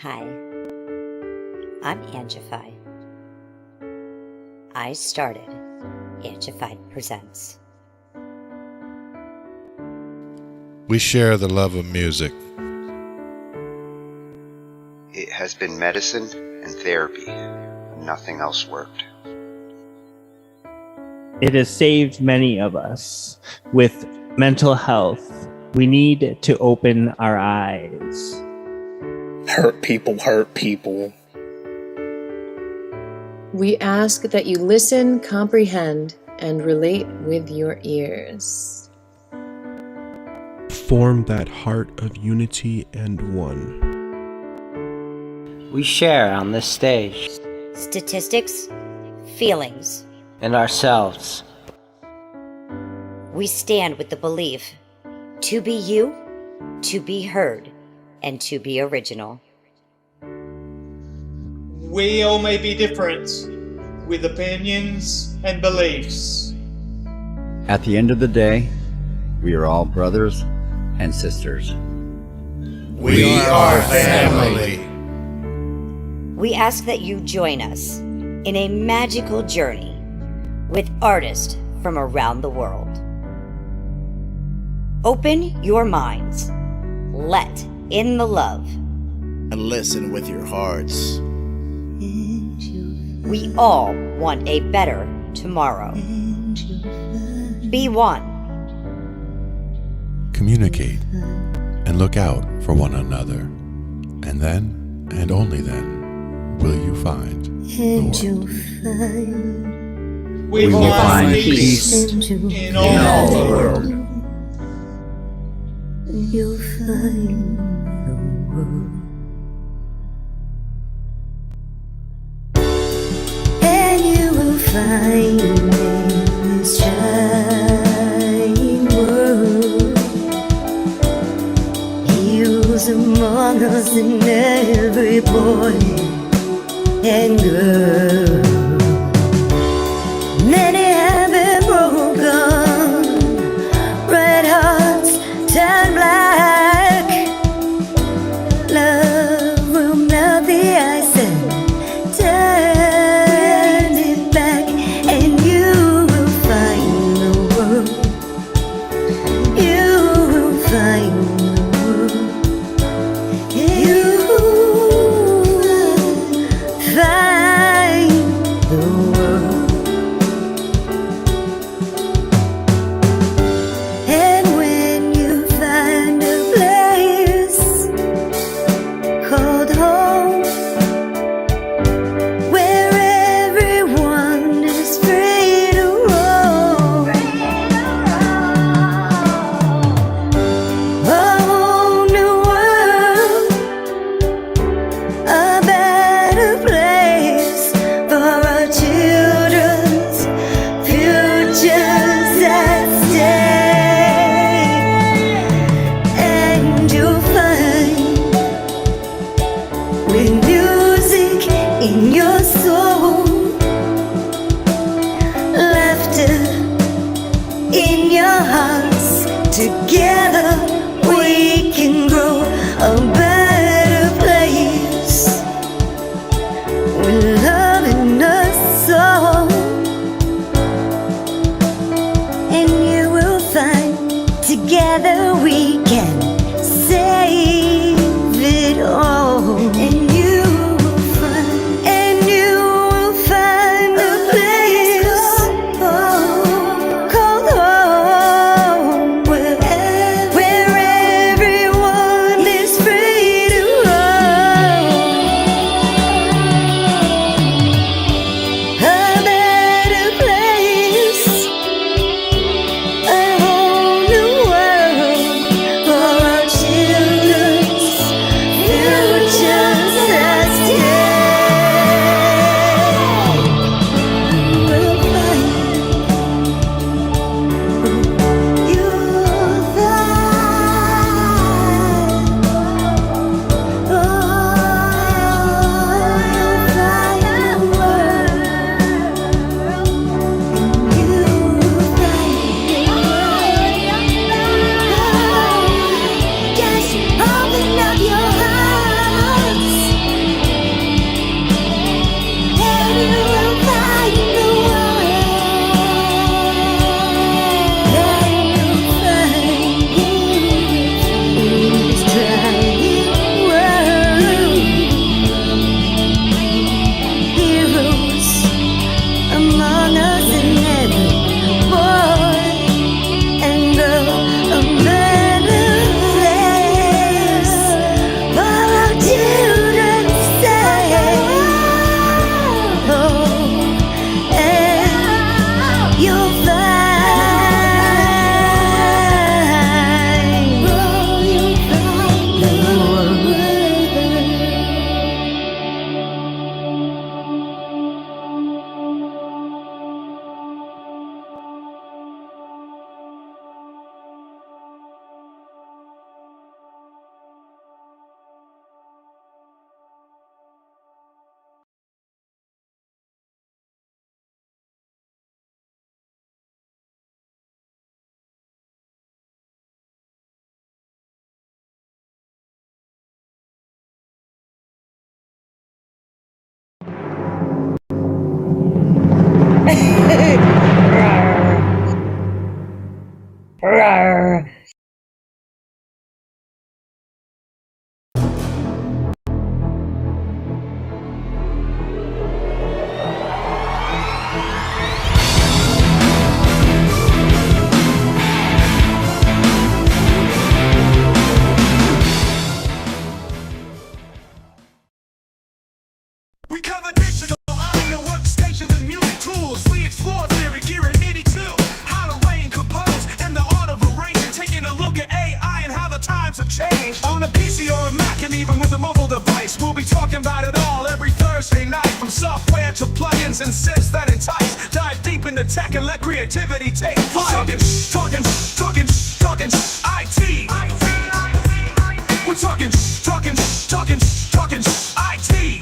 Hi, I'm Angified. I started Angified Presents. We share the love of music. It has been medicine and therapy. Nothing else worked. It has saved many of us. With mental health, we need to open our eyes. Hurt people hurt people. We ask that you listen, comprehend, and relate with your ears. Form that heart of unity and one. We share on this stage. Statistics, feelings. And ourselves. We stand with the belief to be you, to be heard, and to be original. We all may be different, with opinions and beliefs. At the end of the day, we are all brothers and sisters. We are family. We ask that you join us in a magical journey with artists from around the world. Open your minds, let in the love, and listen with your hearts. We all want a better tomorrow. Be one. Communicate and look out for one another. And then, and only then, will you find the world. We will find peace in all the world. You'll find the world. And you will find in this shining world. He was among us in every boy and girl. Many have been broken, red hearts turn black. Love will melt the ice and turn it back, and you will find the world. You will find the world. You will find the world. And when you find a place called home, where everyone is free to roam, a whole new world, a better place for our children's futures at stake. And you'll find, with music in your soul, laughter in your hearts, together we can grow a better place, with love in us all. And you will find, together we can save it all. And you will find, a place called home, where you'll find. We cover digital, audio workstations and music tools. We explore theory, gear, and MIDI too. How to arrange, compose, and the art of arranging. Taking a look at AI and how the times have changed. On a PC or a Mac and even with a mobile device, we'll be talking about it all every Thursday night. From software to plugins and synths that entice. Dive deep into tech and let creativity take flight. Talkin IT. We're talking IT.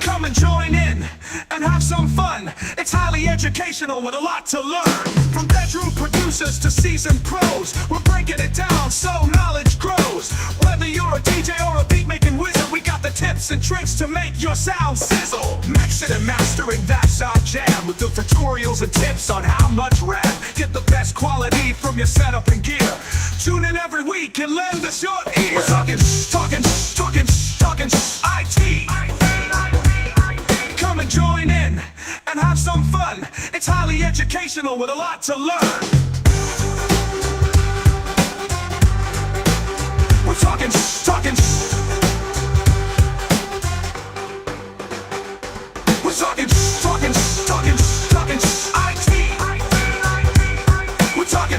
Come and join in and have some fun. It's highly educational with a lot to learn. From bedroom producers to seasoned pros, we're breaking it down so knowledge grows. Whether you're a DJ or a beat making wizard, we got the tips and tricks to make your sound sizzle. Mixing and mastering, that's our jam. With the tutorials and tips on how much rev. Get the best quality from your setup and gear. Tune in every week and lend us your ear. We're talking IT. Come and join in and have some fun. It's highly educational with a lot to learn. We're talking We're talking IT. We're talking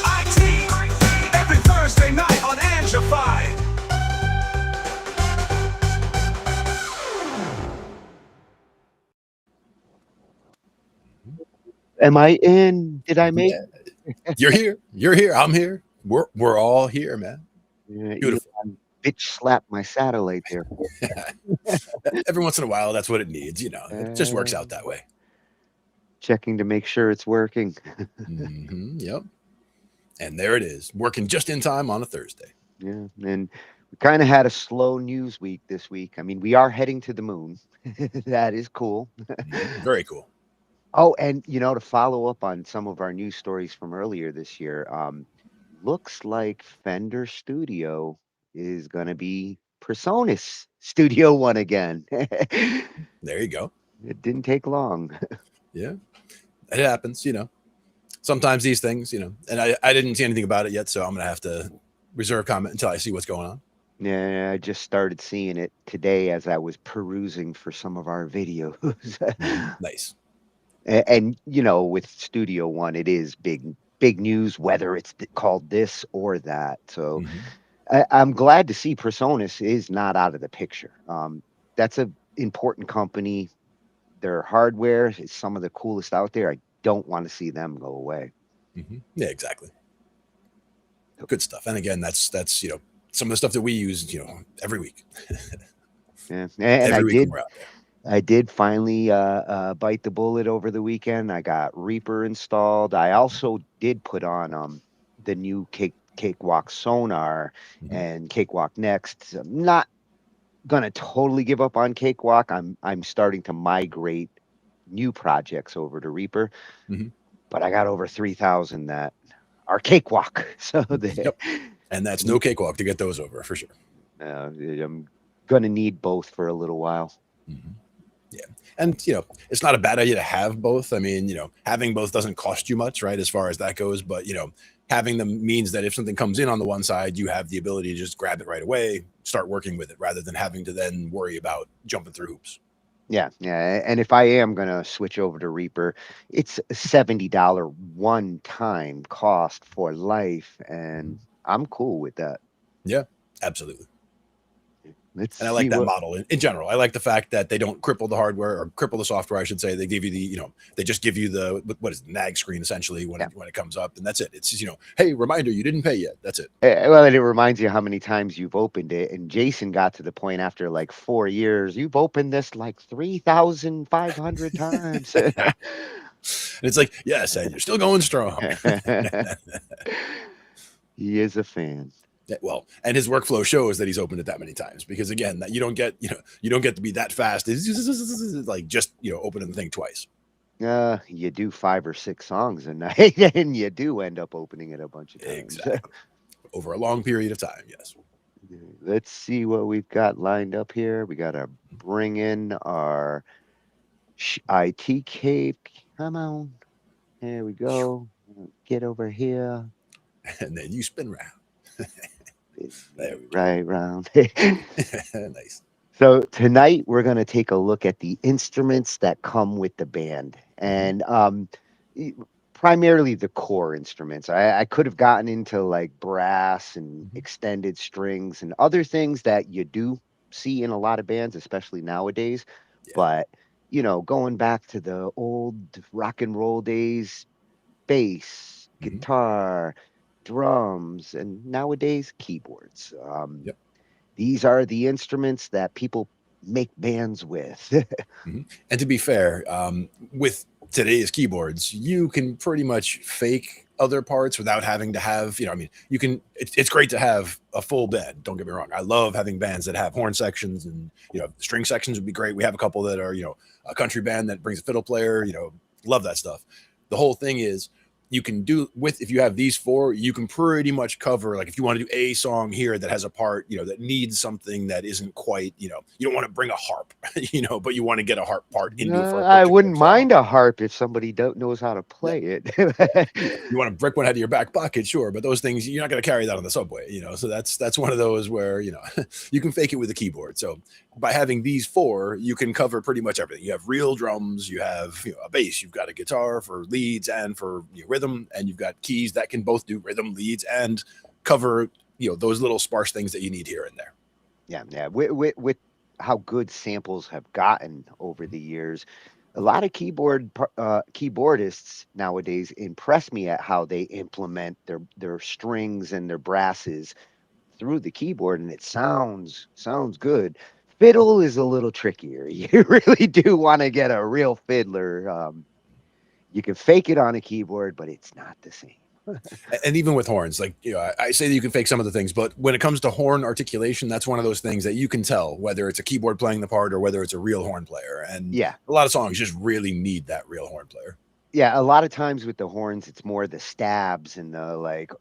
IT. Every Thursday night on Angified. Am I in? Did I make? You're here. You're here. I'm here. We're all here, man. Beautiful. Bitch slapped my satellite there. Every once in a while, that's what it needs. You know, it just works out that way. Checking to make sure it's working. Yep. And there it is, working just in time on a Thursday. Yeah, and we kind of had a slow news week this week. I mean, we are heading to the moon. That is cool. Very cool. Oh, and to follow up on some of our news stories from earlier this year, looks like Fender Studio is going to be PreSonus Studio One again. There you go. It didn't take long. Yeah, it happens, sometimes these things, and I didn't see anything about it yet, so I'm going to have to reserve comment until I see what's going on. Yeah, I just started seeing it today as I was perusing for some of our videos. Nice. And with Studio One, it is big news, whether it's called this or that. So I'm glad to see PreSonus is not out of the picture. That's an important company. Their hardware is some of the coolest out there. I don't want to see them go away. Yeah, exactly. Good stuff. And again, that's some of the stuff that we use, every week. Yeah, and I did finally bite the bullet over the weekend. I got Reaper installed. I also did put on the new Cakewalk Sonar and Cakewalk Next. I'm not gonna totally give up on Cakewalk. I'm starting to migrate new projects over to Reaper, but I got over 3,000 that are Cakewalk. So and that's no cakewalk to get those over for sure. I'm gonna need both for a little while. Yeah. And, it's not a bad idea to have both. I mean, having both doesn't cost you much, right? As far as that goes. But, having them means that if something comes in on the one side, you have the ability to just grab it right away, start working with it rather than having to then worry about jumping through hoops. Yeah, yeah. And if I am gonna switch over to Reaper, it's a $70 one-time cost for life, and I'm cool with that. Yeah, absolutely. Let's And I see like that what. model in general. I like the fact that they don't cripple the hardware or cripple the software, I should say. They give you they just give you the, what is it, nag screen essentially when it comes up, and that's it. It's just, hey, reminder, you didn't pay yet. That's it. Well, and it reminds you how many times you've opened it. And Jason got to the point after like 4 years, you've opened this like 3,500 times. And it's like, yes, and you're still going strong. He is a fan. Well, and his workflow shows that he's opened it that many times, because again, that you don't get to be that fast. It's just like opening the thing twice. You do 5 or 6 songs a night, and you do end up opening it a bunch of times. Exactly. Over a long period of time, yes. Let's see what we've got lined up here. We got to bring in our IT cave. Come on. There we go. Get over here. And then you spin round. Right round. Nice. So tonight we're going to take a look at the instruments that come with the band, and primarily the core instruments. I could have gotten into like brass and extended strings and other things that you do see in a lot of bands, especially nowadays. Yeah. But going back to the old rock and roll days, bass, guitar, drums, and nowadays keyboards. Yep. These are the instruments that people make bands with. And to be fair, with today's keyboards, you can pretty much fake other parts without having to have, you can, it's great to have a full band. Don't get me wrong. I love having bands that have horn sections, and, string sections would be great. We have a couple that are, a country band that brings a fiddle player, love that stuff. The whole thing is, you can do if you have these 4, you can pretty much cover, like if you want to do a song here that has a part, that needs something that isn't quite, you don't want to bring a harp, but you want to get a harp part into it. I wouldn't mind a harp if somebody knows how to play it. You want to brick one out of your back pocket, sure, but those things, you're not going to carry that on the subway, so that's one of those where, you can fake it with a keyboard. So by having these 4, you can cover pretty much everything. You have real drums, you have a bass, you've got a guitar for leads and for rhythm, and you've got keys that can both do rhythm, leads, and cover those little sparse things that you need here and there. Yeah. With how good samples have gotten over the years, a lot of keyboardists nowadays impress me at how they implement their strings and their brasses through the keyboard, and it sounds good. Fiddle is a little trickier. You really do want to get a real fiddler. You can fake it on a keyboard, but it's not the same. And even with horns, like, I say that you can fake some of the things, but when it comes to horn articulation, that's one of those things that you can tell whether it's a keyboard playing the part or whether it's a real horn player. And yeah, a lot of songs just really need that real horn player. Yeah, a lot of times with the horns, it's more the stabs and the like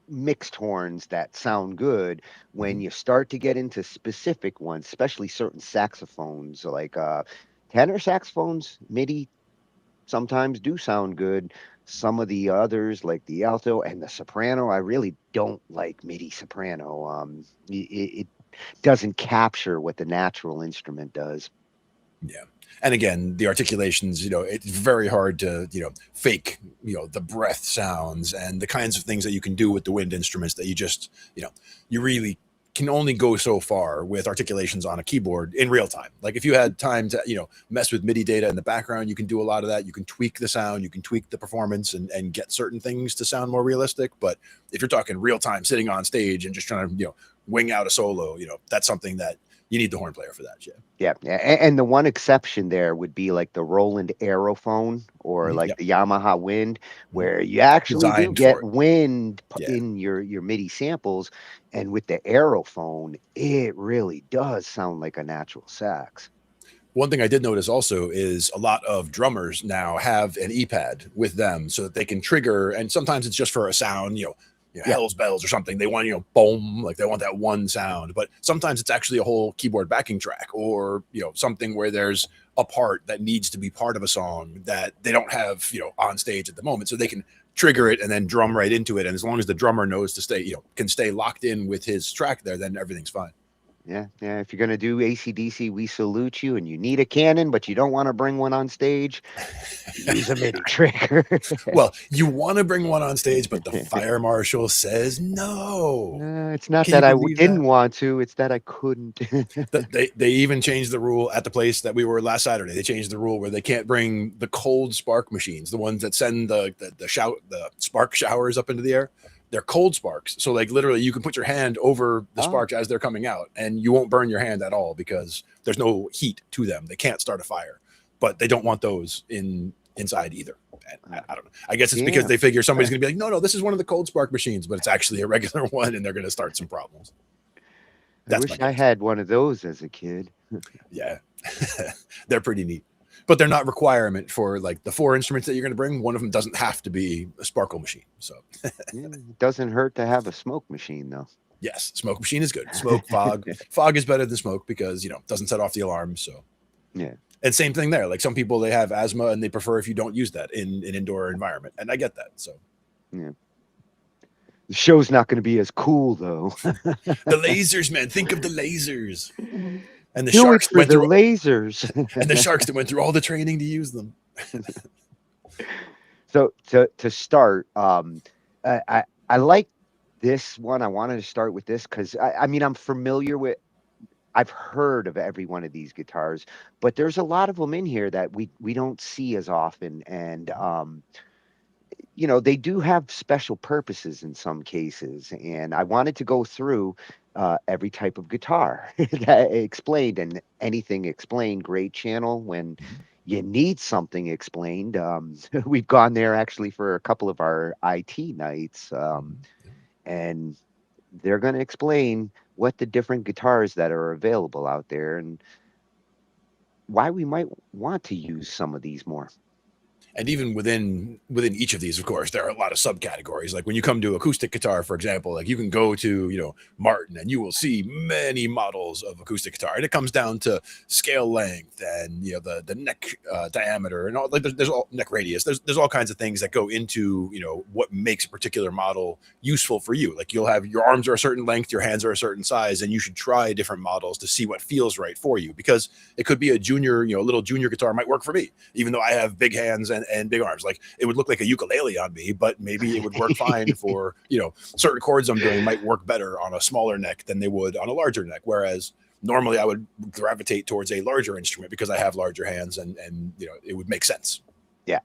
mixed horns that sound good. When you start to get into specific ones, especially certain saxophones, like tenor saxophones, MIDI sometimes do sound good. Some of the others, like the alto and the soprano, I really don't like MIDI soprano. It doesn't capture what the natural instrument does. Yeah. And again, the articulations, it's very hard to, fake, the breath sounds and the kinds of things that you can do with the wind instruments that you just, you really can only go so far with articulations on a keyboard in real time. Like if you had time to, mess with MIDI data in the background, you can do a lot of that. You can tweak the sound, you can tweak the performance and get certain things to sound more realistic. But if you're talking real time, sitting on stage and just trying to, wing out a solo, that's something that you need the horn player for that. Yeah. And the one exception there would be like the Roland Aerophone or like the Yamaha Wind, where you actually do get wind in your MIDI samples. And with the Aerophone, it really does sound like a natural sax. One thing I did notice also is a lot of drummers now have an E-pad with them so that they can trigger, and sometimes it's just for a sound, Hell's Bells or something. They want, boom, like they want that one sound. But sometimes it's actually a whole keyboard backing track or, something where there's a part that needs to be part of a song that they don't have, on stage at the moment. So they can trigger it and then drum right into it. And as long as the drummer knows to stay, can stay locked in with his track there, then everything's fine. Yeah, yeah. If you're gonna do AC/DC, we salute you, and you need a cannon, but you don't want to bring one on stage. Use a MIDI trigger. Well, you want to bring one on stage, but the fire marshal says no. No, it's not Can you that I believe didn't that? want to; it's that I couldn't. They even changed the rule at the place that we were last Saturday. They changed the rule where they can't bring the cold spark machines, the ones that send the spark showers up into the air. They're cold sparks. So like literally you can put your hand over the sparks as they're coming out and you won't burn your hand at all because there's no heat to them. They can't start a fire, but they don't want those inside either. And I don't know. I guess it's because they figure somebody's going to be like, no, this is one of the cold spark machines, but it's actually a regular one and they're going to start some problems. I wish I had one of those as a kid. Yeah, they're pretty neat, but they're not a requirement for like the 4 instruments that you're going to bring. One of them doesn't have to be a sparkle machine. So it doesn't hurt to have a smoke machine, though. Yes, smoke machine is good. Smoke, fog. Fog is better than smoke because, you know, it doesn't set off the alarm. So yeah. And same thing there. Like some people, they have asthma and they prefer if you don't use that in an indoor environment. And I get that. So yeah. The show's not going to be as cool, though. The lasers, man. Think of the lasers. And the Do sharks it for went the through lasers. and the sharks that went through all the training to use them. So to start, I like this one. I wanted to start with this because I mean I'm familiar with. I've heard of every one of these guitars, but there's a lot of them in here that we don't see as often, and you know, they do have special purposes in some cases. And I wanted to go through every type of guitar that explained, and anything explained. Great channel when you need something explained. We've gone there actually for a couple of our IT nights, and they're going to explain what the different guitars that are available out there and why we might want to use some of these more. And even within each of these, of course, there are a lot of subcategories. Like when you come to acoustic guitar, for example, like you can go to, you know, Martin and you will see many models of acoustic guitar. And it comes down to scale length and, you know, the neck diameter and all. Like there's all neck radius. There's all kinds of things that go into, you know, what makes a particular model useful for you. Like you'll have your arms are a certain length, your hands are a certain size, and you should try different models to see what feels right for you. Because it could be a junior, you know, a little junior guitar might work for me, even though I have big hands and big arms. Like it would look like a ukulele on me, but maybe it would work fine for, you know, certain chords I'm doing might work better on a smaller neck than they would on a larger neck. Whereas normally I would gravitate towards a larger instrument because I have larger hands and you know, it would make sense. Yeah.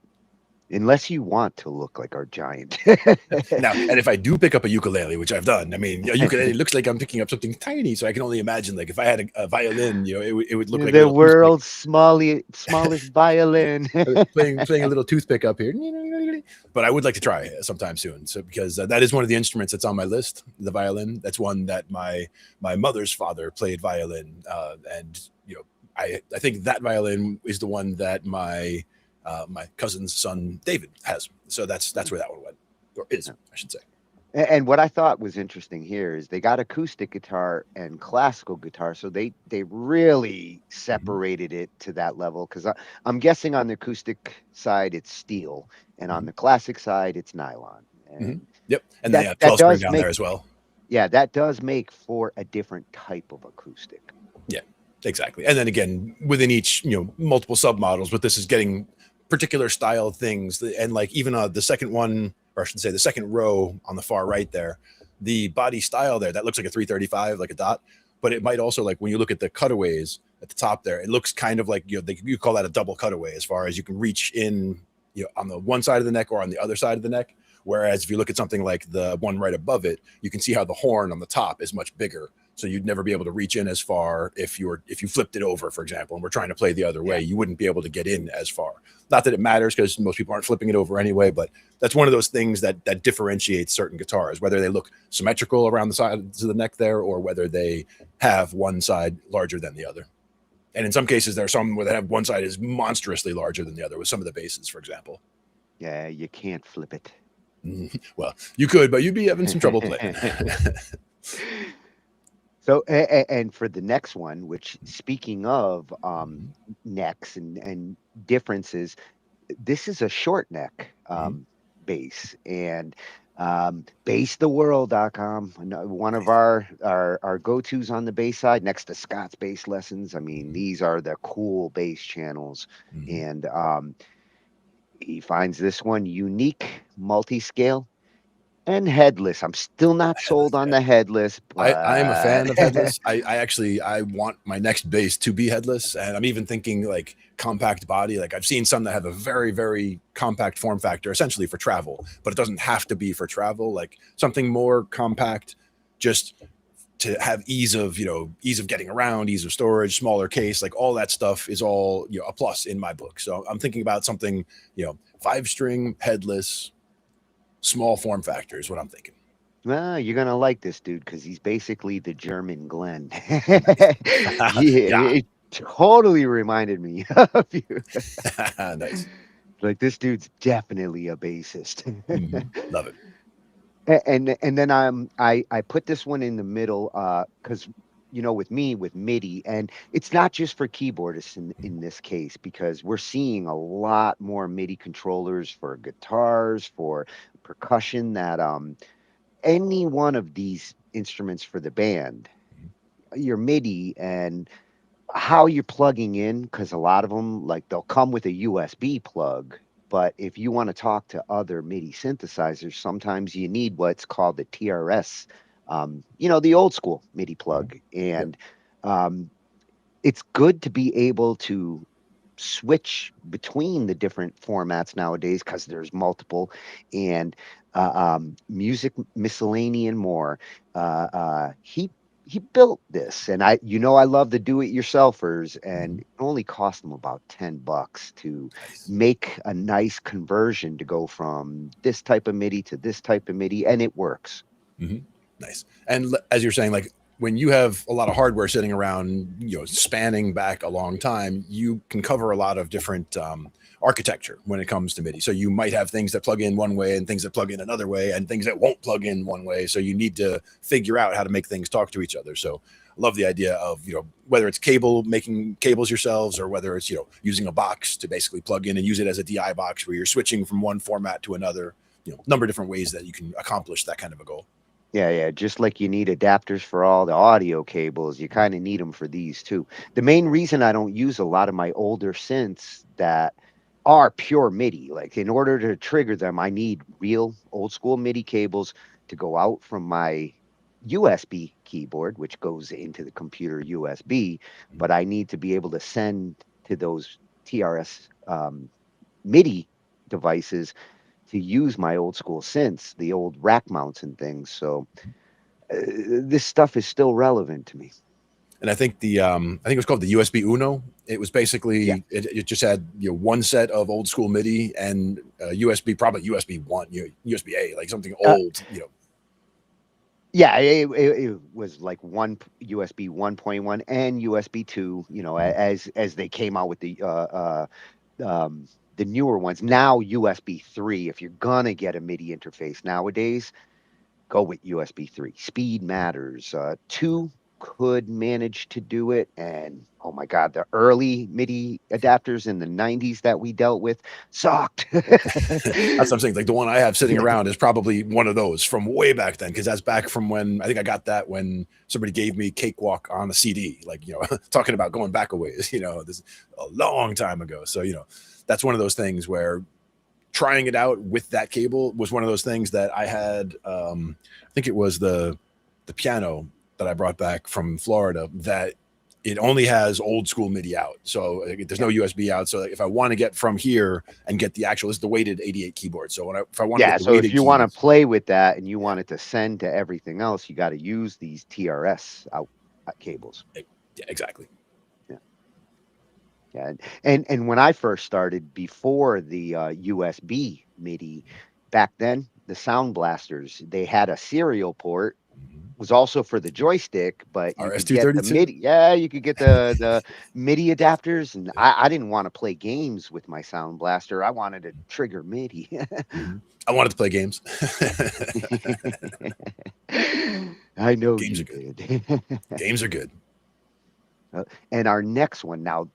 Unless you want to look like our giant. Now, and if I do pick up a ukulele, which I've done, I mean, a ukulele looks like I'm picking up something tiny. So I can only imagine, like, if I had a violin, you know, it would look like the world's smallest violin. playing a little toothpick up here. But I would like to try it sometime soon. So because that is one of the instruments that's on my list, the violin. That's one that my mother's father played violin, and you know, I think that violin is the one that my cousin's son David has. So that's where that one went, or is, I should say. And what I thought was interesting here is they got acoustic guitar and classical guitar, so they really separated it to that level. Because I'm guessing on the acoustic side it's steel, and on the classic side it's nylon. And yep, and they have 12 string down there as well. Yeah, that does make for a different type of acoustic. Yeah, exactly. And then again, within each, you know, multiple submodels, but this is getting particular style things, and like even the second one, or I should say the second row on the far right there, the body style there, that looks like a 335, like a dot, but it might also, like when you look at the cutaways at the top there, it looks kind of like, you know, you call that a double cutaway, as far as you can reach in, you know, on the one side of the neck or on the other side of the neck. Whereas if you look at something like the one right above it, you can see how the horn on the top is much bigger. So you'd never be able to reach in as far if you flipped it over, for example, and we're trying to play the other way, you wouldn't be able to get in as far. Not that it matters, because most people aren't flipping it over anyway, but that's one of those things that differentiates certain guitars, whether they look symmetrical around the sides of the neck there, or whether they have one side larger than the other. And in some cases, there are some where they have one side is monstrously larger than the other, with some of the basses, for example. Yeah, you can't flip it. Well, you could, but you'd be having some trouble playing. So, and for the next one, which, speaking of necks and differences, this is a short neck bass, and basstheworld.com, one of our go-tos on the bass side, next to Scott's Bass Lessons. I mean, these are the cool bass channels. And he finds this one unique, multi-scale, and headless. I'm still not sold on the headless, but I am a fan of headless. I want my next bass to be headless, and I'm even thinking like compact body. Like I've seen some that have a very, very compact form factor, essentially for travel, but it doesn't have to be for travel. Like something more compact, just to have ease of getting around, ease of storage, smaller case, like all that stuff is all a plus in my book. So I'm thinking about something 5-string headless, small form factor is what I'm thinking. Well, you're gonna like this dude because he's basically the German Glenn. Yeah. It totally reminded me of you. Nice. Like this dude's definitely a bassist. Love it. And then I put this one in the middle because with me with MIDI, and it's not just for keyboardists in this case, because we're seeing a lot more MIDI controllers for guitars, for percussion, that any one of these instruments for the band, your MIDI and how you're plugging in, because a lot of them, like, they'll come with a USB plug, but if you want to talk to other MIDI synthesizers, sometimes you need what's called the TRS, the old school MIDI plug. And it's good to be able to switch between the different formats nowadays because there's multiple, and music miscellany and more. He built this, and I love the do-it-yourselfers, and it only cost them about $10 to make a nice conversion to go from this type of MIDI to this type of MIDI, and it works. Nice. And as you're saying, like when you have a lot of hardware sitting around, spanning back a long time, you can cover a lot of different architecture when it comes to MIDI. So you might have things that plug in one way and things that plug in another way and things that won't plug in one way. So you need to figure out how to make things talk to each other. So I love the idea of, whether it's making cables yourselves, or whether it's, using a box to basically plug in and use it as a DI box where you're switching from one format to another, number of different ways that you can accomplish that kind of a goal. Yeah. Just like you need adapters for all the audio cables, you kind of need them for these too. The main reason I don't use a lot of my older synths that are pure MIDI, like, in order to trigger them, I need real old school MIDI cables to go out from my USB keyboard, which goes into the computer USB, but I need to be able to send to those TRS MIDI devices to use my old school synths, the old rack mounts and things. So this stuff is still relevant to me. And I think I think it was called the USB Uno. It was basically it just had one set of old school MIDI and USB, probably USB 1, USB A, like something old. Yeah, it was like one USB 1.1 and USB 2. As they came out with the newer ones. Now USB 3. If you're gonna get a MIDI interface nowadays, go with USB 3. Speed matters. 2 could manage to do it, and oh my god, the early MIDI adapters in the 90s that we dealt with sucked. That's what I'm saying. Like the one I have sitting around is probably one of those from way back then, because that's back from when I think I got that when somebody gave me Cakewalk on a CD, like, talking about going back a ways, this is a long time ago. So, that's one of those things where trying it out with that cable was one of those things that I had. I think it was the piano that I brought back from Florida, that it only has old school MIDI out. So there's no USB out. So if I want to get from here and get the actual, it's the weighted 88 keyboard. So if I want to get the so if you keys, want to play with that and you want it to send to everything else, you got to use these TRS out cables. Yeah, exactly. Yeah. And when I first started, before the USB MIDI, back then, the Sound Blasters, they had a serial port. Was also for the joystick, but you could get the MIDI. Yeah, you could get the MIDI adapters, and I didn't want to play games with my Sound Blaster. I wanted to trigger MIDI. I wanted to play games. I know games you are good. did. Games are good. And our next one now,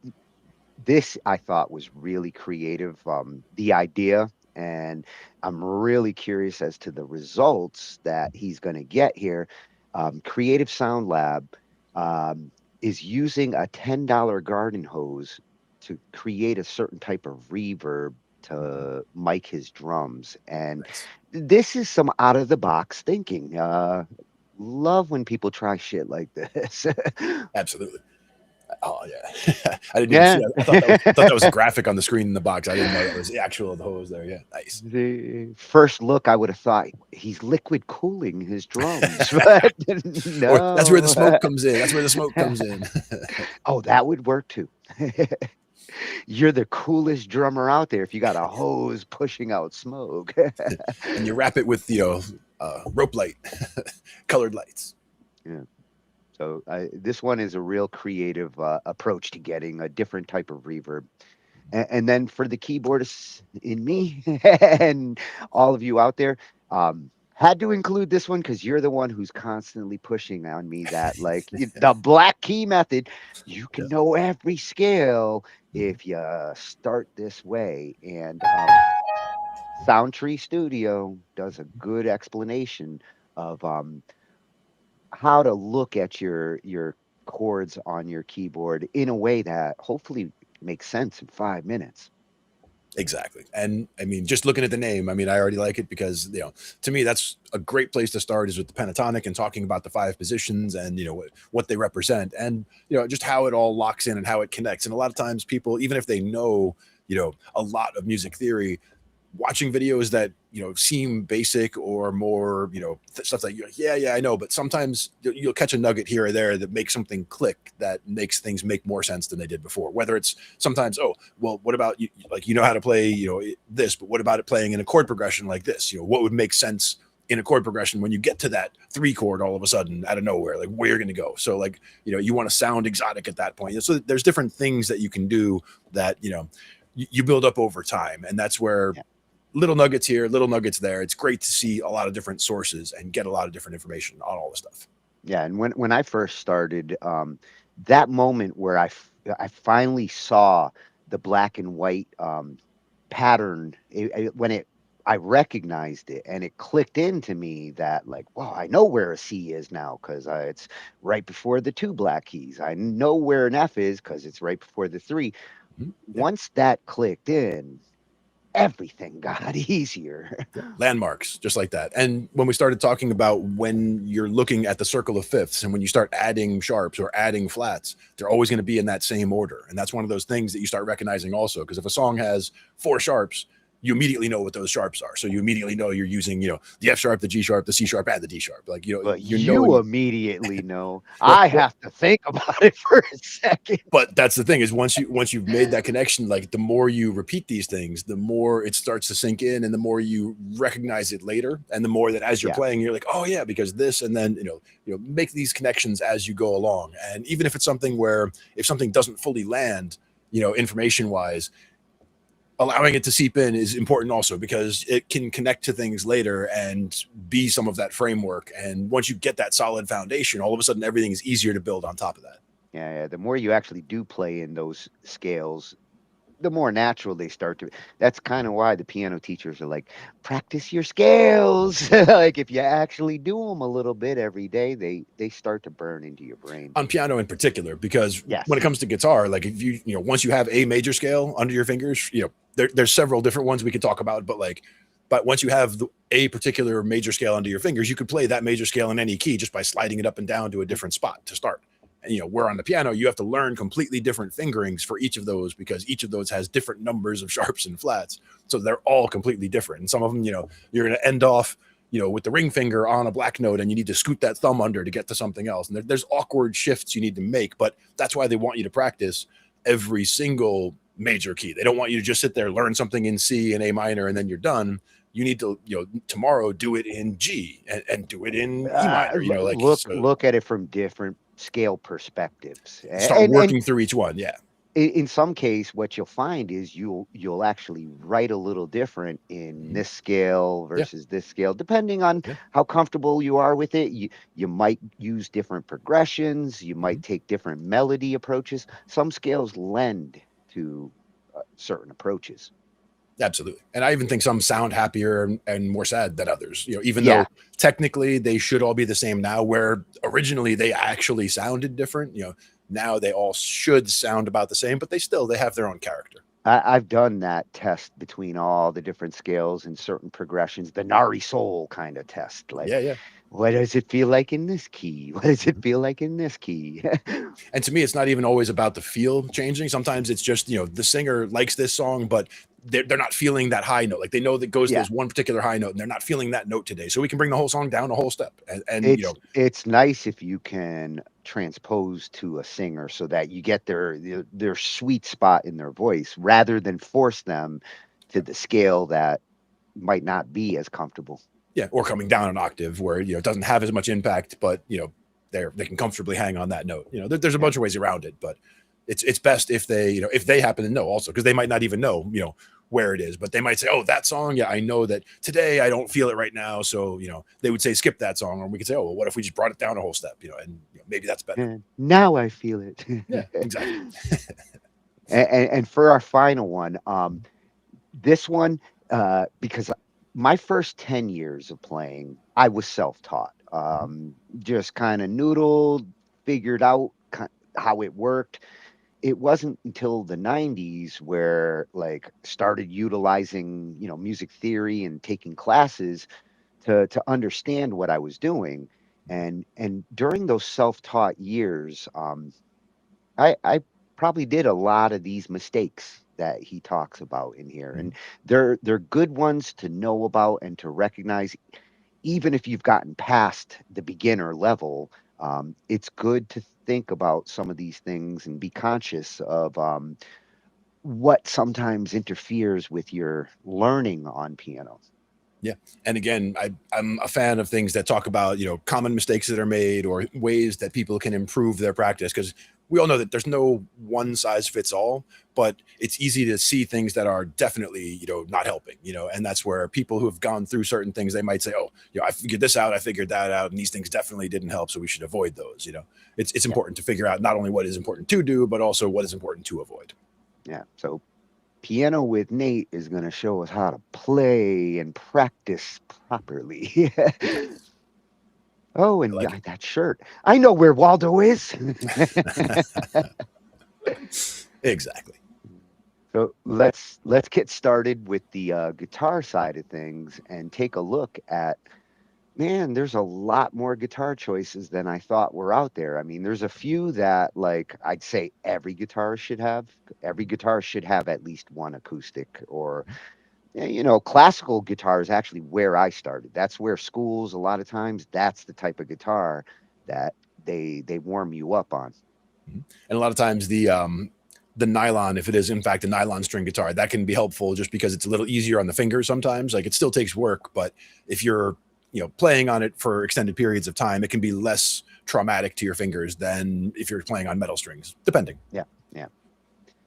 this I thought was really creative. The idea, and I'm really curious as to the results that he's going to get here. Creative Sound Lab is using a $10 garden hose to create a certain type of reverb to mic his drums. And this is some out of the box thinking. Love when people try shit like this. Absolutely. Oh yeah, I didn't even see Yeah. that. I thought that was a graphic on the screen in the box. I didn't know that was the actual hose there. Yeah, nice. The first look, I would have thought he's liquid cooling his drums, but Or that's where the no. smoke comes in. That's where the smoke comes in. Oh, that would work too. You're the coolest drummer out there if you got a hose pushing out smoke. And you wrap it with rope light, colored lights. Yeah. So this one is a real creative approach to getting a different type of reverb. And then for the keyboardists in me and all of you out there, had to include this one because you're the one who's constantly pushing on me that like the black key method, you can know every scale if you start this way. And Soundtree Studio does a good explanation of how to look at your chords on your keyboard in a way that hopefully makes sense in 5 minutes. Exactly. And I mean, just looking at the name, I mean, I already like it because, to me, that's a great place to start is with the pentatonic and talking about the 5 positions and, what they represent and, just how it all locks in and how it connects. And a lot of times people, even if they know, a lot of music theory, watching videos that seem basic or more stuff that you're like, yeah I know, but sometimes you'll catch a nugget here or there that makes something click that makes things make more sense than they did before. Whether it's sometimes, oh well, what about you, like how to play this, but what about it playing in a chord progression like this? What would make sense in a chord progression when you get to that 3 chord all of a sudden out of nowhere, like where you're going to go. So like you want to sound exotic at that point. So there's different things that you can do that you build up over time, and that's where little nuggets here, little nuggets there. It's great to see a lot of different sources and get a lot of different information on all the stuff. Yeah, and when I first started, that moment where I finally saw the black and white pattern, I recognized it and it clicked into me that like, wow, I know where a C is now because it's right before the 2 black keys. I know where an F is because it's right before the 3. Once that clicked in, everything got easier. Landmarks, just like that. And when we started talking about when you're looking at the circle of fifths and when you start adding sharps or adding flats, they're always going to be in that same order. And that's one of those things that you start recognizing also, because if a song has 4 sharps, you immediately know what those sharps are. So you immediately know you're using, the F sharp, the G sharp, the C sharp, and the D sharp. Like, but you immediately know. I have to think about it for a second. But that's the thing is once you've made that connection, like the more you repeat these things, the more it starts to sink in and the more you recognize it later. And the more that as you're playing, you're like, oh yeah, because this, and then, make these connections as you go along. And even if it's something where if something doesn't fully land, information wise, allowing it to seep in is important also because it can connect to things later and be some of that framework. And once you get that solid foundation, all of a sudden everything is easier to build on top of that. Yeah, the more you actually do play in those scales, the more natural they start to. That's kind of why the piano teachers are like, practice your scales. Like if you actually do them a little bit every day, they start to burn into your brain. On piano in particular, because when it comes to guitar, like if you once you have a major scale under your fingers, there's several different ones we could talk about, but once you have a particular major scale under your fingers, you could play that major scale in any key just by sliding it up and down to a different spot to start. And, where on the piano, you have to learn completely different fingerings for each of those because each of those has different numbers of sharps and flats. So they're all completely different. And some of them, you're going to end off, with the ring finger on a black note and you need to scoot that thumb under to get to something else. And there's awkward shifts you need to make, but that's why they want you to practice every single major key. They don't want you to just sit there, learn something in C and A minor, and then you're done. You need to, tomorrow do it in G and do it in E minor, look at it from different scale perspectives. Start working through each one. Yeah. In some case, what you'll find is you'll actually write a little different in this scale versus this scale, depending on how comfortable you are with it. You might use different progressions. You might take different melody approaches. Some scales lend to certain approaches. Absolutely. And I even think some sound happier and more sad than others, even Yeah. though technically they should all be the same now, where originally they actually sounded different. Now they all should sound about the same, but they have their own character. I've done that test between all the different scales and certain progressions, the Nari Soul kind of test. Like, Yeah. what does it feel like in this key? What does it feel like in this key? And to me, it's not even always about the feel changing. Sometimes it's just, the singer likes this song, but they're not feeling that high note. Like they know that goes to this one particular high note and they're not feeling that note today. So we can bring the whole song down a whole step. And it's nice if you can transpose to a singer so that you get their sweet spot in their voice rather than force them to the scale that might not be as comfortable. Yeah, or coming down an octave where it doesn't have as much impact, but they can comfortably hang on that note. There's a bunch of ways around it, but it's best if they happen to know also, because they might not even know where it is, but they might say, oh, that song, yeah, I know that today I don't feel it right now, so they would say skip that song, or we could say, oh, well, what if we just brought it down a whole step, and maybe that's better. And now I feel it. Yeah, exactly. and for our final one, this one, because my first 10 years of playing, I was self-taught. Just kind of noodled, figured out how it worked. It wasn't until the 90s where started utilizing, music theory and taking classes to understand what I was doing. And during those self-taught years, I probably did a lot of these mistakes that he talks about in here. And they're good ones to know about and to recognize. Even if you've gotten past the beginner level, it's good to think about some of these things and be conscious of what sometimes interferes with your learning on piano. Yeah. And again, I'm a fan of things that talk about, common mistakes that are made or ways that people can improve their practice, because we all know that there's no one size fits all, but it's easy to see things that are definitely, not helping, and that's where people who have gone through certain things, they might say, oh, I figured this out, I figured that out, and these things definitely didn't help, so we should avoid those. It's important to figure out not only what is important to do, but also what is important to avoid. Yeah. So Piano with Nate is going to show us how to play and practice properly. Oh, and that shirt. I know where Waldo is. Exactly. So let's get started with the guitar side of things and take a look at, man, there's a lot more guitar choices than I thought were out there. I mean, there's a few that I'd say every guitarist should have. Every guitarist should have at least one acoustic, or classical guitar is actually where I started. That's where schools, a lot of times, that's the type of guitar that they warm you up on. And a lot of times the nylon, if it is in fact a nylon string guitar, that can be helpful just because it's a little easier on the fingers sometimes. It still takes work, but if you're playing on it for extended periods of time, it can be less traumatic to your fingers than if you're playing on metal strings, depending. Yeah.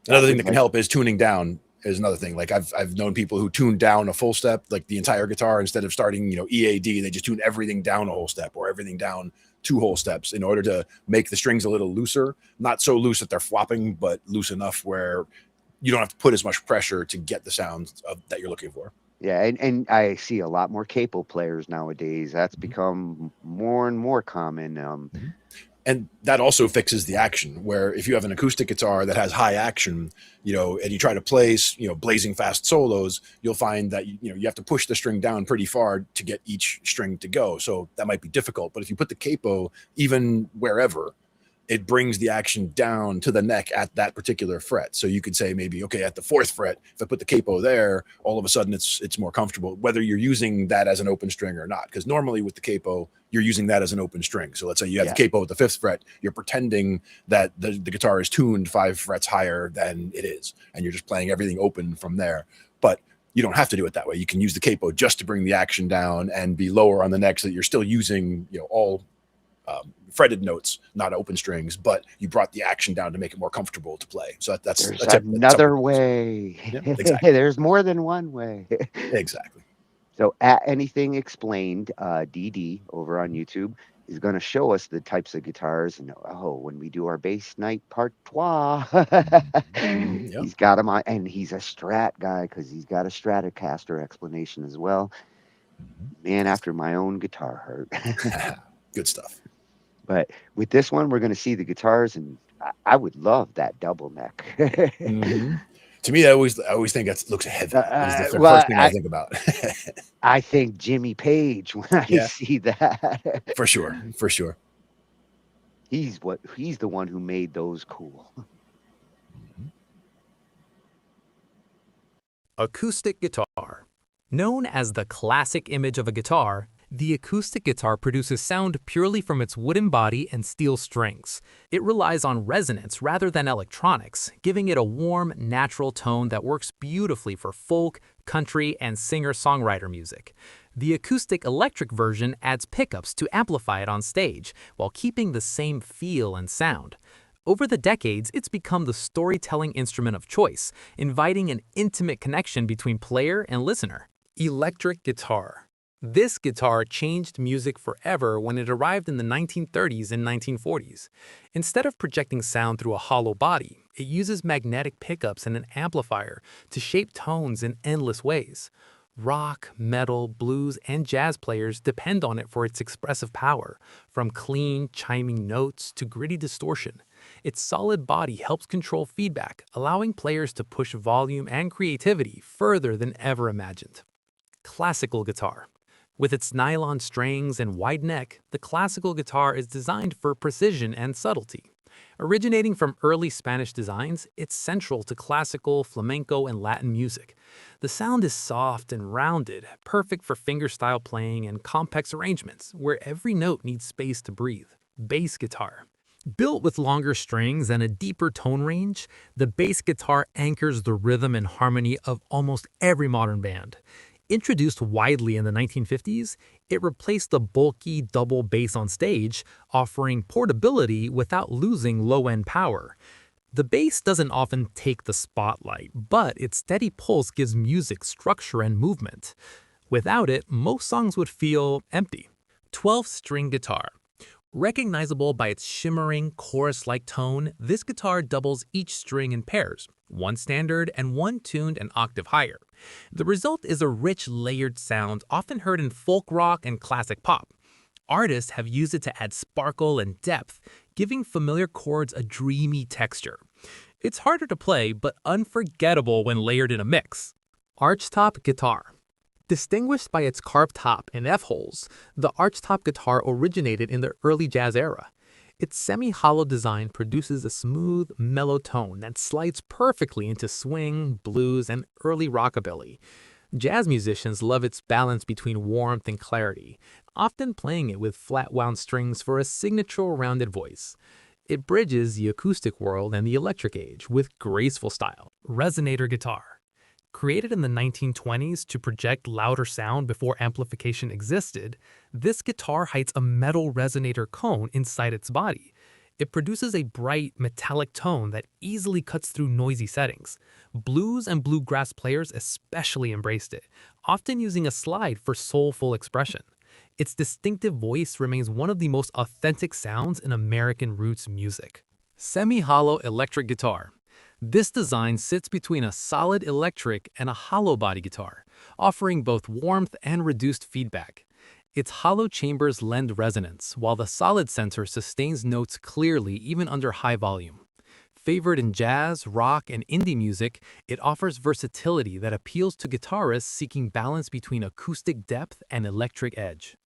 Another thing that can help is tuning down. Is another thing. I've known people who tune down a full step, the entire guitar, instead of starting, EAD, they just tune everything down a whole step or everything down 2 whole steps in order to make the strings a little looser, not so loose that they're flopping, but loose enough where you don't have to put as much pressure to get the sounds that you're looking for. Yeah. And I see a lot more capo players nowadays. That's become more and more common. And that also fixes the action, where if you have an acoustic guitar that has high action, and you try to play, blazing fast solos, you'll find that, you have to push the string down pretty far to get each string to go. So that might be difficult. But if you put the capo even wherever, it brings the action down to the neck at that particular fret. So you could say maybe, okay, at the 4th fret, if I put the capo there, all of a sudden it's more comfortable, whether you're using that as an open string or not. Because normally with the capo, you're using that as an open string. So let's say you have the capo at the 5th fret, you're pretending that the guitar is tuned 5 frets higher than it is, and you're just playing everything open from there. But you don't have to do it that way. You can use the capo just to bring the action down and be lower on the neck so that you're still using, all fretted notes, not open strings, but you brought the action down to make it more comfortable to play. So that's another way. Yeah, exactly. There's more than one way. Exactly. So at Anything Explained, DD over on YouTube, is going to show us the types of guitars. And when we do our bass night part trois, Yep. he's got them on, and he's a Strat guy because he's got a Stratocaster explanation as well. Man, after my own guitar heart. Good stuff. But with this one, we're going to see the guitars, and I would love that double neck. To me, I always think that looks heavy. Is the first thing I think about. I think Jimmy Page when I see that. For sure. He's the one who made those cool. Acoustic guitar. Known as the classic image of a guitar, the acoustic guitar produces sound purely from its wooden body and steel strings. It relies on resonance rather than electronics, giving it a warm, natural tone that works beautifully for folk, country, and singer-songwriter music. The acoustic electric version adds pickups to amplify it on stage, while keeping the same feel and sound. Over the decades, it's become the storytelling instrument of choice, inviting an intimate connection between player and listener. Electric guitar. This guitar changed music forever when it arrived in the 1930s and 1940s. Instead of projecting sound through a hollow body, it uses magnetic pickups and an amplifier to shape tones in endless ways. Rock, metal, blues, and jazz players depend on it for its expressive power, from clean, chiming notes to gritty distortion. Its solid body helps control feedback, allowing players to push volume and creativity further than ever imagined. Classical guitar. With its nylon strings and wide neck, the classical guitar is designed for precision and subtlety. Originating from early Spanish designs, it's central to classical, flamenco, and Latin music. The sound is soft and rounded, perfect for fingerstyle playing and complex arrangements, where every note needs space to breathe. Bass guitar. Built with longer strings and a deeper tone range, the bass guitar anchors the rhythm and harmony of almost every modern band. Introduced widely in the 1950s, it replaced the bulky double bass on stage, offering portability without losing low-end power. The bass doesn't often take the spotlight, but its steady pulse gives music structure and movement. Without it, most songs would feel empty. 12-string guitar. Recognizable by its shimmering, chorus-like tone, this guitar doubles each string in pairs, one standard and one tuned an octave higher. The result is a rich, layered sound often heard in folk rock and classic pop. Artists have used it to add sparkle and depth, giving familiar chords a dreamy texture. It's harder to play, but unforgettable when layered in a mix. Archtop guitar. Distinguished by its carved top and F-holes, the archtop guitar originated in the early jazz era. Its semi-hollow design produces a smooth, mellow tone that slides perfectly into swing, blues, and early rockabilly. Jazz musicians love its balance between warmth and clarity, often playing it with flat-wound strings for a signature rounded voice. It bridges the acoustic world and the electric age with graceful style. Resonator guitar. Created in the 1920s to project louder sound before amplification existed, this guitar hides a metal resonator cone inside its body. It produces a bright, metallic tone that easily cuts through noisy settings. Blues and bluegrass players especially embraced it, often using a slide for soulful expression. Its distinctive voice remains one of the most authentic sounds in American roots music. Semi-hollow electric guitar. This design sits between a solid electric and a hollow body guitar, offering both warmth and reduced feedback. Its hollow chambers lend resonance, while the solid center sustains notes clearly even under high volume. Favored in jazz, rock, and indie music, it offers versatility that appeals to guitarists seeking balance between acoustic depth and electric edge.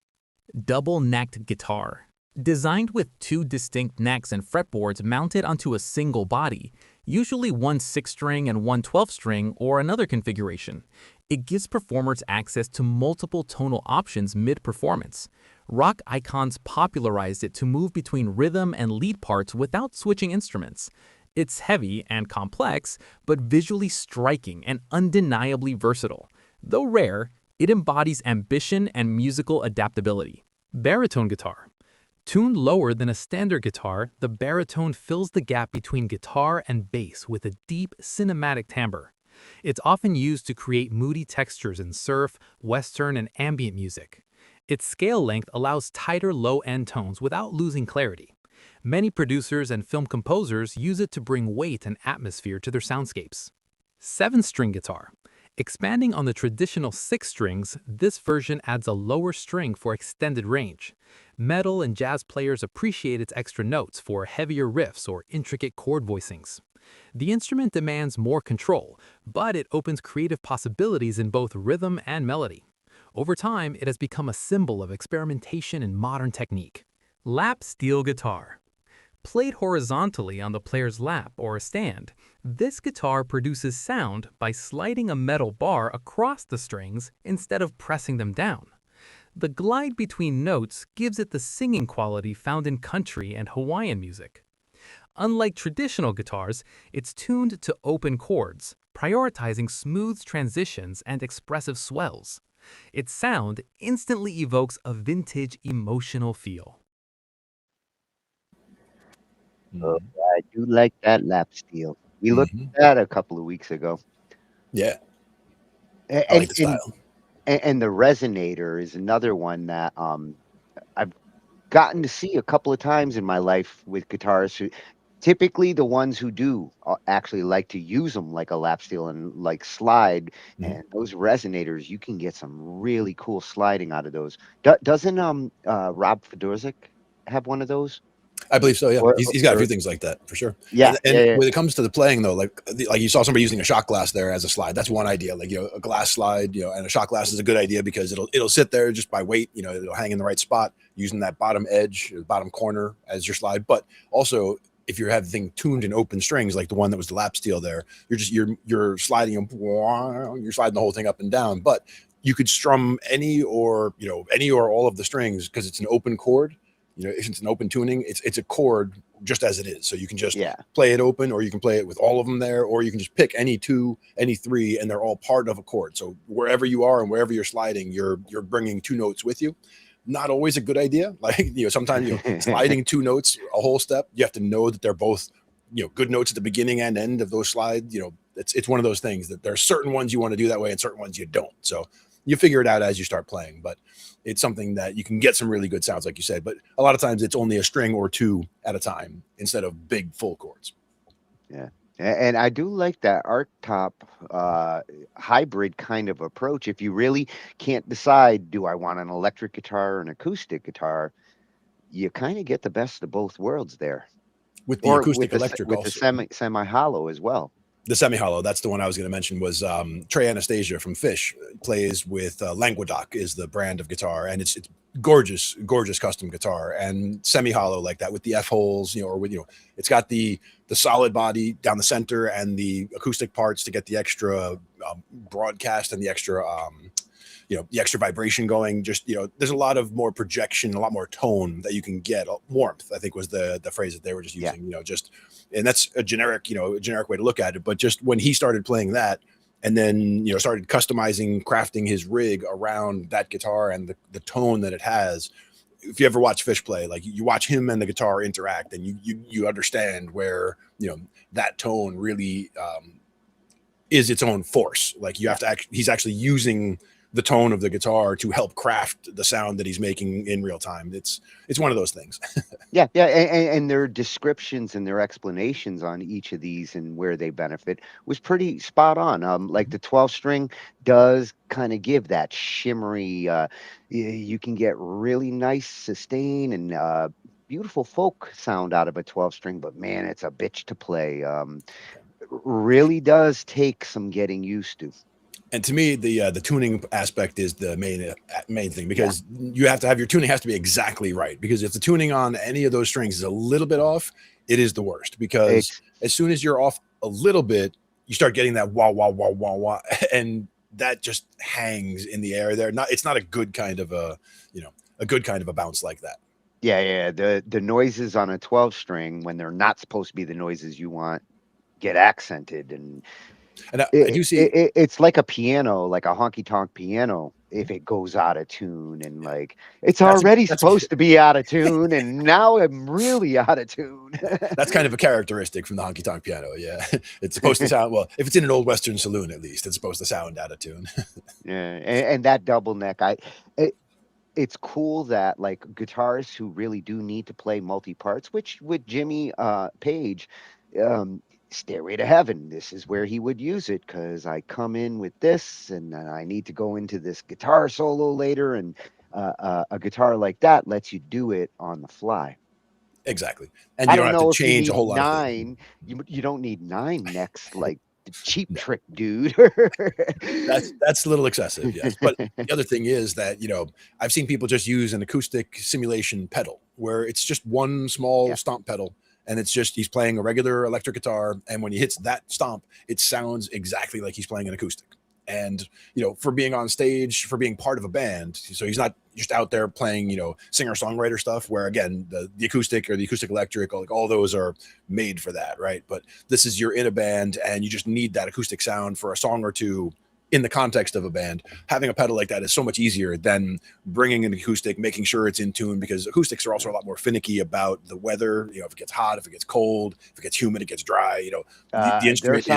Double-necked guitar. Designed with two distinct necks and fretboards mounted onto a single body, usually one 6-string and one 12-string or another configuration, it gives performers access to multiple tonal options mid-performance. Rock icons popularized it to move between rhythm and lead parts without switching instruments. It's heavy and complex, but visually striking and undeniably versatile. Though rare, it embodies ambition and musical adaptability. Baritone guitar. Tuned lower than a standard guitar, the baritone fills the gap between guitar and bass with a deep, cinematic timbre. It's often used to create moody textures in surf, western, and ambient music. Its scale length allows tighter low-end tones without losing clarity. Many producers and film composers use it to bring weight and atmosphere to their soundscapes. 7-string guitar. Expanding on the traditional 6 strings, this version adds a lower string for extended range. Metal and jazz players appreciate its extra notes for heavier riffs or intricate chord voicings. The instrument demands more control, but it opens creative possibilities in both rhythm and melody. Over time, it has become a symbol of experimentation in modern technique. Lap steel guitar. Played horizontally on the player's lap or a stand, this guitar produces sound by sliding a metal bar across the strings instead of pressing them down. The glide between notes gives it the singing quality found in country and Hawaiian music. Unlike traditional guitars, it's tuned to open chords, prioritizing smooth transitions and expressive swells. Its sound instantly evokes a vintage emotional feel. Oh, I do like that lap steel. We looked at that a couple of weeks ago. Yeah. A- I like And the and style. and the resonator is another one that I've gotten to see a couple of times in my life with guitarists who typically the ones who do actually like to use them like a lap steel and like slide, and those resonators, you can get some really cool sliding out of those. Doesn't Rob Fedorzik have one of those? I believe so. Yeah, Or he's got a few or things like that for sure. yeah, And yeah, yeah. when it comes to the playing though, like you saw somebody using a shot glass there as a slide. That's one idea. Like a glass slide, and a shot glass is a good idea because it'll sit there just by weight. It'll hang in the right spot using that bottom edge, or the bottom corner as your slide. But also, if you have the thing tuned in open strings like the one that was the lap steel there, you're sliding them. You're sliding the whole thing up and down. But you could strum any or all of the strings because it's an open chord. If it's an open tuning, it's a chord just as it is. So you can just play it open, or you can play it with all of them there, or you can just pick any 2, any 3, and they're all part of a chord. So wherever you are and wherever you're sliding, you're bringing 2 notes with you. Not always a good idea. Like, sometimes, sliding 2 notes a whole step, you have to know that they're both, good notes at the beginning and end of those slides. It's one of those things that there are certain ones you want to do that way and certain ones you don't. So you figure it out as you start playing, but it's something that you can get some really good sounds, like you said, but a lot of times it's only a string or 2 at a time instead of big full chords. Yeah. And I do like that art top hybrid kind of approach. If you really can't decide, do I want an electric guitar or an acoustic guitar, you kind of get the best of both worlds there. With the Or acoustic electric with the also. semi hollow as well. The semi-hollow, that's the one I was going to mention, was Trey Anastasia from Fish plays with Languedoc is the brand of guitar, and it's gorgeous custom guitar, and semi-hollow like that with the F holes, or with it's got the solid body down the center and the acoustic parts to get the extra broadcast and the extra the extra vibration going. Just there's a lot of more projection, a lot more tone that you can get. Warmth, I think, was the phrase that they were just using. And that's a generic way to look at it. But just when he started playing that, and then started customizing, crafting his rig around that guitar and the tone that it has. If you ever watch Fish play, like you watch him and the guitar interact, and you understand where that tone really is its own force. Like you have to he's actually using the tone of the guitar to help craft the sound that he's making in real time. It's one of those things. Yeah, and their descriptions and their explanations on each of these and where they benefit was pretty spot on. Like the 12 string does kind of give that shimmery. You can get really nice sustain and beautiful folk sound out of a 12 string, but man, it's a bitch to play. Really does take some getting used to. And to me, the tuning aspect is the main thing, because you have to have your tuning has to be exactly right. Because if the tuning on any of those strings is a little bit off, it is the worst. Because as soon as you're off a little bit, you start getting that wah wah wah wah wah, and that just hangs in the air there. It's not a good kind of a bounce like that. Yeah. The noises on a 12 string, when they're not supposed to be the noises you want, get accented, and I do see it's like a piano, like a honky tonk piano. If it goes out of tune, and like it's already supposed to be out of tune, and now I'm really out of tune. That's kind of a characteristic from the honky tonk piano. Yeah, it's supposed to sound well. If it's in an old Western saloon, at least it's supposed to sound out of tune. Yeah, and that double neck, it's cool that like guitarists who really do need to play multi parts, which with Jimmy Page, um, Stairway to Heaven, this is where he would use it because I come in with this and then I need to go into this guitar solo later, and a guitar like that lets you do it on the fly. Exactly. And I you don't don't have to know if you change a need whole lot of things. 9. You don't need 9 necks like the Cheap Trick dude. That's a little excessive, yes. But the other thing is that, I've seen people just use an acoustic simulation pedal where it's just one small stomp pedal, and it's just he's playing a regular electric guitar, and when he hits that stomp, it sounds exactly like he's playing an acoustic. And for being on stage, for being part of a band, so he's not just out there playing singer-songwriter stuff where, again, the acoustic or the acoustic electric, like all those are made for that, right? But this is, you're in a band and you just need that acoustic sound for a song or two in the context of a band. Having a pedal like that is so much easier than bringing an acoustic, making sure it's in tune, because acoustics are also a lot more finicky about the weather. If it gets hot, if it gets cold, if it gets humid, it gets dry. The instrument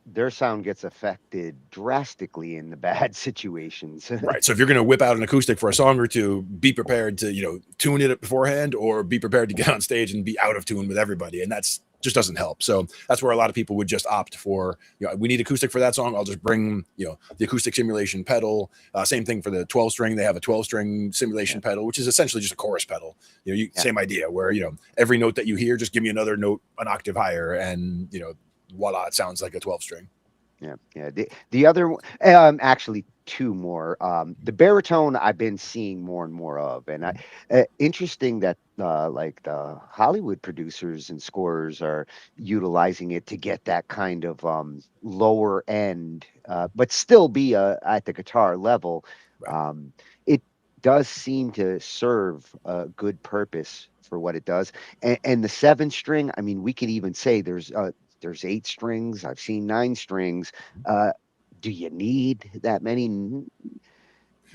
their sound gets affected drastically in the bad situations. Right. So if you're going to whip out an acoustic for a song or two, be prepared to tune it beforehand, or be prepared to get on stage and be out of tune with everybody, and that's just doesn't help. So that's where a lot of people would just opt for, we need acoustic for that song, I'll just bring the acoustic simulation pedal. Same thing for the 12 string. They have a 12 string simulation pedal, which is essentially just a chorus pedal. Same idea where every note that you hear, just give me another note an octave higher, and voila, it sounds like a 12 string. Yeah. The other actually two more. The baritone I've been seeing more and more of, and interesting that like the Hollywood producers and scorers are utilizing it to get that kind of lower end, but still be at the guitar level. Right. It does seem to serve a good purpose for what it does, and the 7 string. I mean, we could even say there's 8 strings. I've seen 9 strings. Do you need that many?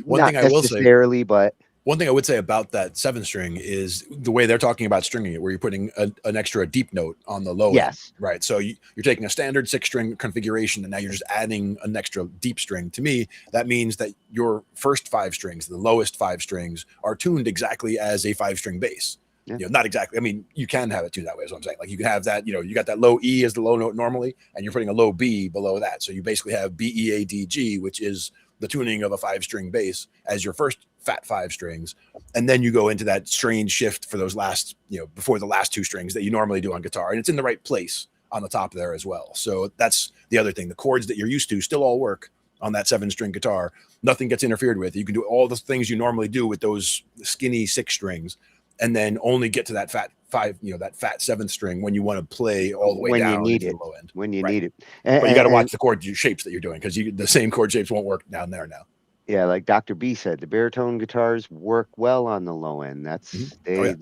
Not necessarily, but one thing I would say about that 7 string is the way they're talking about stringing it, where you're putting an extra deep note on the low end, right? So you're taking a standard 6 string configuration, and now you're just adding an extra deep string. To me, that means that your first 5 strings, the lowest 5 strings, are tuned exactly as a 5 string bass. Not exactly. I mean, you can have it too that way, is what I'm saying. Like you can have that, you got that low E as the low note normally, and you're putting a low B below that. So you basically have B, E, A, D, G, which is the tuning of a 5 string bass as your first fat 5 strings. And then you go into that strange shift for those last, before the last 2 strings that you normally do on guitar. And it's in the right place on the top there as well. So that's the other thing. The chords that you're used to still all work on that 7 string guitar. Nothing gets interfered with. You can do all the things you normally do with those skinny 6 strings, and then only get to that fat 5, that fat 7th string when you want to play all the way down into the low end. When you need it. But you got to watch the chord shapes that you're doing, because the same chord shapes won't work down there now. Yeah, like Dr. B said, the baritone guitars work well on the low end. That's your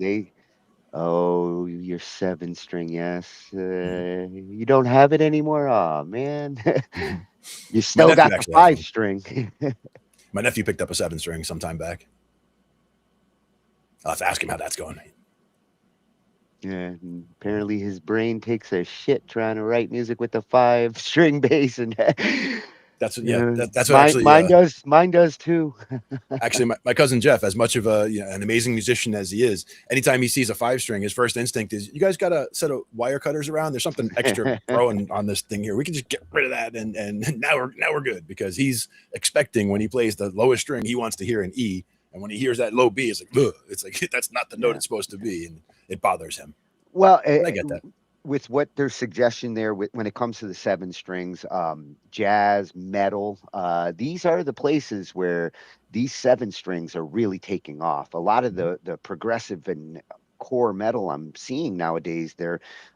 7 string, yes. You don't have it anymore. Oh man, you still got the 5 string. My nephew picked up a 7 string sometime back. I'll have to ask him how that's going. Yeah, apparently his brain takes a shit trying to write music with a 5 string bass, and that's what mine does too. Actually, my cousin Jeff, as much of an amazing musician as he is, anytime he sees a 5 string, his first instinct is, you guys got a set of wire cutters around? There's something extra growing on this thing here. We can just get rid of that, and now we're good, because he's expecting when he plays the lowest string, he wants to hear an E. And when he hears that low B, it's like, ugh. It's like, that's not the note it's supposed to be, and it bothers him. Well, I get that. With what their suggestion there, when it comes to the 7 strings, jazz, metal, these are the places where these 7 strings are really taking off. A lot of the progressive and core metal I'm seeing nowadays,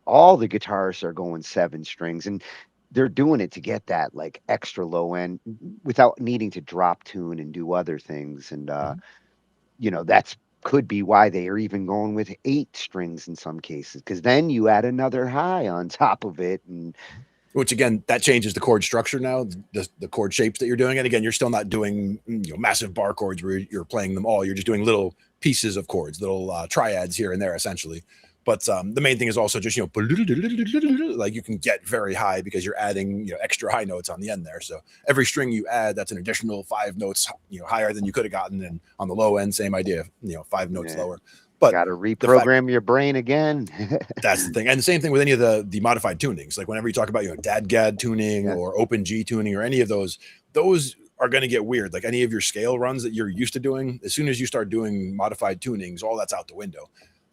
all the guitarists are going 7 strings, and they're doing it to get that like extra low end without needing to drop tune and do other things. And, that's could be why they are even going with 8 strings in some cases, because then you add another high on top of it. And which again, that changes the chord structure now, the chord shapes that you're doing. And again, you're still not doing massive bar chords where you're playing them all. You're just doing little pieces of chords, little triads here and there, essentially. But the main thing is also just, like you can get very high because you're adding, extra high notes on the end there. So every string you add, that's an additional 5 notes, higher than you could have gotten. And on the low end, same idea, 5 notes lower. But got to reprogram your brain again. That's the thing. And the same thing with any of the modified tunings. Like whenever you talk about, DADGAD tuning or Open G tuning or any of those are going to get weird. Like any of your scale runs that you're used to doing, as soon as you start doing modified tunings, all that's out the window.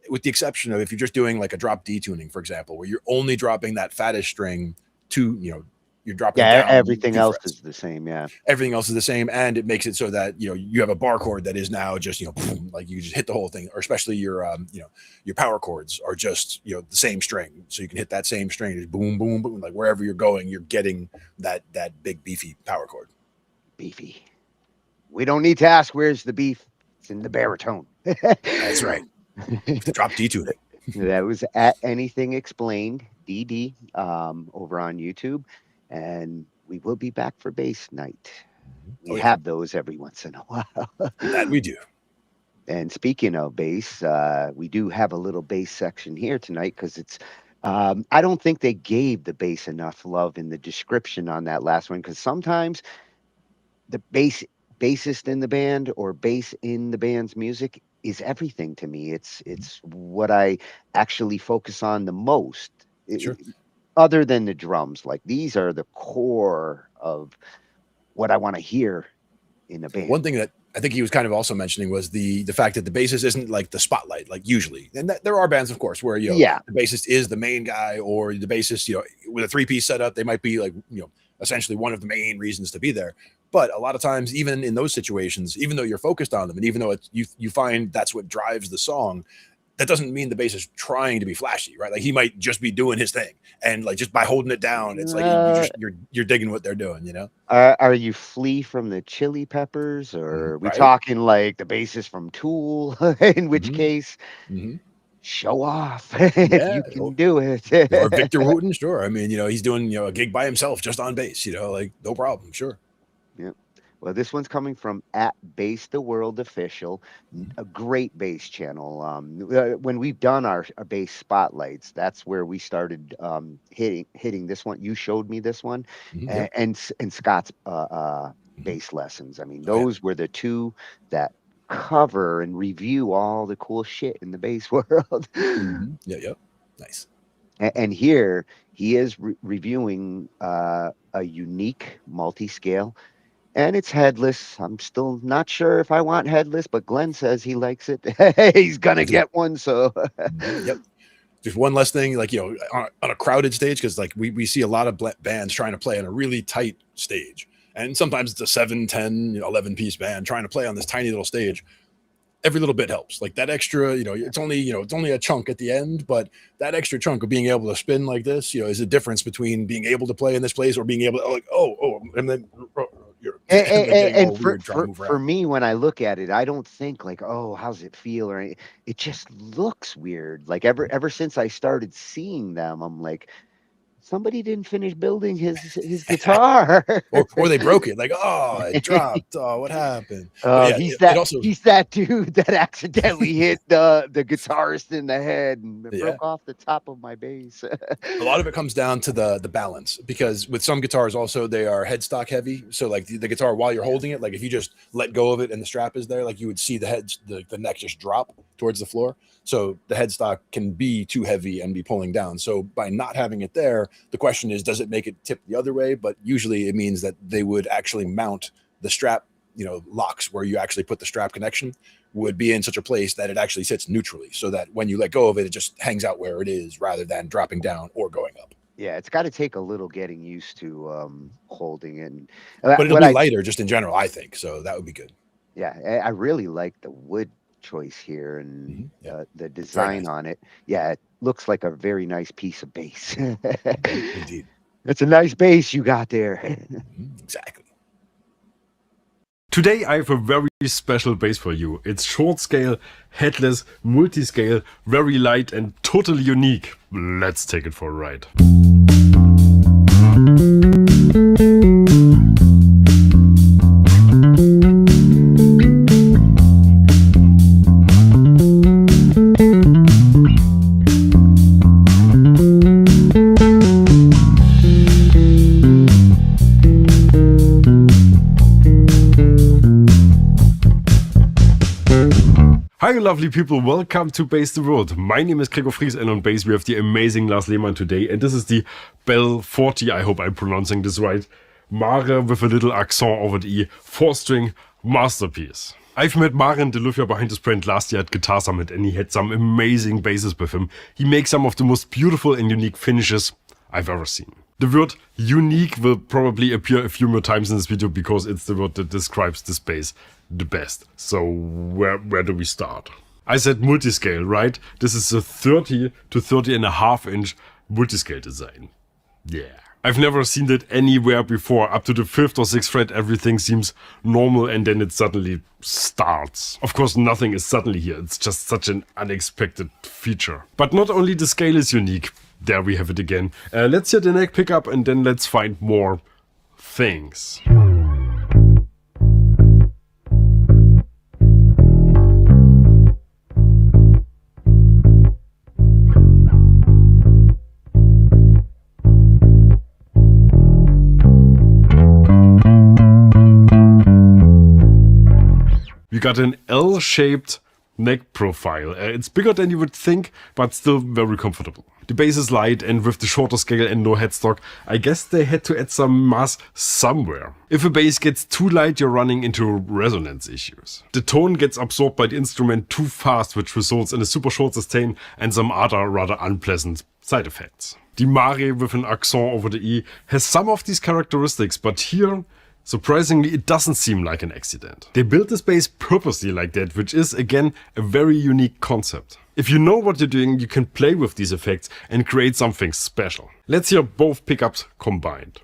With the exception of if you're just doing like a drop D tuning, for example, where you're only dropping that fattest string to, you're dropping down everything else frets. is the same. Yeah, everything else is the same, and it makes it so that you have a bar chord that is now just boom, like you just hit the whole thing. Or especially your your power chords are just the same string, so you can hit that same string, just boom, boom, boom, like wherever you're going, you're getting that big beefy power chord. Beefy. We don't need to ask where's the beef. It's in the baritone. That's right. Drop D tuning. That was at Anything Explained DD over on YouTube, and we will be back for bass night. We have those every once in a while. That we do. And speaking of bass, we do have a little bass section here tonight because it's I don't think they gave the bass enough love in the description on that last one, because sometimes the bassist in the band or bass in the band's music is everything to me. It's what I actually focus on the most. Sure. Other than the drums, like these are the core of what I want to hear in a band. One thing that I think he was kind of also mentioning was the fact that the bassist isn't like the spotlight, like usually. And there are bands, of course, where the bassist is the main guy, or the bassist, with a 3-piece setup, they might be like, essentially one of the main reasons to be there. But a lot of times, even in those situations, even though you're focused on them, and even though you find that's what drives the song, that doesn't mean the bass is trying to be flashy, right? Like he might just be doing his thing, and like just by holding it down, it's like you're digging what they're doing, Are you Flea from the Chili Peppers, or are we talking like the bassist from Tool? In which case, show off if you can do it. Or Victor Wooten, sure. I mean, he's doing a gig by himself just on bass, like no problem, sure. Yeah. Well, this one's coming from at Bass the World Official, a great bass channel. When we've done our bass spotlights, that's where we started hitting this one. You showed me this one, and Scott's bass lessons. I mean, those were the two that cover and review all the cool shit in the bass world. Yeah. Nice. And here he is reviewing a unique multi-scale. And it's headless. I'm still not sure if I want headless, but Glenn says he likes it. He's gonna get one. So, yep. Just one less thing, like on a crowded stage, because like we see a lot of bands trying to play on a really tight stage, and sometimes it's a 7, 10, 11-piece band trying to play on this tiny little stage. Every little bit helps. Like that extra, it's only a chunk at the end, but that extra chunk of being able to spin like this, is a difference between being able to play in this place or being able to and then. And for me, when I look at it, I don't think like, oh, how's it feel? Or anything. It just looks weird. Like ever since I started seeing them, I'm like, somebody didn't finish building his guitar, or they broke it. Like, oh, it dropped. Oh, what happened? He's that dude that accidentally hit the guitarist in the head and broke off the top of my bass. A lot of it comes down to the balance, because with some guitars also they are headstock heavy. So like the guitar, while you're holding it, like if you just let go of it and the strap is there, like you would see the neck just drop towards the floor. So the headstock can be too heavy and be pulling down. So by not having it there, the question is, does it make it tip the other way? But usually it means that they would actually mount the strap, locks where you actually put the strap connection would be in such a place that it actually sits neutrally, so that when you let go of it, it just hangs out where it is rather than dropping down or going up. Yeah, it's got to take a little getting used to holding it. But it'll be lighter just in general, I think. So that would be good. Yeah, I really like the wood choice here and the design on it. Yeah, it looks like a very nice piece of bass. Indeed. It's a nice bass you got there. Exactly. Today I have a very special bass for you. It's short scale, headless, multi-scale, very light and totally unique. Let's take it for a ride. Hi, lovely people. Welcome to Bass the World. My name is Gregor Fries, and on bass we have the amazing Lars Lehmann today. And this is the Bell 40, I hope I'm pronouncing this right. Mare with a little accent over the E, 4-string masterpiece. I've met Mare and Delufia behind his brand last year at Guitar Summit, and he had some amazing basses with him. He makes some of the most beautiful and unique finishes I've ever seen. The word unique will probably appear a few more times in this video because it's the word that describes this bass the best. So where do we start? I said multiscale, right? This is a 30 to 30.5 inch multiscale design. Yeah. I've never seen that anywhere before. Up to the 5th or 6th fret, everything seems normal and then it suddenly starts. Of course, nothing is suddenly here. It's just such an unexpected feature. But not only the scale is unique. There we have it again. Let's hear the neck pickup and then let's find more things. We got an L-shaped neck profile. It's bigger than you would think, but still very comfortable. The bass is light, and with the shorter scale and no headstock, I guess they had to add some mass somewhere. If a bass gets too light, you're running into resonance issues. The tone gets absorbed by the instrument too fast, which results in a super short sustain and some other rather unpleasant side effects. The Mare with an accent over the E has some of these characteristics, but here, surprisingly, it doesn't seem like an accident. They built this bass purposely like that, which is, again, a very unique concept. If you know what you're doing, you can play with these effects and create something special. Let's hear both pickups combined.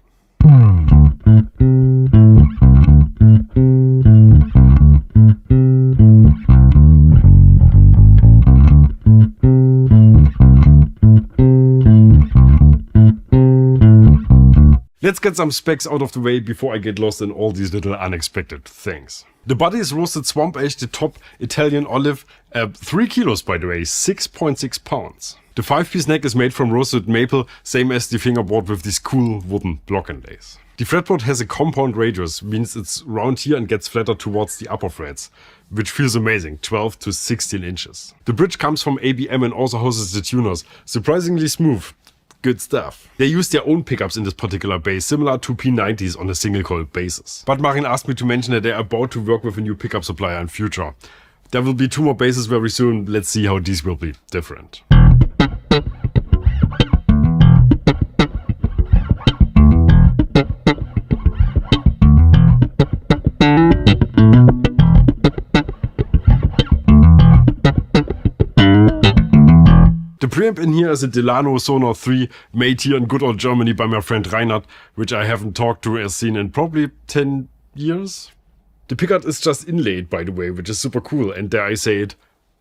Let's get some specs out of the way before I get lost in all these little unexpected things. The body is roasted swamp ash, the top Italian olive, 3 kilos by the way, 6.6 pounds. The 5-piece neck is made from roasted maple, same as the fingerboard with these cool wooden block inlays. The fretboard has a compound radius, means it's round here and gets flatter towards the upper frets, which feels amazing, 12 to 16 inches. The bridge comes from ABM and also houses the tuners, surprisingly smooth. Good stuff. They use their own pickups in this particular bass, similar to P90s on a single coil basis. But Marin asked me to mention that they're about to work with a new pickup supplier in future. There will be 2 more basses very soon. Let's see how these will be different. The preamp in here is a Delano Sonor 3, made here in good old Germany by my friend Reinhard, which I haven't talked to or seen in probably 10 years. The pickup is just inlaid, by the way, which is super cool, and dare I say it,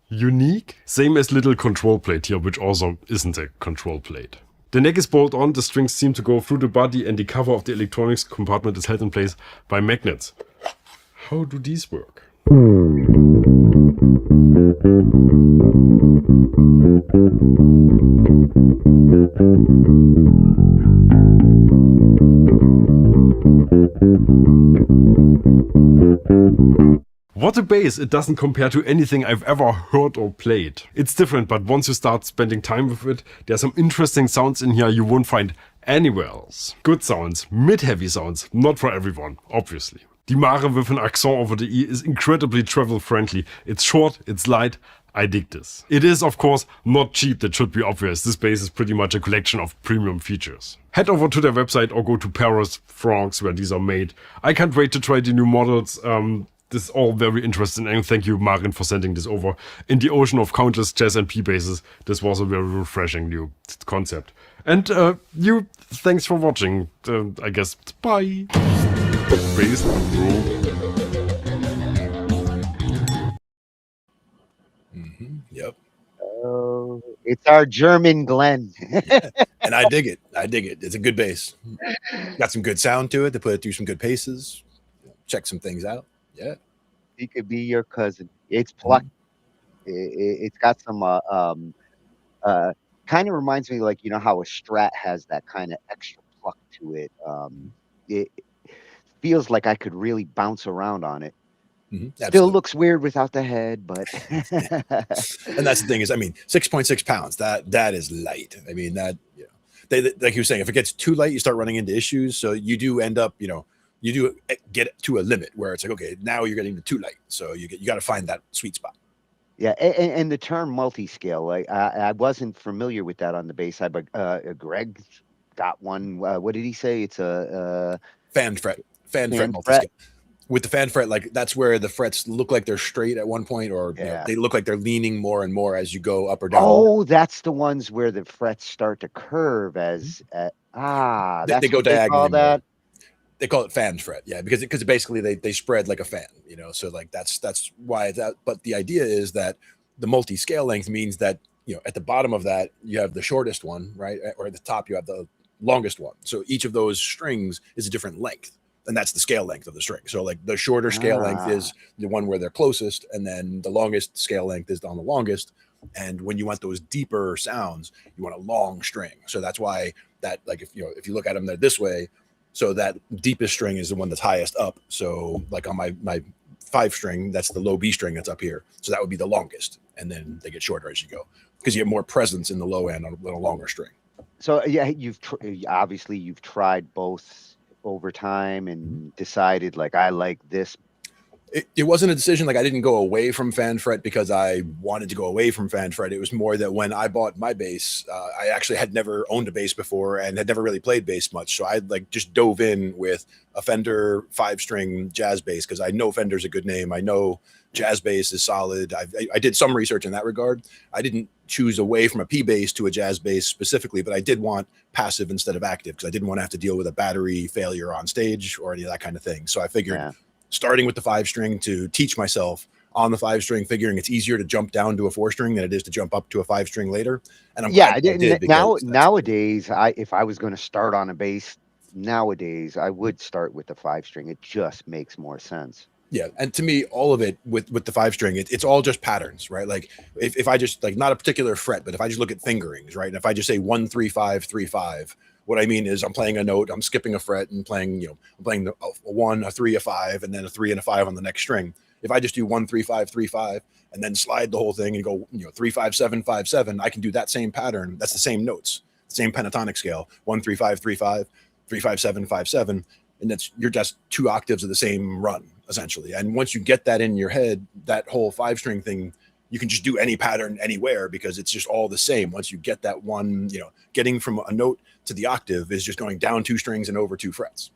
unique? Same as little control plate here, which also isn't a control plate. The neck is bolt on, the strings seem to go through the body, and the cover of the electronics compartment is held in place by magnets. How do these work? What a bass! It doesn't compare to anything I've ever heard or played. It's different, but once you start spending time with it, there's some interesting sounds in here you won't find anywhere else. Good sounds, mid-heavy sounds, not for everyone, obviously. The Mare with an accent over the E is incredibly travel-friendly. It's short, it's light, I dig this. It is, of course, not cheap, that should be obvious. This bass is pretty much a collection of premium features. Head over to their website or go to Paris, France, where these are made. I can't wait to try the new models. This is all very interesting, and thank you, Marin, for sending this over. In the ocean of countless jazz and P basses, this was a very refreshing new concept. And thanks for watching. I guess, bye. Bass Yep. Oh, it's our German Glenn. And I dig it. I dig it. It's a good bass. Got some good sound to it. They put it through some good paces. Check some things out. Yeah. He could be your cousin. It's plucked. It's got some kind of reminds me, like, you know how a Strat has that kind of extra pluck to it. It feels like I could really bounce around on it. Still looks weird without the head, but and that's the thing is, I mean, 6.6 pounds, that is light. I mean, that, you know, they, like you were saying, if it gets too light, you start running into issues. So you do end up, you know, you do get to a limit where it's like, okay, now you're getting to too light. So you got to find that sweet spot. Yeah, and the term multi-scale, like I wasn't familiar with that on the bass side, but Greg got one. What did he say? It's a fan fret multi-scale. With the fan fret, like that's where the frets look like they're straight at one point, or you know, they look like they're leaning more and more as you go up or down. Oh, that's the ones where the frets start to curve as that's they go what they call that. They call it fan fret, yeah, because basically they spread like a fan, you know. So like that's why that. But the idea is that the multi-scale length means that, you know, at the bottom of that you have the shortest one, right, or at the top you have the longest one. So each of those strings is a different length, and that's the scale length of the string. So like the shorter scale length is the one where they're closest, and then the longest scale length is on the longest. And when you want those deeper sounds, you want a long string. So that's why that, like, if you look at them, they're this way. So that deepest string is the one that's highest up. So like on my 5 string, that's the low B string that's up here. So that would be the longest. And then they get shorter as you go, because you have more presence in the low end on a longer string. So yeah, obviously you've tried both over time and decided, like, I like this. It wasn't a decision. Like, I didn't go away from fan fret because I wanted to go away from fan fret. It was more that when I bought my bass, I actually had never owned a bass before and had never really played bass much. So I like just dove in with a Fender 5-string jazz bass, because I know Fender's a good name. I know jazz bass is solid. I did some research in that regard. I didn't choose away from a P bass to a jazz bass specifically, but I did want passive instead of active, because I didn't want to have to deal with a battery failure on stage or any of that kind of thing. So I figured starting with the 5-string to teach myself on the 5-string, figuring it's easier to jump down to a 4-string than it is to jump up to a 5-string later. And I'm glad I did, nowadays, if I was going to start on a bass nowadays, I would start with the 5-string. It just makes more sense. Yeah, and to me, all of it with the 5-string, it's all just patterns, right? Like if I just, like, not a particular fret, but if I just look at fingerings, right? And if I just say 1 3 5 3 5, what I mean is I'm playing a note, I'm skipping a fret, and playing, you know, I'm playing a 1, a 3, a 5, and then a 3 and a 5 on the next string. If I just do 1 3 5 3 5 and then slide the whole thing and go, you know, 3 5 7 5 7, I can do that same pattern. That's the same notes, same pentatonic scale, 1 3 5 3 5 3 5 7 5 7, and you're just 2 octaves of the same run essentially. And once you get that in your head, that whole 5-string thing, you can just do any pattern anywhere, because it's just all the same. Once you get that one, you know, getting from a note to the octave is just going down 2 strings and over 2 frets.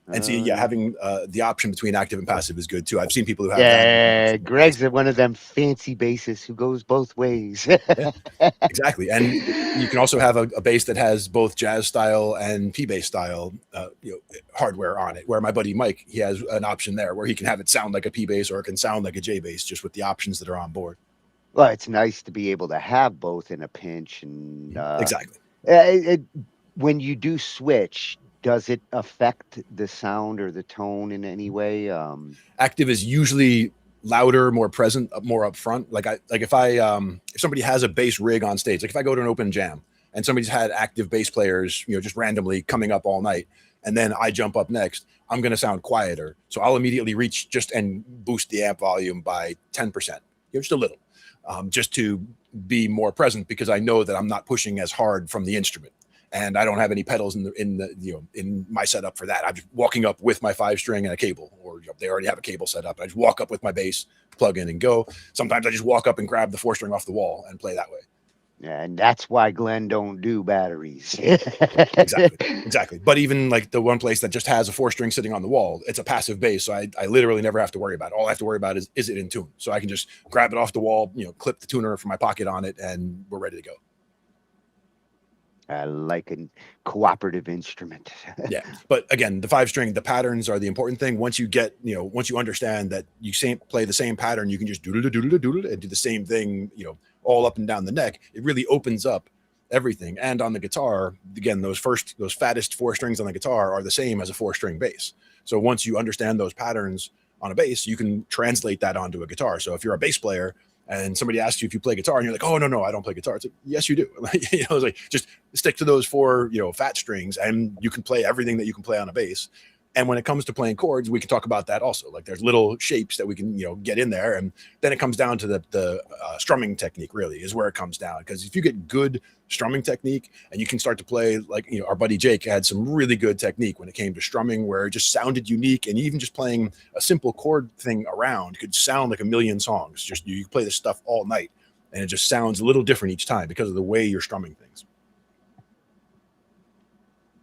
And so, yeah, having the option between active and passive is good too. I've seen people who have that. Greg's one of them fancy bassists who goes both ways. Exactly. And you can also have a bass that has both jazz style and P bass style hardware on it, where my buddy Mike, he has an option there where he can have it sound like a P bass or it can sound like a J bass, just with the options that are on board. Well, it's nice to be able to have both in a pinch. And exactly. When you do switch, does it affect the sound or the tone in any way? Active is usually louder, more present, more upfront. If somebody has a bass rig on stage, like if I go to an open jam and somebody's had active bass players, you know, just randomly coming up all night, and then I jump up next, I'm going to sound quieter. So I'll immediately reach and boost the amp volume by 10%, you know, just a little, just to be more present, because I know that I'm not pushing as hard from the instrument. And I don't have any pedals in my setup for that. I'm just walking up with my 5-string and a cable, or, you know, they already have a cable set up. I just walk up with my bass, plug in and go. Sometimes I just walk up and grab the 4-string off the wall and play that way. Yeah, and that's why Glenn don't do batteries. Exactly. But even like the one place that just has a 4-string sitting on the wall, it's a passive bass. So I literally never have to worry about it. All I have to worry about is it in tune? So I can just grab it off the wall, you know, clip the tuner from my pocket on it, and we're ready to go. Like a cooperative instrument. Yeah, but again, the 5-string, the patterns are the important thing. Once you understand that you play the same pattern, you can just doodle and do the same thing, you know, all up and down the neck. It really opens up everything. And on the guitar, again, those fattest 4 strings on the guitar are the same as a 4-string bass. So once you understand those patterns on a bass, you can translate that onto a guitar. So if you're a bass player and somebody asks you if you play guitar, and you're like, oh, no, I don't play guitar. It's like, yes, you do. You know, it's like, just stick to those 4, you know, fat strings, and you can play everything that you can play on a bass. And when it comes to playing chords, we can talk about that also. Like there's little shapes that we can, get in there. And then it comes down to the strumming technique really is where it comes down. Because if you get good strumming technique and you can start to play like, our buddy Jake had some really good technique when it came to strumming where it just sounded unique. And even just playing a simple chord thing around could sound like a million songs. Just you play this stuff all night and it just sounds a little different each time because of the way you're strumming things.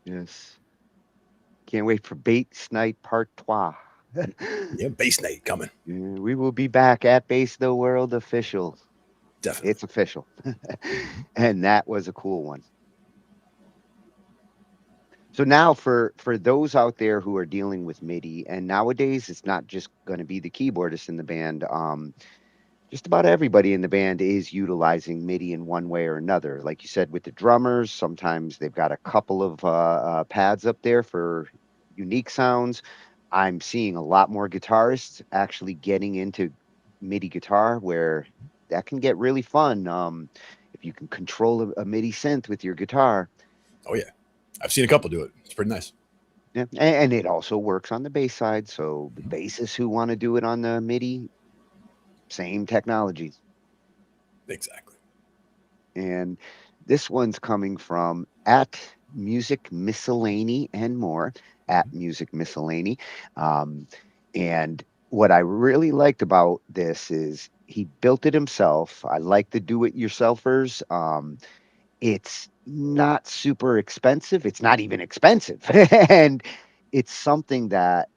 Yes. Can't wait for Bass Night Part 2. Yeah, Bass Night coming. Yeah, we will be back at Bass the World official. Definitely. It's official. And that was a cool one. So now for those out there who are dealing with MIDI, and nowadays it's not just going to be the keyboardist in the band. Just about everybody in the band is utilizing MIDI in one way or another. Like you said, with the drummers, sometimes they've got a couple of pads up there for unique sounds. I'm seeing a lot more guitarists actually getting into MIDI guitar, where that can get really fun if you can control a MIDI synth with your guitar. Oh, yeah. I've seen a couple do it. It's pretty nice. Yeah, and it also works on the bass side. So the bassists who want to do it on the MIDI, same technology. Exactly. And this one's coming from at Music Miscellany and more, at Music Miscellany. And what I really liked about this is he built it himself. I like the do-it-yourselfers. It's not super expensive. It's not even expensive. And it's something that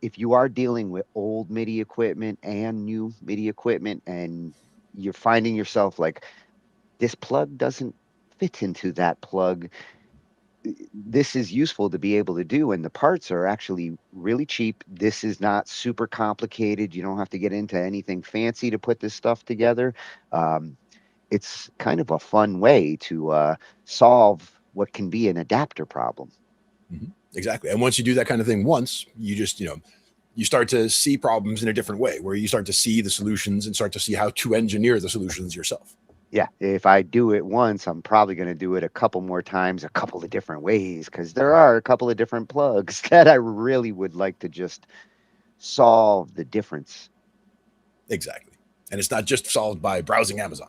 if you are dealing with old MIDI equipment and new MIDI equipment and you're finding yourself like, this plug doesn't fit into that plug, this is useful to be able to do. And the parts are actually really cheap. This is not super complicated. You don't have to get into anything fancy to put this stuff together. It's kind of a fun way to solve what can be an adapter problem. Mm-hmm. Exactly. And once you do that kind of thing once, you just, you start to see problems in a different way, where you start to see the solutions and start to see how to engineer the solutions yourself. Yeah, if I do it once, I'm probably going to do it a couple more times, a couple of different ways, because there are a couple of different plugs that I really would like to just solve the difference. Exactly. And it's not just solved by browsing Amazon.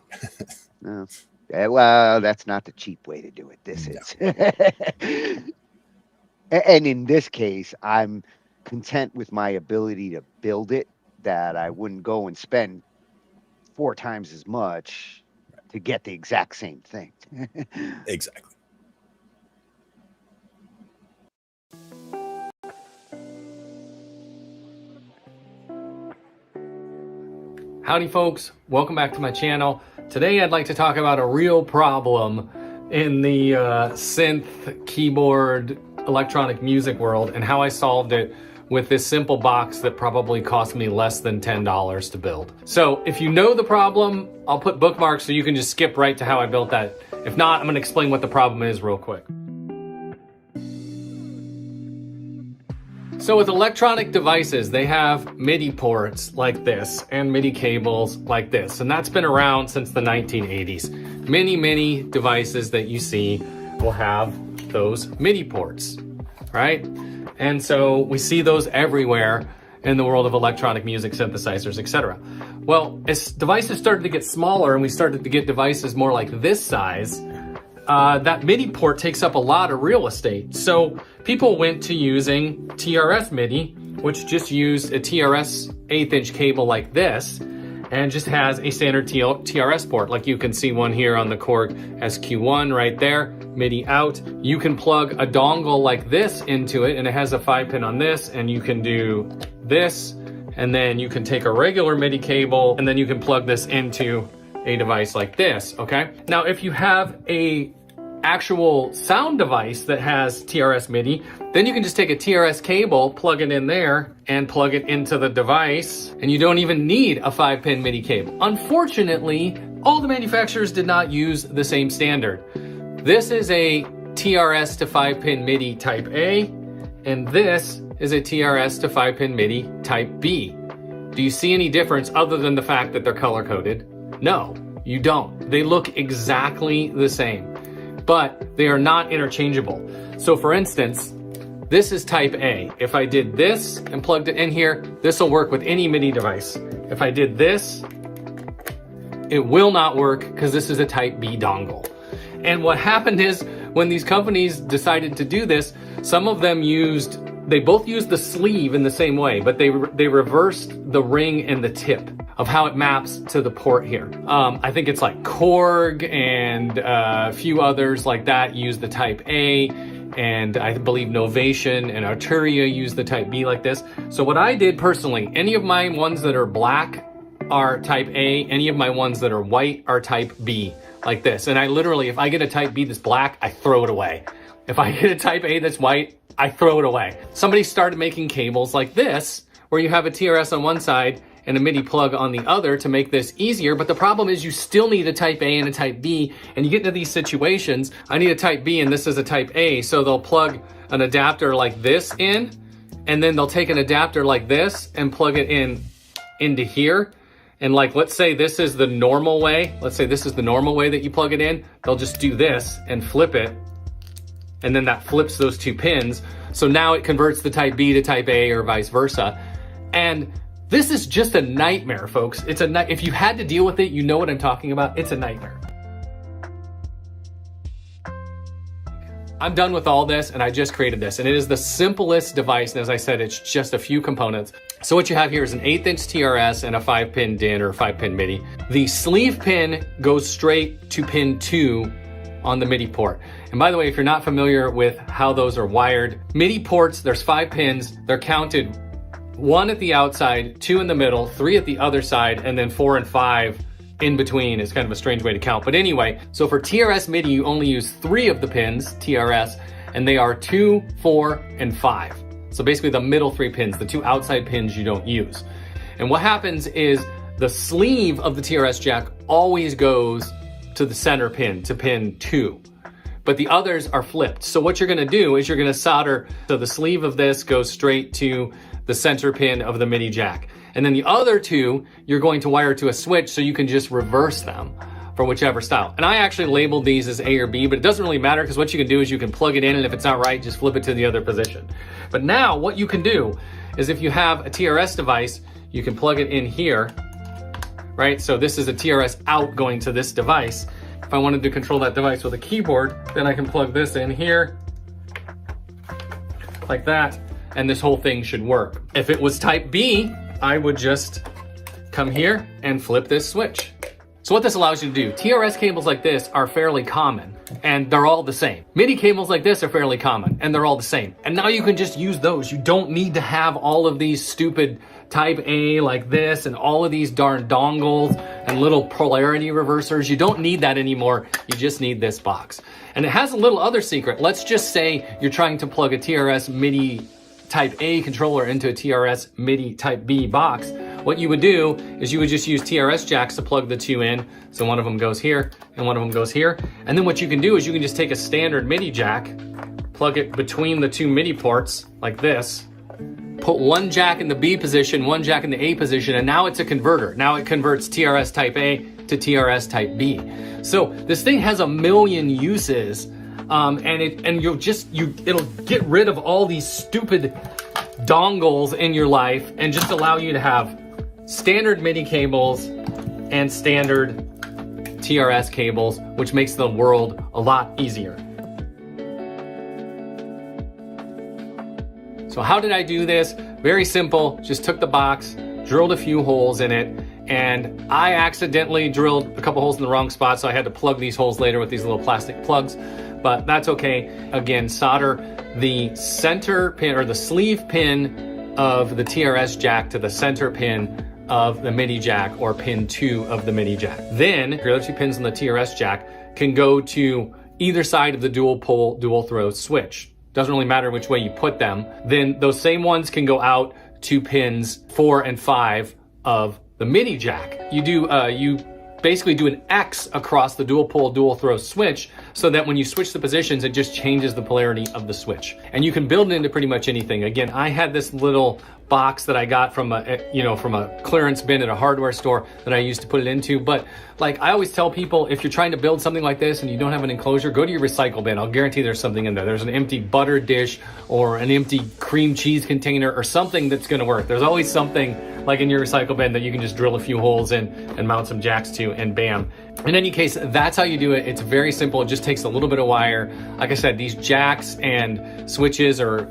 No. Yeah, well, that's not the cheap way to do it. This is. And in this case, I'm content with my ability to build it, that I wouldn't go and spend 4 times as much to get the exact same thing. Exactly. Howdy folks, welcome back to my channel. Today I'd like to talk about a real problem in the synth, keyboard, electronic music world and how I solved it with this simple box that probably cost me less than $10 to build. So if you know the problem, I'll put bookmarks so you can just skip right to how I built that. If not, I'm gonna explain what the problem is real quick. So with electronic devices, they have MIDI ports like this and MIDI cables like this. And that's been around since the 1980s. Many devices that you see will have those MIDI ports, right? And so we see those everywhere in the world of electronic music, synthesizers, etc. Well, as devices started to get smaller and we started to get devices more like this size, that MIDI port takes up a lot of real estate. So people went to using TRS MIDI, which just used a TRS 1/8" cable like this, and just has a standard TRS port. Like you can see one here on the Korg SQ1 right there, MIDI out. You can plug a dongle like this into it, and it has a 5-pin on this, and you can do this, and then you can take a regular MIDI cable, and then you can plug this into a device like this, okay? Now, if you have a actual sound device that has TRS MIDI, then you can just take a TRS cable, plug it in there, and plug it into the device, and you don't even need a 5-pin MIDI cable. Unfortunately, all the manufacturers did not use the same standard. This is a TRS to 5-pin MIDI type A, and this is a TRS to 5-pin MIDI type B. Do you see any difference other than the fact that they're color-coded? No, you don't. They look exactly the same, but they are not interchangeable. So for instance, This is type A. If I did this and plugged it in here, this will work with any MIDI device. If I did this, it will not work because this is a type B dongle. And what happened is when these companies decided to do this, some of them they both used the sleeve in the same way, but they reversed the ring and the tip of how it maps to the port here. I think it's like Korg and a few others like that use the type A, and I believe Novation and Arturia use the type B like this. So what I did personally, any of my ones that are black are type A, any of my ones that are white are type B, like this. And I literally, if I get a type B that's black, I throw it away. If I get a type A that's white, I throw it away. Somebody started making cables like this, where you have a TRS on one side and a MIDI plug on the other to make this easier. But the problem is you still need a type A and a type B, and you get into these situations, I need a type B and this is a type A, so they'll plug an adapter like this in, and then they'll take an adapter like this and plug it into here. And like, let's say this is the normal way. Let's say this is the normal way that you plug it in. They'll just do this and flip it. And then that flips those two pins. So now it converts the type B to type A or vice versa. And this is just a nightmare, folks. If you had to deal with it, you know what I'm talking about. It's a nightmare. I'm done with all this and I just created this, and it is the simplest device. And as I said, it's just a few components. So what you have here is an 1/8 inch TRS and a 5-pin DIN or 5-pin MIDI. The sleeve pin goes straight to pin 2 on the MIDI port. And by the way, if you're not familiar with how those are wired, MIDI ports, there's 5 pins. They're counted 1 at the outside, 2 in the middle, 3 at the other side, and then 4 and 5 in between. Is kind of a strange way to count. But anyway, so for TRS MIDI, you only use 3 of the pins, TRS, and they are 2, 4, and 5. So basically the middle 3 pins, the 2 outside pins you don't use. And what happens is the sleeve of the TRS jack always goes to the center pin, to pin 2. But the others are flipped. So what you're gonna do is you're gonna solder, so the sleeve of this goes straight to the center pin of the MIDI jack. And then the other 2, you're going to wire to a switch so you can just reverse them for whichever style. And I actually labeled these as A or B, but it doesn't really matter because what you can do is you can plug it in, and if it's not right, just flip it to the other position. But now what you can do is if you have a TRS device, you can plug it in here, right? So this is a TRS out going to this device. If I wanted to control that device with a keyboard, then I can plug this in here like that, and this whole thing should work. If it was type B, I would just come here and flip this switch. So what this allows you to do, TRS cables like this are fairly common and they're all the same. MIDI cables like this are fairly common and they're all the same. And now you can just use those. You don't need to have all of these stupid type A like this and all of these darn dongles and little polarity reversers. You don't need that anymore. You just need this box. And it has a little other secret. Let's just say you're trying to plug a TRS MIDI type A controller into a TRS MIDI type B box. What you would do is you would just use TRS jacks to plug the 2 in. So one of them goes here and one of them goes here. And then what you can do is you can just take a standard MIDI jack, plug it between the 2 MIDI ports like this, put one jack in the B position, one jack in the A position, and now it's a converter. Now it converts TRS type A to TRS type B. So this thing has a million uses, and it'll get rid of all these stupid dongles in your life and just allow you to have standard MIDI cables and standard TRS cables, which makes the world a lot easier. So how did I do this? Very simple, just took the box, drilled a few holes in it, and I accidentally drilled a couple holes in the wrong spot, so I had to plug these holes later with these little plastic plugs, but that's okay. Again, solder the center pin or the sleeve pin of the TRS jack to the center pin of the MIDI jack or pin 2 of the MIDI jack. Then your other 2 pins on the TRS jack can go to either side of the dual pole, dual throw switch. Doesn't really matter which way you put them. Then those same ones can go out to pins 4 and 5 of the MIDI jack. You basically do an X across the dual pole, dual throw switch so that when you switch the positions, it just changes the polarity of the switch. And you can build it into pretty much anything. Again, I had this little box that I got from a clearance bin at a hardware store that I used to put it into. But like I always tell people, if you're trying to build something like this and you don't have an enclosure, go to your recycle bin. I'll guarantee there's something in there. There's an empty butter dish or an empty cream cheese container or something that's going to work. There's always something like in your recycle bin that you can just drill a few holes in and mount some jacks to, and bam. In any case, that's how you do it. It's very simple. It just takes a little bit of wire. Like I said, these jacks and switches are,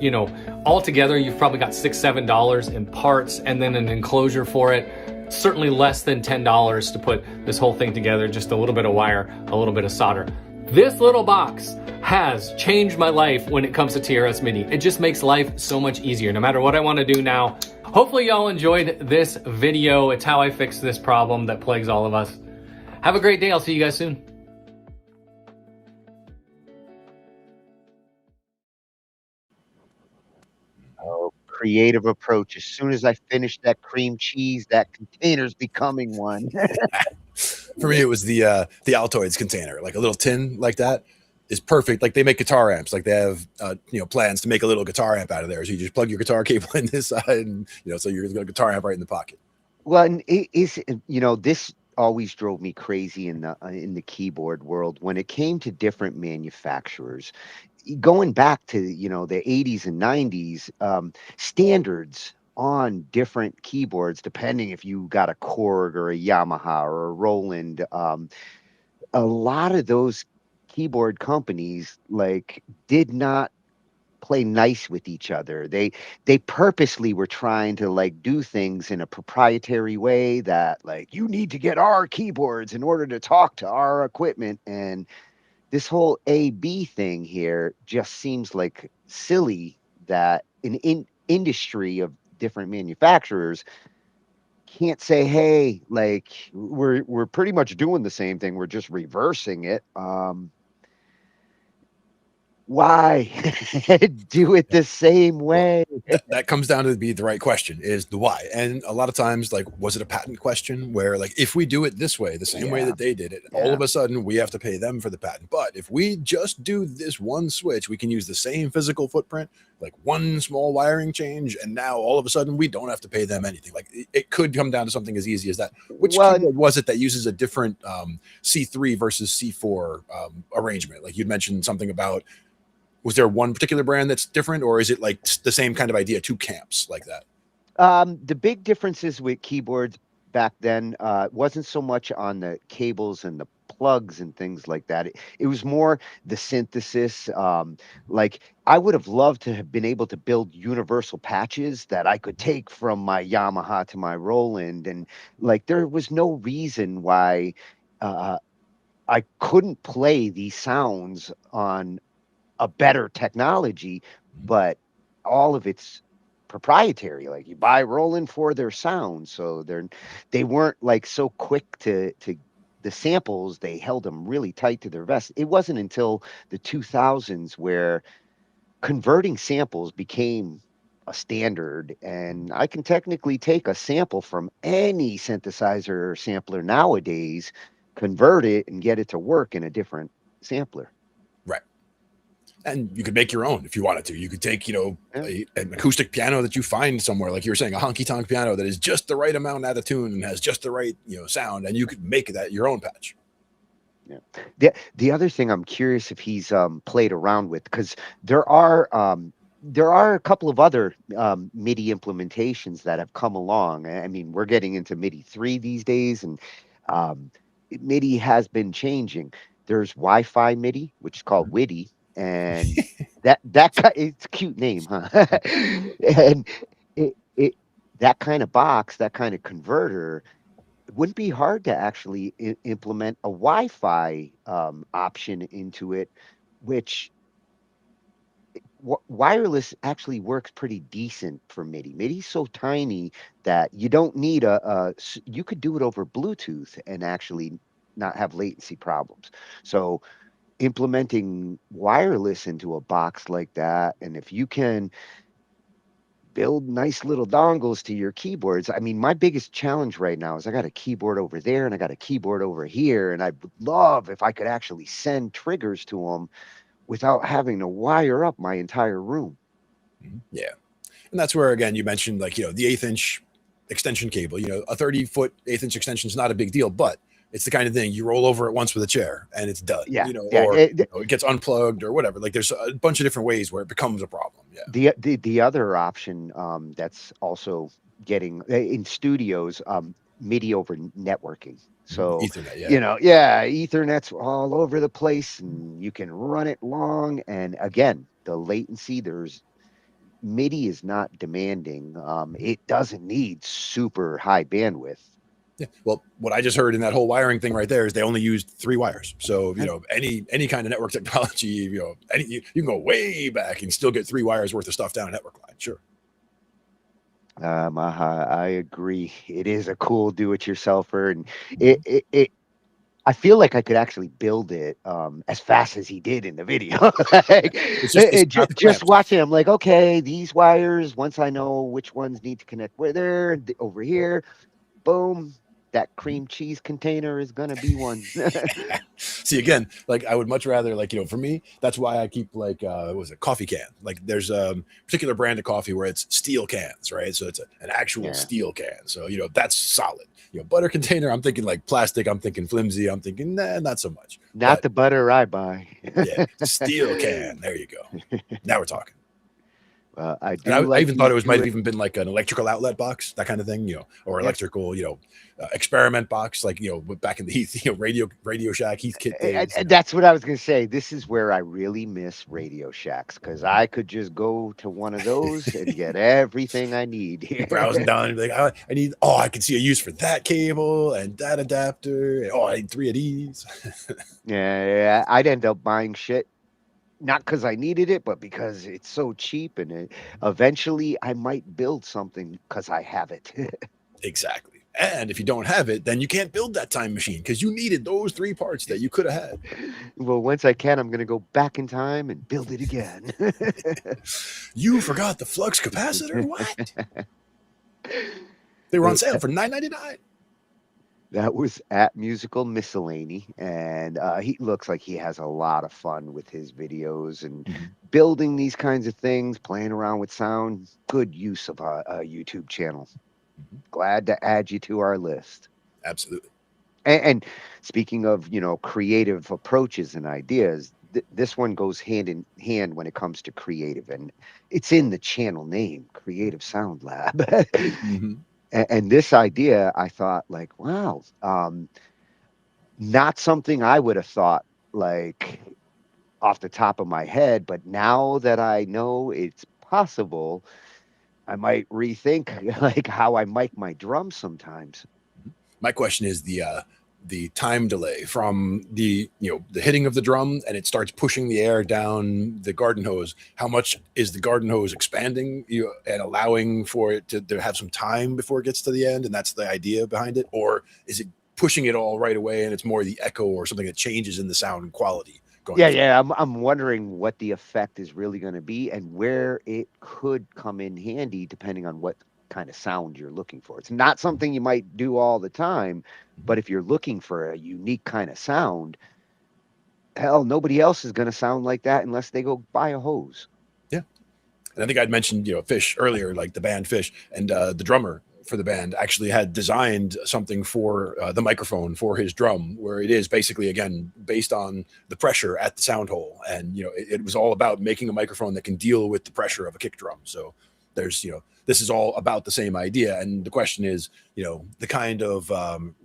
all together, you've probably got $6, $7 in parts and then an enclosure for it. Certainly less than $10 to put this whole thing together. Just a little bit of wire, a little bit of solder. This little box has changed my life when it comes to TRS MIDI. It just makes life so much easier, no matter what I want to do now. Hopefully y'all enjoyed this video. It's how I fix this problem that plagues all of us. Have a great day. I'll see you guys soon. Oh, creative approach. As soon as I finish that cream cheese, that container's becoming one. For me, it was the Altoids container, like a little tin like that is perfect. Like they make guitar amps, like they have plans to make a little guitar amp out of there. So you just plug your guitar cable in this side, and so you're got a guitar amp right in the pocket. Well, and it is, this always drove me crazy in the keyboard world when it came to different manufacturers. Going back to the 80s and 90s, standards on different keyboards, depending if you got a Korg or a Yamaha or a Roland, a lot of those keyboard companies did not play nice with each other. They purposely were trying to do things in a proprietary way that you need to get our keyboards in order to talk to our equipment. And this whole A-B thing here just seems like silly that an industry of different manufacturers can't say, hey, we're pretty much doing the same thing, we're just reversing it. Why do it the same way? That comes down to be the right question, is the why. And a lot of times, was it a patent question where if we do it this way, the same way that they did it, all of a sudden we have to pay them for the patent. But if we just do this one switch, we can use the same physical footprint, one small wiring change, and now all of a sudden we don't have to pay them anything. It could come down to something as easy as that. Which keyboard was it that uses a different C3 versus C4 arrangement? You'd mentioned something about, was there one particular brand that's different, or is it the same kind of idea, two camps like that? The big differences with keyboards back then wasn't so much on the cables and the plugs and things like that. It was more the synthesis. I would have loved to have been able to build universal patches that I could take from my Yamaha to my Roland, and there was no reason why I couldn't play these sounds on a better technology, but all of it's proprietary. You buy Roland for their sound, so they weren't so quick to the samples. They held them really tight to their vest. It wasn't until the 2000s where converting samples became a standard, and I can technically take a sample from any synthesizer or sampler nowadays, convert it, and get it to work in a different sampler. Right. And you could make your own if you wanted to. You could take, an acoustic piano that you find somewhere, like you were saying, a honky-tonk piano that is just the right amount out of tune and has just the right, sound, and you could make that your own patch. Yeah. The other thing I'm curious if he's played around with, because there are a couple of other MIDI implementations that have come along. I mean, we're getting into MIDI 3 these days, and MIDI has been changing. There's Wi-Fi MIDI, which is called WIDI. And it's a cute name, huh? And that kind of box, that kind of converter, it wouldn't be hard to actually implement a Wi-Fi option into it, which wireless actually works pretty decent for MIDI. MIDI's so tiny that you don't need you could do it over Bluetooth and actually not have latency problems. So implementing wireless into a box like that, and if you can build nice little dongles to your keyboards. I mean, my biggest challenge right now is I got a keyboard over there and I got a keyboard over here, and I would love if I could actually send triggers to them without having to wire up my entire room. Yeah. And that's where, again, you mentioned like, the 1/8 inch extension cable, a 30-foot 1/8 inch extension is not a big deal, but it's the kind of thing you roll over it once with a chair and it's done, or it gets unplugged or whatever. Like there's a bunch of different ways where it becomes a problem. Yeah. The other option that's also getting in studios, MIDI over networking. So Ethernet, Ethernet's all over the place, and you can run it long. And again, the latency, MIDI is not demanding. It doesn't need super high bandwidth. Yeah. Well, what I just heard in that whole wiring thing right there is they only used 3 wires. So, any kind of network technology, you can go way back and still get 3 wires worth of stuff down a network line. Sure. I agree. It is a cool do-it-yourselfer, and I feel like I could actually build it as fast as he did in the video. Just watching, I'm like, okay, these wires. Once I know which ones need to connect where they're over here, boom. That cream cheese container is gonna be one. See, again, like I would much rather, like, for me, that's why I keep like what was it, coffee can. Like there's a particular brand of coffee where it's steel cans, right? So it's an actual steel can. So that's solid. Butter container, I'm thinking like plastic, I'm thinking flimsy, I'm thinking not so much. Not the butter I buy. Steel can. There you go. Now we're talking. I even thought it might have even been like an electrical outlet box, that kind of thing, or electrical, experiment box, like back in the Radio Shack Heath Kit days. That's what I was gonna say. This is where I really miss Radio Shacks, because I could just go to one of those and get everything I need. Browsing down and be like, I can see a use for that cable and that adapter. I need 3 of these. Yeah, I'd end up buying shit. Not because I needed it, but because it's so cheap, and eventually I might build something because I have it. Exactly. And if you don't have it, then you can't build that time machine because you needed those 3 parts that you could have had. Well, once I can, I'm going to go back in time and build it again. You forgot the flux capacitor? What? They were on sale for $9.99. That was at Musical Miscellany, and he looks like he has a lot of fun with his videos and building these kinds of things, playing around with sound. Good use of a YouTube channel. Glad to add you to our list. Absolutely. And speaking of, creative approaches and ideas, this one goes hand in hand when it comes to creative, and it's in the channel name, Creative Sound Lab. And this idea, I thought, like, wow, not something I would have thought, like, off the top of my head. But now that I know it's possible, I might rethink, like, how I mic my drums sometimes. My question is the time delay from the hitting of the drum and it starts pushing the air down the garden hose. How much is the garden hose expanding and allowing for it to have some time before it gets to the end? And that's the idea behind it. Or is it pushing it all right away and it's more the echo or something that changes in the sound quality? I'm wondering what the effect is really going to be and where it could come in handy depending on what kind of sound you're looking for. It's not something you might do all the time, but if you're looking for a unique kind of sound, hell, nobody else is going to sound like that unless they go buy a hose. Yeah. And I think I'd mentioned, Fish earlier, like the band Fish, and the drummer for the band actually had designed something for the microphone for his drum, where it is basically, again, based on the pressure at the sound hole. And, it was all about making a microphone that can deal with the pressure of a kick drum. So there's, this is all about the same idea. And the question is, the kind of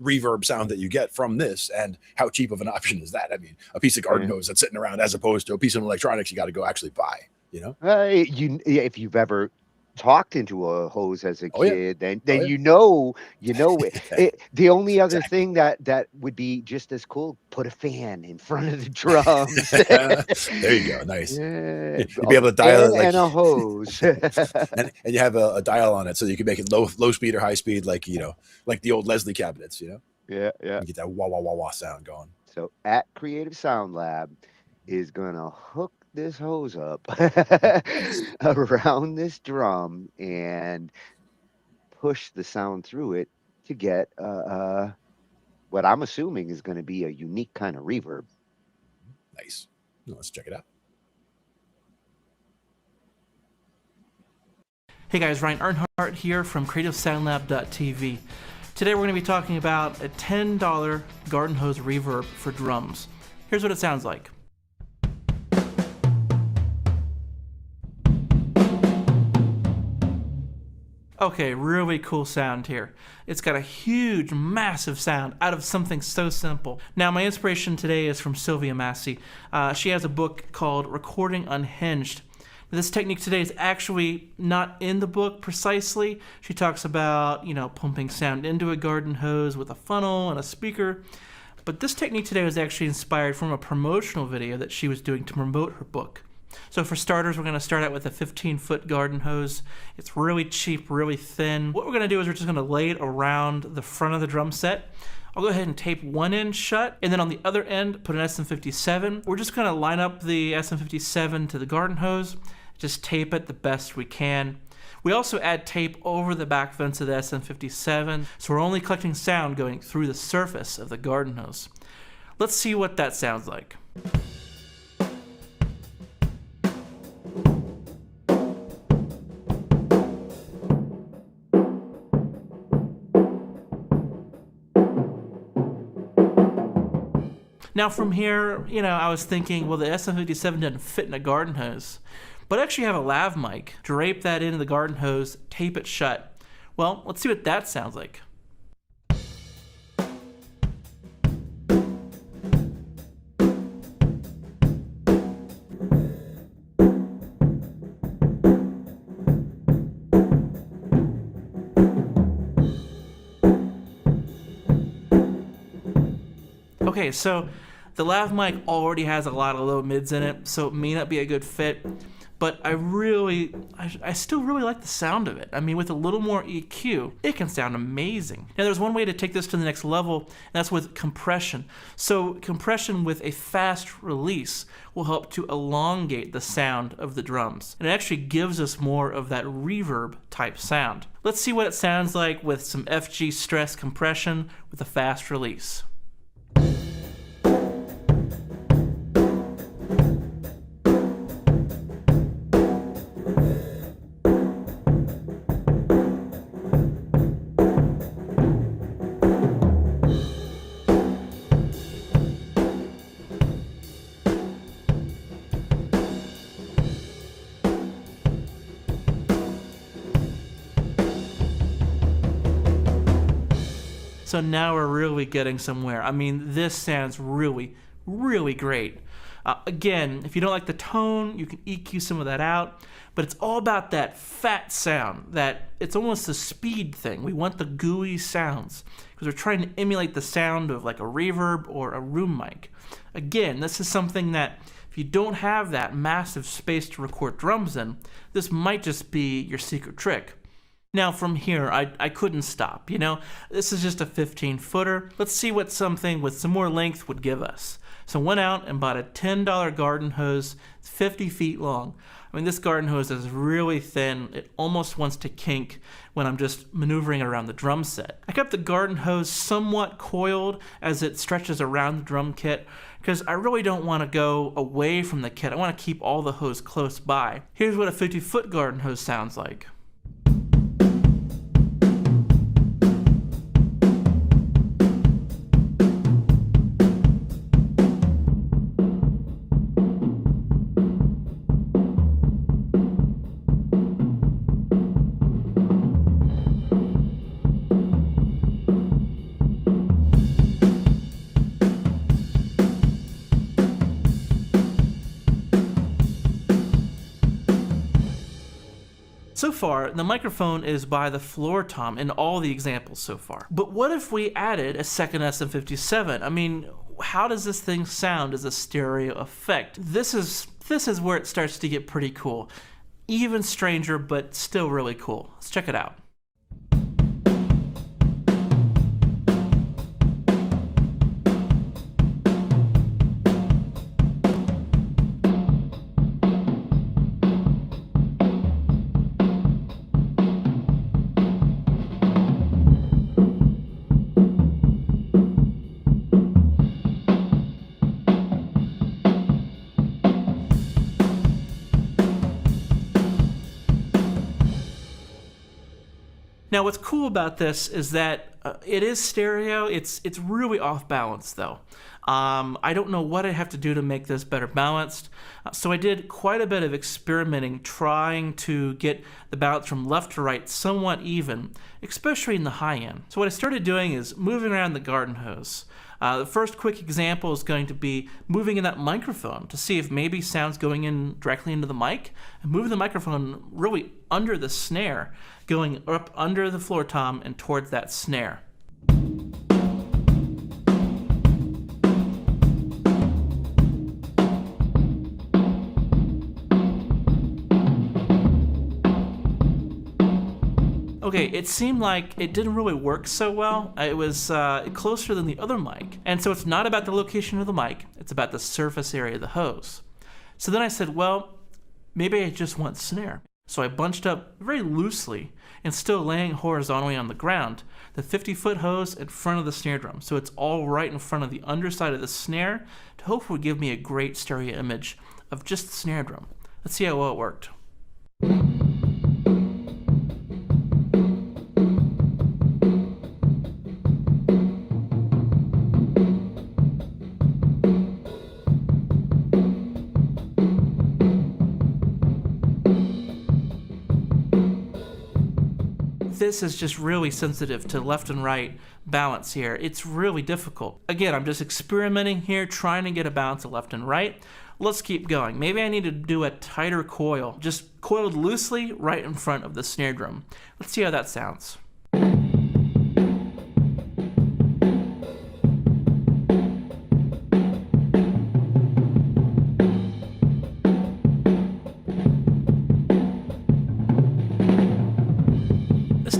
reverb sound that you get from this and how cheap of an option is that? I mean, a piece of garden hose that's sitting around as opposed to a piece of electronics you got to go actually buy, if you've ever talked into a hose as a kid, then you know it. The only other thing that would be just as cool, put a fan in front of the drums. There you go. Nice. You'd be able to dial it and a hose. and you have a dial on it so you can make it low speed or high speed, like like the old Leslie cabinets, Yeah. You get that wah wah wah wah sound going. So at Creative Sound Lab is gonna hook this hose up around this drum and push the sound through it to get what I'm assuming is going to be a unique kind of reverb. Nice. Let's check it out. Hey guys, Ryan Earnhardt here from CreativeSoundLab.tv. Today we're going to be talking about a $10 garden hose reverb for drums. Here's what it sounds like. Okay, really cool sound here. It's got a huge, massive sound out of something so simple. Now, my inspiration today is from Sylvia Massey. She has a book called Recording Unhinged. This technique today is actually not in the book precisely. She talks about, pumping sound into a garden hose with a funnel and a speaker. But this technique today was actually inspired from a promotional video that she was doing to promote her book. So for starters, we're going to start out with a 15-foot garden hose. It's really cheap, really thin. What we're going to do is we're just going to lay it around the front of the drum set. I'll go ahead and tape one end shut, and then on the other end, put an SM57. We're just going to line up the SM57 to the garden hose, just tape it the best we can. We also add tape over the back vents of the SM57, so we're only collecting sound going through the surface of the garden hose. Let's see what that sounds like. Now from here, I was thinking, well, the SM57 doesn't fit in a garden hose, but I actually have a lav mic. Drape that into the garden hose, tape it shut. Well, let's see what that sounds like. Okay, so the lav mic already has a lot of low mids in it, so it may not be a good fit, but I still really like the sound of it. I mean, with a little more EQ, it can sound amazing. Now, there's one way to take this to the next level, and that's with compression. So compression with a fast release will help to elongate the sound of the drums, and it actually gives us more of that reverb type sound. Let's see what it sounds like with some FG stress compression with a fast release. So now we're really getting somewhere. I mean, this sounds really, really great. Again, if you don't like the tone, you can EQ some of that out, but it's all about that fat sound, it's almost a speed thing. We want the gooey sounds because we're trying to emulate the sound of like a reverb or a room mic. Again, this is something that if you don't have that massive space to record drums in, this might just be your secret trick. Now from here, I couldn't stop, This is just a 15-footer. Let's see what something with some more length would give us. So went out and bought a $10 garden hose. It's 50 feet long. I mean, this garden hose is really thin. It almost wants to kink when I'm just maneuvering it around the drum set. I kept the garden hose somewhat coiled as it stretches around the drum kit because I really don't want to go away from the kit. I want to keep all the hose close by. Here's what a 50-foot garden hose sounds like. So far, the microphone is by the floor tom in all the examples so far. But what if we added a second SM57? I mean, how does this thing sound as a stereo effect? This is where it starts to get pretty cool. Even stranger, but still really cool. Let's check it out. Now, what's cool about this is that it is stereo. It's really off balance, though. I don't know what I have to do to make this better balanced. So I did quite a bit of experimenting, trying to get the balance from left to right somewhat even, especially in the high end. So what I started doing is moving around the garden hose. The first quick example is going to be moving in that microphone to see if maybe sound's going in directly into the mic, and moving the microphone really under the snare, going up under the floor tom and towards that snare. Okay, it seemed like it didn't really work so well. It was closer than the other mic. And so it's not about the location of the mic, it's about the surface area of the hose. So then I said, well, maybe I just want snare. So I bunched up very loosely and still laying horizontally on the ground the 50-foot hose in front of the snare drum. So it's all right in front of the underside of the snare to hopefully give me a great stereo image of just the snare drum. Let's see how well it worked. This is just really sensitive to left and right balance here. It's really difficult. Again, I'm just experimenting here, trying to get a balance of left and right. Let's keep going. Maybe I need to do a tighter coil, just coiled loosely right in front of the snare drum. Let's see how that sounds.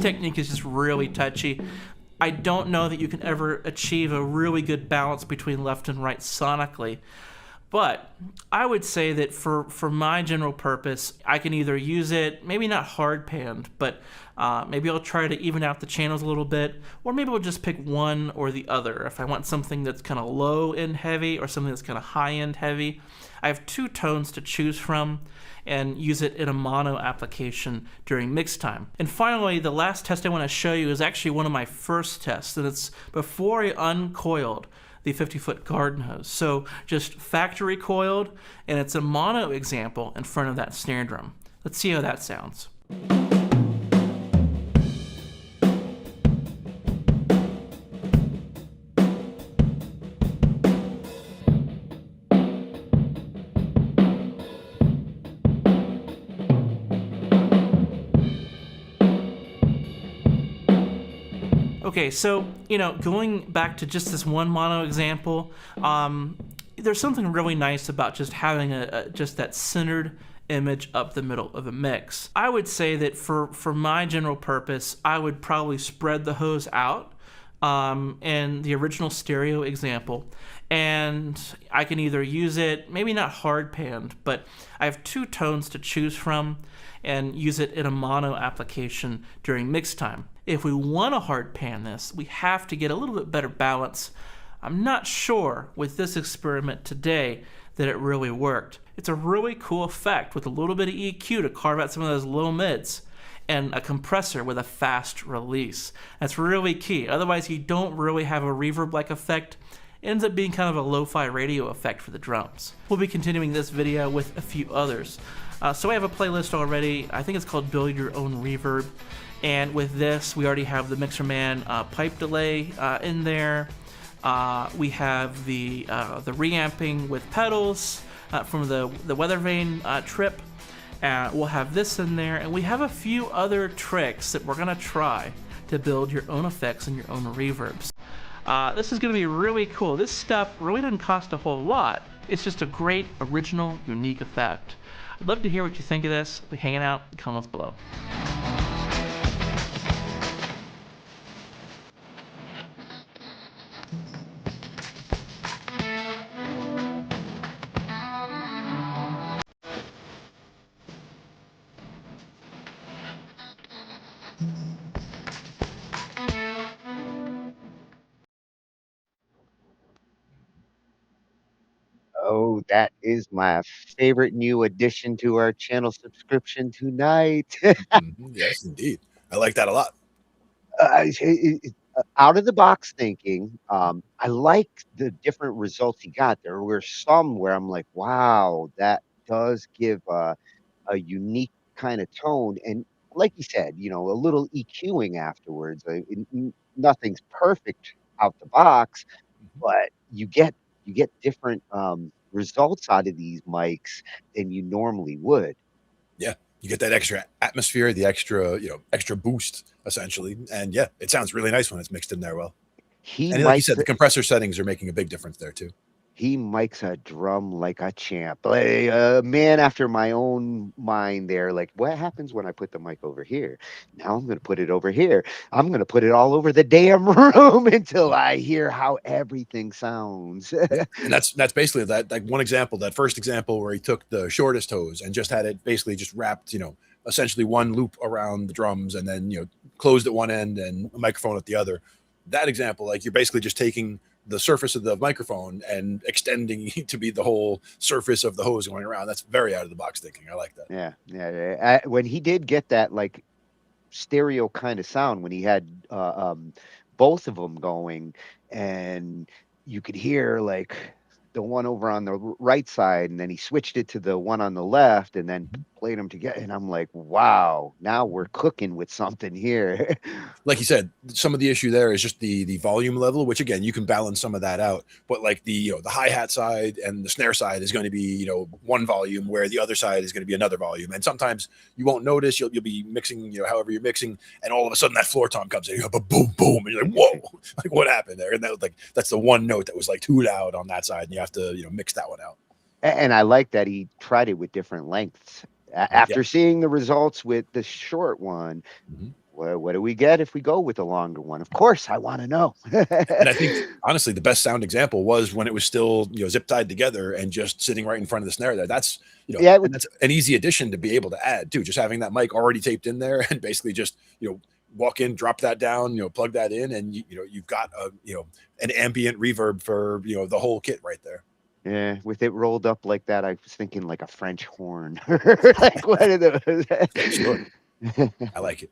Technique is just really touchy. I don't know that you can ever achieve a really good balance between left and right sonically, but I would say that for my general purpose, I can either use it, maybe not hard panned, but maybe I'll try to even out the channels a little bit, or maybe I'll just pick one or the other. If I want something that's kind of low end heavy or something that's kind of high end heavy, I have two tones to choose from and use it in a mono application during mix time. And finally, the last test I want to show you is actually one of my first tests, and it's before I uncoiled the 50-foot garden hose. So just factory coiled, and it's a mono example in front of that snare drum. Let's see how that sounds. Okay, so, going back to just this one mono example, there's something really nice about just having just that centered image up the middle of a mix. I would say that for my general purpose, I would probably spread the hose out in the original stereo example, and I can either use it, maybe not hard panned, but I have two tones to choose from and use it in a mono application during mix time. If we want to hard pan this, we have to get a little bit better balance. I'm not sure with this experiment today that it really worked. It's a really cool effect with a little bit of EQ to carve out some of those low mids, and a compressor with a fast release. That's really key. Otherwise, you don't really have a reverb-like effect. It ends up being kind of a lo-fi radio effect for the drums. We'll be continuing this video with a few others. So I have a playlist already. I think it's called Build Your Own Reverb. And with this, we already have the Mixerman pipe delay in there. We have the reamping with pedals from the Weather Vane trip. We'll have this in there, and we have a few other tricks that we're gonna try to build your own effects and your own reverbs. This is gonna be really cool. This stuff really doesn't cost a whole lot. It's just a great, original, unique effect. I'd love to hear what you think of this. Be hanging out in the comments below. Oh, that is my favorite new addition to our channel subscription tonight. Yes, indeed. I like that a lot. Out of the box thinking, I like the different results he got. There were some where I'm like, wow, that does give a unique kind of tone. And like you said, a little EQing afterwards. Nothing's perfect out the box, but you get different results out of these mics than you normally would. Yeah, you get that extra atmosphere, the extra, extra boost essentially, and yeah, it sounds really nice when it's mixed in there well. He And like you mics said, the compressor settings are making a big difference there too. He mics a drum like a champ. Like, a man after my own mind there. Like, what happens when I put the mic over here? Now I'm going to put it over here. I'm going to put it all over the damn room until I hear how everything sounds. Yeah. And that's basically that, like one example, that first example where he took the shortest hose and just had it basically just wrapped, essentially one loop around the drums and then, closed at one end and a microphone at the other. That example, like you're basically just taking the surface of the microphone and extending to be the whole surface of the hose going around. That's very out of the box thinking. I like that. Yeah. When he did get that like stereo kind of sound, when he had both of them going, and you could hear like the one over on the right side, and then he switched it to the one on the left, and then played them together. And I'm like, wow, now we're cooking with something here. Like you said, some of the issue there is just the volume level, which again you can balance some of that out. But like the the hi-hat side and the snare side is going to be one volume, where the other side is going to be another volume. And sometimes you won't notice. You'll be mixing however you're mixing, and all of a sudden that floor tom comes in. You go boom boom, and you're like, whoa, like what happened there? And that's the one note that was like too loud on that side, and you have to mix that one out. And I like that he tried it with different lengths. After seeing the results with the short one, what do we get if we go with the longer one? Of course, I want to know. And I think, honestly, the best sound example was when it was still zip tied together and just sitting right in front of the snare there. That's that's an easy addition to be able to add too. Just having that mic already taped in there and basically just walk in, drop that down, plug that in, and you've got an ambient reverb for the whole kit right there. Yeah, with it rolled up like that, I was thinking like a French horn. Like one of those. Sure. I like it.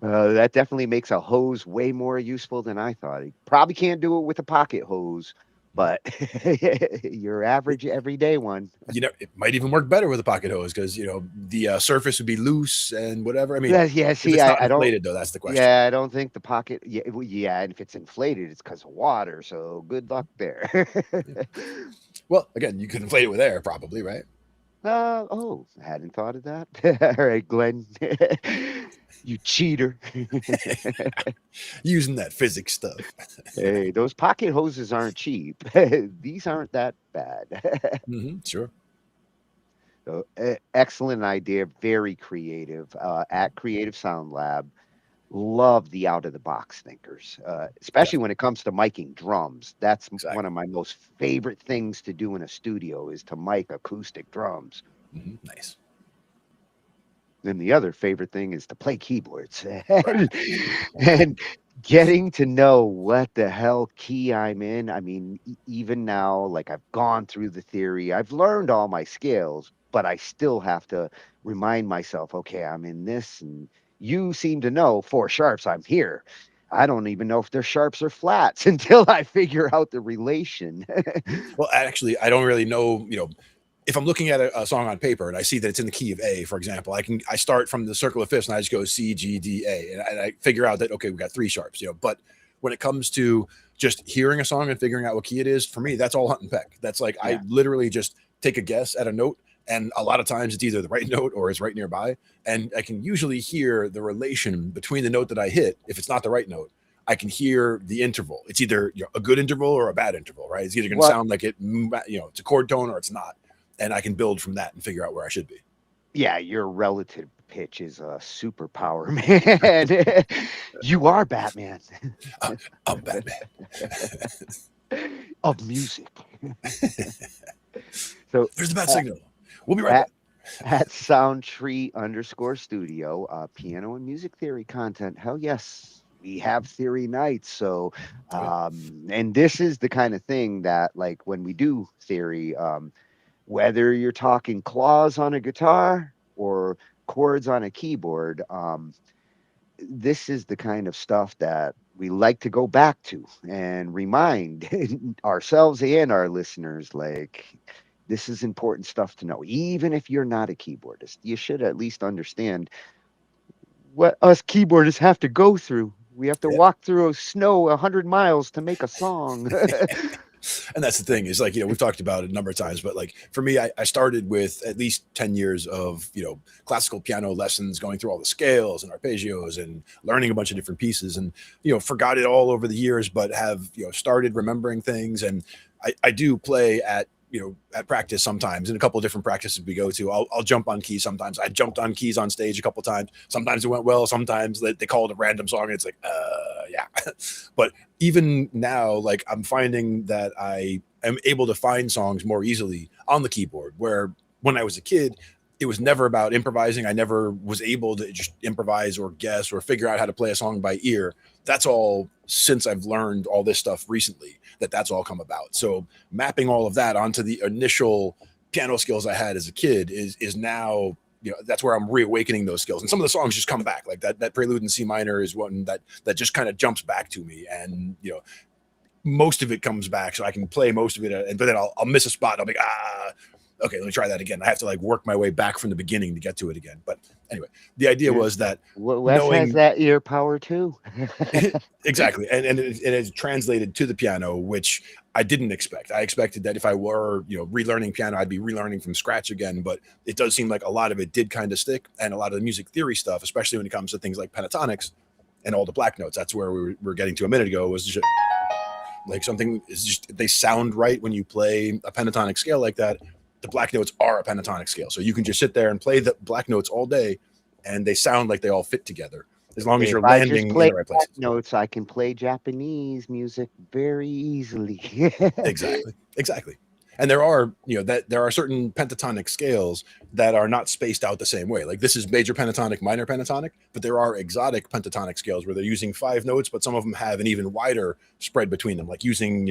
That definitely makes a hose way more useful than I thought. You probably can't do it with a pocket hose, but your average everyday one. It might even work better with a pocket hose because the surface would be loose and whatever. I mean, yeah. See, if it's not I don't. inflated though. That's the question. Yeah, I don't think the pocket. Yeah, and if it's inflated, it's because of water. So good luck there. Well, again, you could inflate it with air, probably, right? I hadn't thought of that. All right, Glenn, you cheater. Using that physics stuff. Hey, those pocket hoses aren't cheap. These aren't that bad. Sure. So, excellent idea. Very creative. At Creative Sound Lab. Love the out of the box thinkers, especially when it comes to miking drums. That's one of my most favorite things to do in a studio is to mic acoustic drums. Nice. Then the other favorite thing is to play keyboards and getting to know what the hell key I'm in. I mean, even now, like I've gone through the theory, I've learned all my scales, but I still have to remind myself, okay, I'm in this, and you seem to know 4 sharps, I'm here. I don't even know if they're sharps or flats until I figure out the relation. Well, actually, I don't really know, if I'm looking at a song on paper and I see that it's in the key of A, for example, I start from the circle of fifths and I just go C, G, D, A. And I figure out that, okay, we got 3 sharps, but when it comes to just hearing a song and figuring out what key it is, for me, that's all hunt and peck. That's like, I literally just take a guess at a note. And a lot of times it's either the right note or it's right nearby. And I can usually hear the relation between the note that I hit. If it's not the right note, I can hear the interval. It's either a good interval or a bad interval, right? It's either going to sound like it's a chord tone or it's not. And I can build from that and figure out where I should be. Yeah, your relative pitch is a superpower, man. You are Batman. I'm Batman. Of music. So there's the bad signal. We'll be right back. At Soundtree_studio, piano and music theory content. Hell yes, we have theory nights. So, and this is the kind of thing that, like, when we do theory, whether you're talking claws on a guitar or chords on a keyboard, this is the kind of stuff that we like to go back to and remind ourselves and our listeners, like, this is important stuff to know. Even if you're not a keyboardist, you should at least understand what us keyboardists have to go through. We have to walk through snow 100 miles to make a song. And that's the thing is, like, we've talked about it a number of times, but like for me, I started with at least 10 years of, classical piano lessons, going through all the scales and arpeggios and learning a bunch of different pieces, and, forgot it all over the years, but have, started remembering things. And I do play at practice sometimes, in a couple of different practices we go to. I'll jump on keys sometimes. I jumped on keys on stage a couple of times. Sometimes it went well. Sometimes they call it a random song and it's like, yeah. But even now, like, I'm finding that I am able to find songs more easily on the keyboard, where when I was a kid, it was never about improvising. I never was able to just improvise or guess or figure out how to play a song by ear. That's all since I've learned all this stuff recently, that's all come about. So mapping all of that onto the initial piano skills I had as a kid is now, that's where I'm reawakening those skills. And some of the songs just come back, like that Prelude in C minor is one that just kind of jumps back to me. And, most of it comes back, so I can play most of it, but then I'll miss a spot. I'll be okay, let me try that again. I have to like work my way back from the beginning to get to it again. But anyway, the idea was that Wes has that ear power too. Exactly. And it is translated to the piano, which I didn't expect. I expected that if I were, relearning piano, I'd be relearning from scratch again. But it does seem like a lot of it did kind of stick, and a lot of the music theory stuff, especially when it comes to things like pentatonics and all the black notes. That's where we were getting to a minute ago, was just like something is just, they sound right when you play a pentatonic scale like that. The black notes are a pentatonic scale. So you can just sit there and play the black notes all day, and they sound like they all fit together, as long as you're landing in the right places. Notes, I can play Japanese music very easily. Exactly. And there are, there are certain pentatonic scales that are not spaced out the same way. Like this is major pentatonic, minor pentatonic, but there are exotic pentatonic scales where they're using 5 notes, but some of them have an even wider spread between them, like using,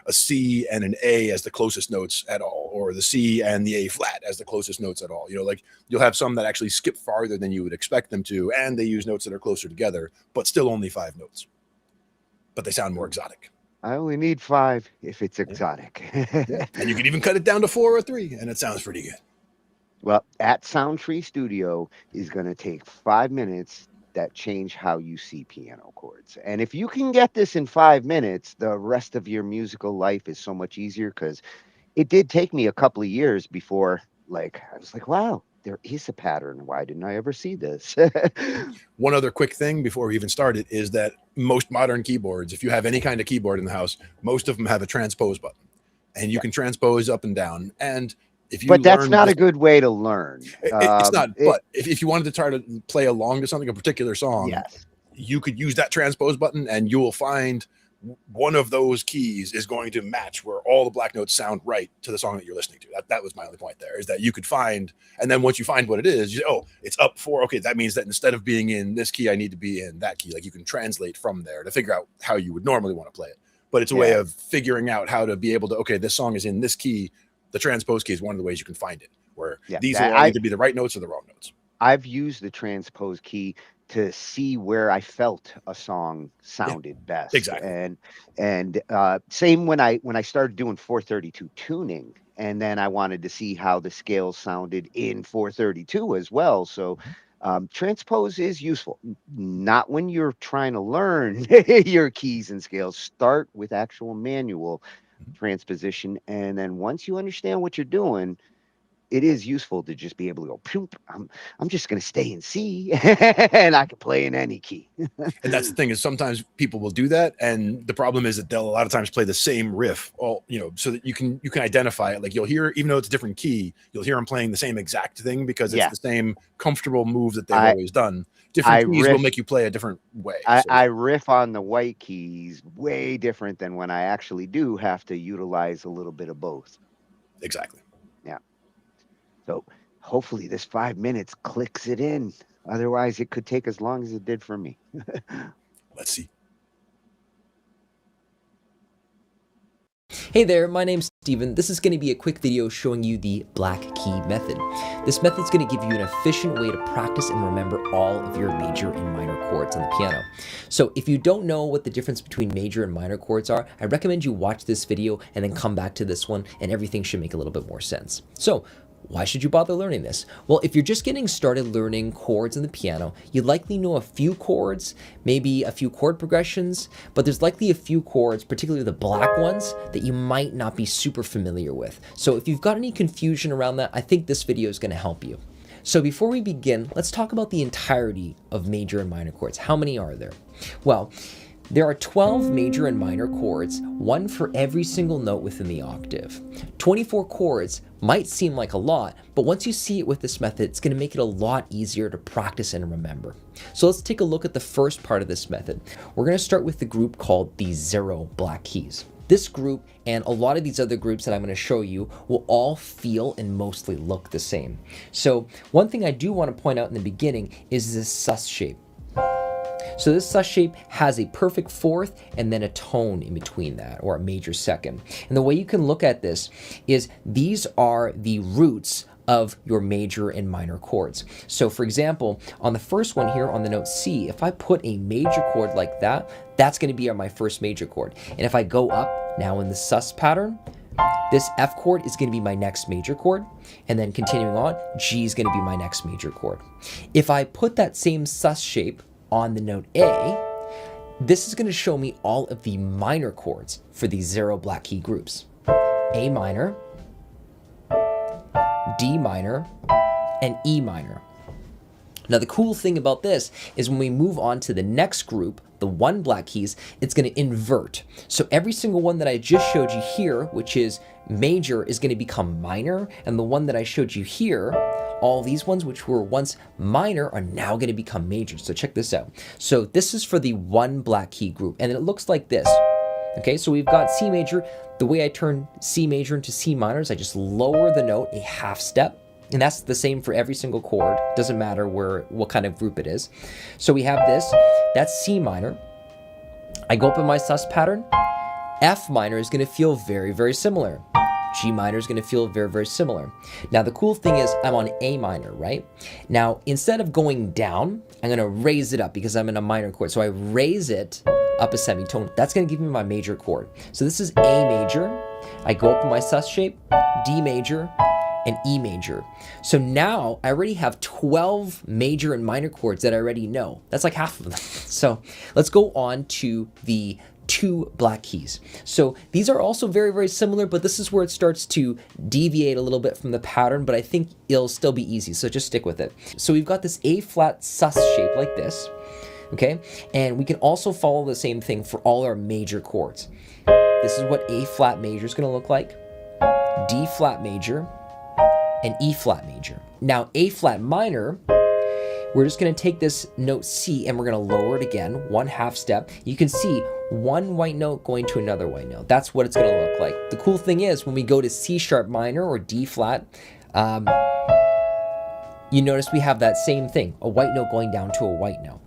a C and an A as the closest notes at all, or the C and the A flat as the closest notes at all. Like you'll have some that actually skip farther than you would expect them to, and they use notes that are closer together, but still only 5 notes. But they sound more exotic. I only need 5 if it's exotic. And you can even cut it down to 4 or 3, and it sounds pretty good. Well, at Soundtree Studio is going to take 5 minutes that change how you see piano chords. And if you can get this in 5 minutes, the rest of your musical life is so much easier, because it did take me a couple of years before, like, I was like, wow, there is a pattern. Why didn't I ever see this? One other quick thing before we even started is that most modern keyboards, if you have any kind of keyboard in the house, most of them have a transpose button, and you can transpose up and down. And if you, but that's not a good way to learn. It's not. But if you wanted to try to play along to something, a particular song, yes, you could use that transpose button, and you will find one of those keys is going to match where all the black notes sound right to the song that you're listening to. That was my only point there, is that you could find, and then once you find what it is, you say, oh, it's up 4. Okay, that means that instead of being in this key, I need to be in that key. Like you can translate from there to figure out how you would normally want to play it. But it's a way of figuring out how to be able to, okay, this song is in this key. The transpose key is one of the ways you can find it, where these will either be the right notes or the wrong notes. I've used the transpose key to see where I felt a song sounded best. Exactly. And same when I started doing 432 tuning, and then I wanted to see how the scales sounded in 432 as well. So transpose is useful, not when you're trying to learn your keys and scales. Start with actual manual transposition, and then once you understand what you're doing, it is useful to just be able to go, Poop, I'm just going to stay in C and I can play in any key. And that's the thing, is sometimes people will do that. And the problem is that they'll a lot of times play the same riff, so that you can identify it. Like you'll hear, even though it's a different key, you'll hear them playing the same exact thing, because it's the same comfortable move that they've always done. Different keys will make you play a different way. I riff on the white keys way different than when I actually do have to utilize a little bit of both. Exactly. Yeah. So hopefully this 5 minutes clicks it in. Otherwise, it could take as long as it did for me. Let's see. Hey there, my name's Steven. This is going to be a quick video showing you the black key method. This method is going to give you an efficient way to practice and remember all of your major and minor chords on the piano. So if you don't know what the difference between major and minor chords are, I recommend you watch this video and then come back to this one, and everything should make a little bit more sense. So why should you bother learning this? Well, if you're just getting started learning chords on the piano, you likely know a few chords, maybe a few chord progressions, but there's likely a few chords, particularly the black ones, that you might not be super familiar with. So if you've got any confusion around that, I think this video is going to help you. So before we begin, let's talk about the entirety of major and minor chords. How many are there? Well, there are 12 major and minor chords, one for every single note within the octave. 24 chords might seem like a lot, but once you see it with this method, it's going to make it a lot easier to practice and remember. So let's take a look at the first part of this method. We're going to start with the group called the 0 black keys. This group and a lot of these other groups that I'm going to show you will all feel and mostly look the same. So one thing I do want to point out in the beginning is this sus shape. So this sus shape has a perfect fourth and then a tone in between that, or a major second. And the way you can look at this is these are the roots of your major and minor chords. So for example, on the first one here on the note C, if I put a major chord like that, that's going to be my first major chord. And if I go up now in the sus pattern, this F chord is going to be my next major chord, and then continuing on, G is going to be my next major chord. If I put that same sus shape on the note A, this is going to show me all of the minor chords for these 0 black key groups. A minor, D minor, and E minor. Now the cool thing about this is when we move on to the next group, the 1 black keys, it's going to invert. So every single one that I just showed you here, which is major, is going to become minor, and the one that I showed you here, all these ones which were once minor are now going to become major. So check this out. So this is for the 1 black key group, and it looks like this. Okay, so we've got C major. The way I turn C major into C minor is I just lower the note a half step. And that's the same for every single chord. Doesn't matter what kind of group it is. So we have this. That's C minor. I go up in my sus pattern. F minor is going to feel very, very similar. G minor is going to feel very, very similar. Now the cool thing is I'm on A minor, right? Now instead of going down, I'm going to raise it up because I'm in a minor chord. So I raise it up a semitone. That's going to give me my major chord. So this is A major. I go up in my sus shape, D major, and E major. So now I already have 12 major and minor chords that I already know. That's like half of them. So let's go on to the 2 black keys. So these are also very, very similar, but this is where it starts to deviate a little bit from the pattern, but I think it'll still be easy, so just stick with it. So we've got this A flat sus shape like this, okay? And we can also follow the same thing for all our major chords. This is what A flat major is going to look like, D flat major, and E flat major. Now A flat minor, we're just going to take this note C and we're going to lower it again, 1 half step. You can see 1 white note going to another white note. That's what it's going to look like. The cool thing is when we go to C sharp minor or D flat, you notice we have that same thing, a white note going down to a white note.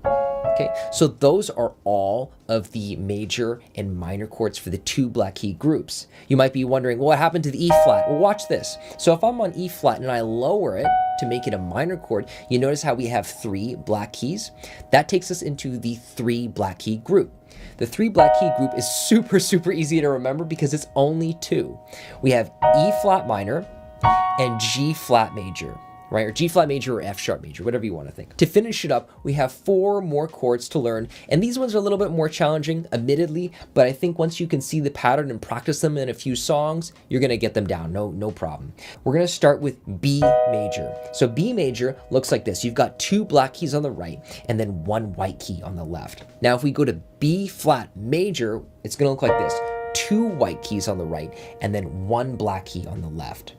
Okay, so those are all of the major and minor chords for the 2 black key groups. You might be wondering, well, what happened to the E flat? Well, watch this. So if I'm on E flat and I lower it to make it a minor chord, you notice how we have 3 black keys? That takes us into the 3 black key group. The 3 black key group is super, super easy to remember because it's only 2. We have E flat minor and G flat major. Right, or G flat major or F sharp major, whatever you want to think. To finish it up, we have 4 more chords to learn, and these ones are a little bit more challenging, admittedly, but I think once you can see the pattern and practice them in a few songs, you're going to get them down, no problem. We're going to start with B major. So B major looks like this. You've got 2 black keys on the right, and then 1 white key on the left. Now, if we go to B flat major, it's going to look like this. 2 white keys on the right, and then 1 black key on the left.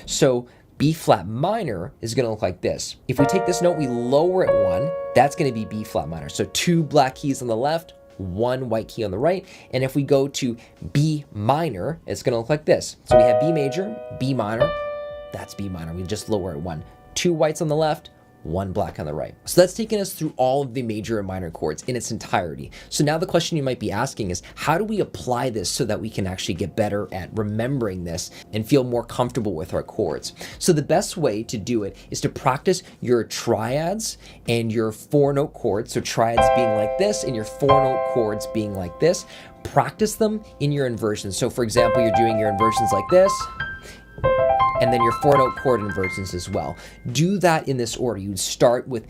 So B flat minor is going to look like this. If we take this note, we lower it 1, that's going to be B flat minor. So 2 black keys on the left, 1 white key on the right. And if we go to B minor, it's going to look like this. So we have B major, B minor, that's B minor. We just lower it 1. 2 whites on the left, 1 black on the right. So that's taken us through all of the major and minor chords in its entirety. So now the question you might be asking is, how do we apply this so that we can actually get better at remembering this and feel more comfortable with our chords? So the best way to do it is to practice your triads and your 4-note chords. So triads being like this and your 4-note chords being like this. Practice them in your inversions. So for example, you're doing your inversions like this, and then your 4-note chord inversions as well. Do that in this order. You'd start with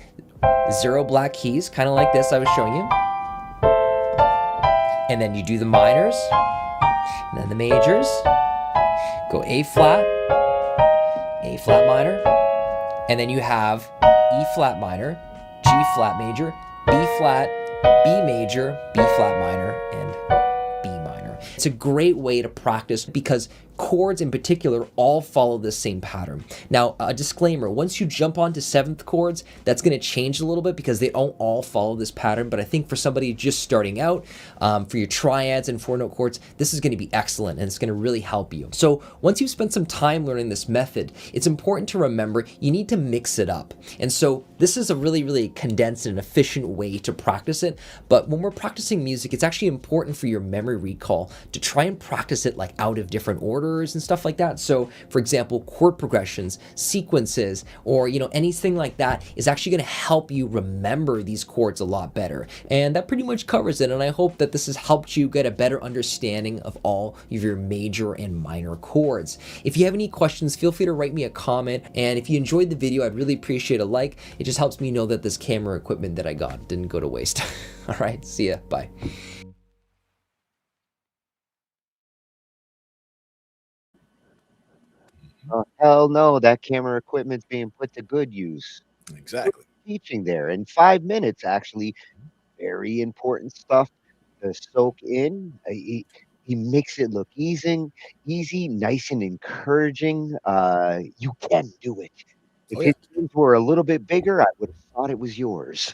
0 black keys, kind of like this I was showing you. And then you do the minors, and then the majors. Go A flat minor, and then you have E flat minor, G flat major, B flat, B major, B flat minor, and B minor. It's a great way to practice because chords in particular all follow this same pattern. Now, a disclaimer, once you jump onto 7th chords, that's going to change a little bit because they don't all follow this pattern, but I think for somebody just starting out, for your triads and 4-note chords, this is going to be excellent and it's going to really help you. So once you've spent some time learning this method, it's important to remember you need to mix it up. And so this is a really, really condensed and efficient way to practice it, but when we're practicing music, it's actually important for your memory recall to try and practice it like out of different orders and stuff like that. So for example, chord progressions, sequences, or anything like that is actually going to help you remember these chords a lot better. And that pretty much covers it. And I hope that this has helped you get a better understanding of all of your major and minor chords. If you have any questions, feel free to write me a comment. And if you enjoyed the video, I'd really appreciate a like. It just helps me know that this camera equipment that I got didn't go to waste. All right, see ya. Bye. Oh, hell no, that camera equipment's being put to good use. Exactly. Teaching there in 5 minutes, actually. Very important stuff to soak in. He makes it look easy, nice and encouraging. You can do it. If his dreams were a little bit bigger, I would have thought it was yours.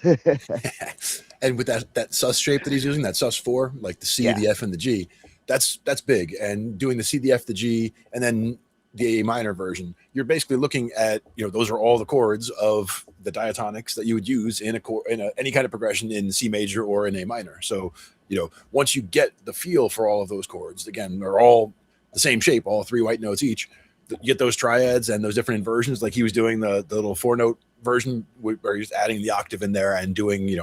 And with that sus shape that he's using, that sus 4, like the C, the F, and the G, that's big. And doing the C, the F, the G, and then the A minor version, you're basically looking at, those are all the chords of the diatonics that you would use in any kind of progression in C major or in A minor. So, once you get the feel for all of those chords, again, they're all the same shape, all 3 white notes each. You get those triads and those different inversions, like he was doing the little 4-note version where he's adding the octave in there and doing,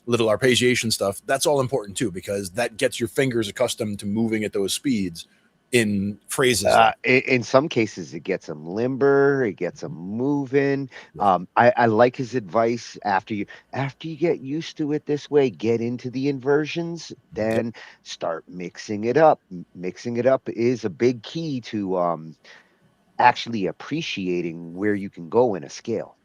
little arpeggiation stuff. That's all important too, because that gets your fingers accustomed to moving at those speeds in phrases. In some cases, it gets them limber, it gets them moving. I like his advice after you get used to it this way, get into the inversions, then start mixing it up. Mixing it up is a big key to actually appreciating where you can go in a scale.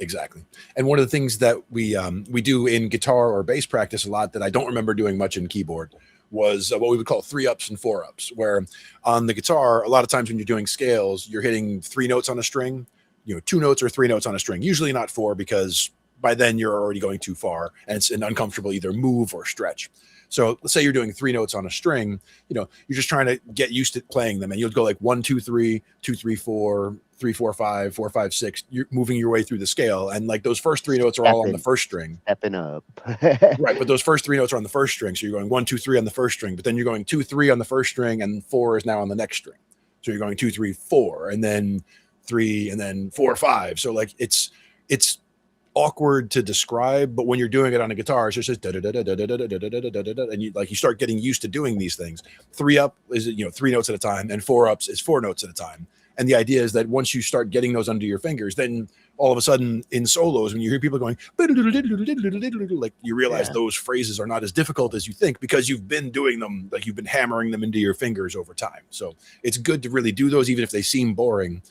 Exactly. And one of the things that we do in guitar or bass practice a lot that I don't remember doing much in keyboard was what we would call 3-ups and 4-ups, where on the guitar, a lot of times when you're doing scales, you're hitting 3 notes on a string, 2 notes or 3 notes on a string, usually not 4, because by then you're already going too far and it's an uncomfortable either move or stretch. So let's say you're doing 3 notes on a string, you're just trying to get used to playing them, and you'll go like 1, 2, 3, 2, 3, 4, 3, 4, 5, 4, 5, 6. You're moving your way through the scale, and like those first 3 notes are all on the first string. Stepping up. Right, but those first 3 notes are on the first string, so you're going 1, 2, 3 on the first string, but then you're going 2, 3 on the first string, and 4 is now on the next string. So you're going 2, 3, 4, and then 3, and then 4, 5. So like it's awkward to describe, but when you're doing it on a guitar, it's just and you start getting used to doing these things. 3-up is 3 notes at a time, and 4-ups is 4 notes at a time. And the idea is that once you start getting those under your fingers, then all of a sudden in solos, when you hear people going like, you realize those phrases are not as difficult as you think because you've been doing them, like you've been hammering them into your fingers over time. So it's good to really do those, even if they seem boring,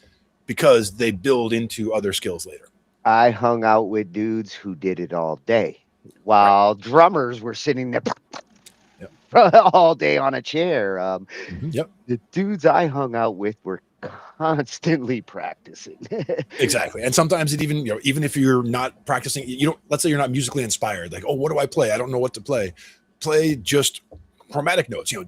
because they build into other skills later. I hung out with dudes who did it all day, while drummers were sitting there all day on a chair. The dudes I hung out with were constantly practicing. Exactly. And sometimes it even, even if you're not practicing, let's say you're not musically inspired, like, oh, what do I play? I don't know what to play. Play just chromatic notes, and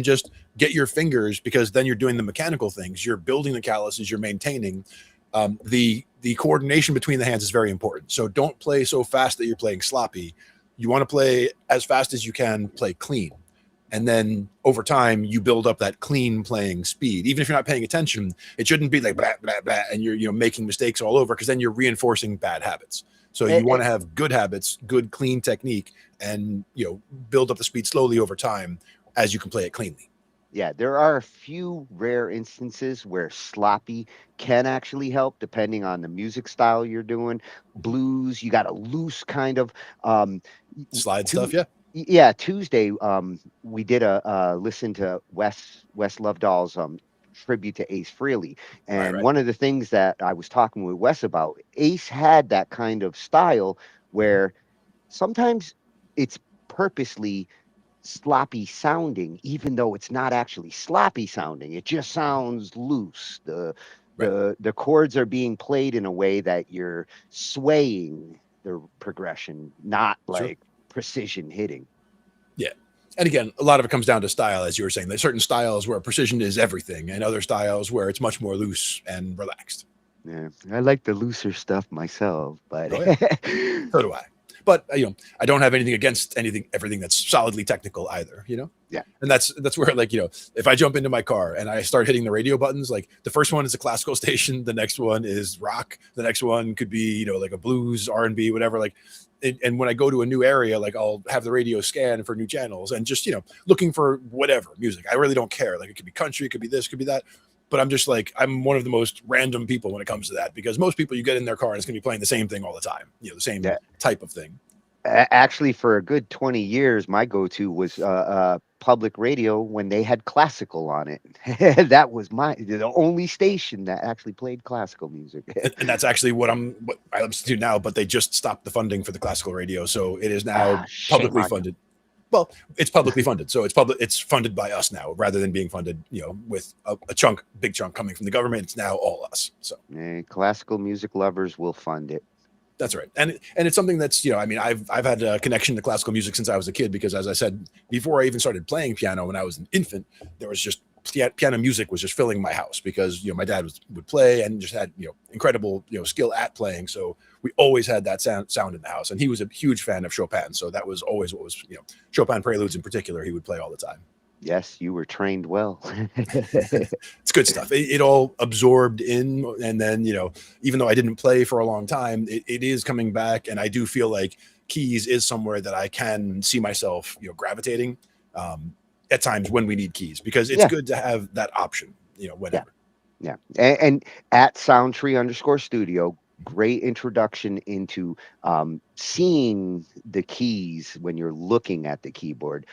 just get your fingers, because then you're doing the mechanical things. You're building the calluses, you're maintaining. The coordination between the hands is very important. So don't play so fast that you're playing sloppy. You want to play as fast as you can, play clean. And then over time, you build up that clean playing speed. Even if you're not paying attention, it shouldn't be like blah, blah, blah, and you're making mistakes all over, because then you're reinforcing bad habits. So you want to have good habits, good clean technique, and build up the speed slowly over time as you can play it cleanly. Yeah, there are a few rare instances where sloppy can actually help, depending on the music style you're doing. Blues, you got a loose kind of slide stuff. Yeah, Tuesday we did a listen to Wes Lovedall's tribute to Ace Frehley, and one of the things that I was talking with Wes about, Ace had that kind of style where sometimes it's purposely sloppy sounding, even though it's not actually sloppy sounding. It just sounds loose. The chords are being played in a way that you're swaying the progression, not like precision hitting. Yeah. And again, a lot of it comes down to style, as you were saying. There's certain styles where precision is everything, and other styles where it's much more loose and relaxed. Yeah, I like the looser stuff myself, but so do I. But I don't have anything against everything that's solidly technical either. Yeah. And that's where, like, if I jump into my car and I start hitting the radio buttons, like the first one is a classical station, the next one is rock, the next one could be like a blues, R&B, whatever. Like, and when I go to a new area, like I'll have the radio scan for new channels and just looking for whatever music. I really don't care. Like it could be country, it could be this, could be that. But I'm just like, I'm one of the most random people when it comes to that, because most people, you get in their car and it's going to be playing the same thing all the time, the same type of thing. Actually, for a good 20 years, my go-to was public radio when they had classical on it. That was the only station that actually played classical music. And that's actually what I listen to now, but they just stopped the funding for the classical radio. So it is now publicly funded. Well, it's publicly funded, so it's funded by us now, rather than being funded, with a big chunk coming from the government. It's now all us. So classical music lovers will fund it. That's right, and it's something that's I've had a connection to classical music since I was a kid, because, as I said before, I even started playing piano when I was an infant. There was just piano music was just filling my house, because my dad would play and just had incredible skill at playing. So we always had that sound in the house, and he was a huge fan of Chopin. So that was always what was Chopin preludes in particular. He would play all the time. Yes, you were trained well. It's good stuff. It all absorbed in, and then even though I didn't play for a long time, it is coming back, and I do feel like keys is somewhere that I can see myself gravitating at times when we need keys, because it's good to have that option, whenever. Yeah. And at Soundtree_studio, great introduction into seeing the keys when you're looking at the keyboard.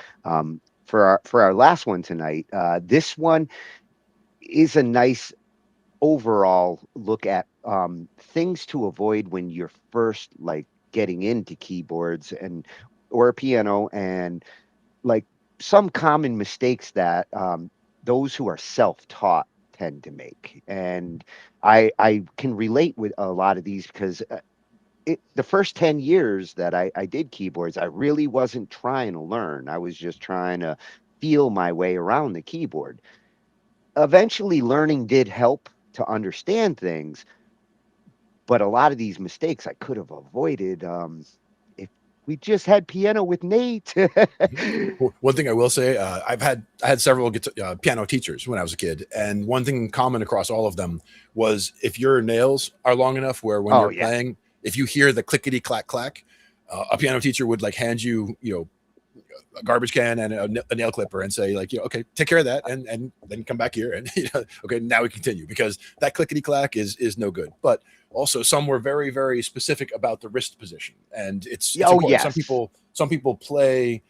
For our last one tonight, this one is a nice overall look at things to avoid when you're first like getting into keyboards or a piano, and like some common mistakes that those who are self-taught tend to make. And I can relate with a lot of these, because the first 10 years that I did keyboards, I really wasn't trying to learn. I was just trying to feel my way around the keyboard. Eventually, learning did help to understand things, but a lot of these mistakes I could have avoided if we just had piano with Nate. One thing I will say, I had several piano teachers when I was a kid, and one thing common across all of them was, if your nails are long enough where when you're playing, if you hear the clickety clack clack, a piano teacher would like hand you, a garbage can and a nail clipper and say like, okay, take care of that, and then come back here and okay, now we continue, because that clickety clack is no good. But also, some were very, very specific about the wrist position, and it's some people play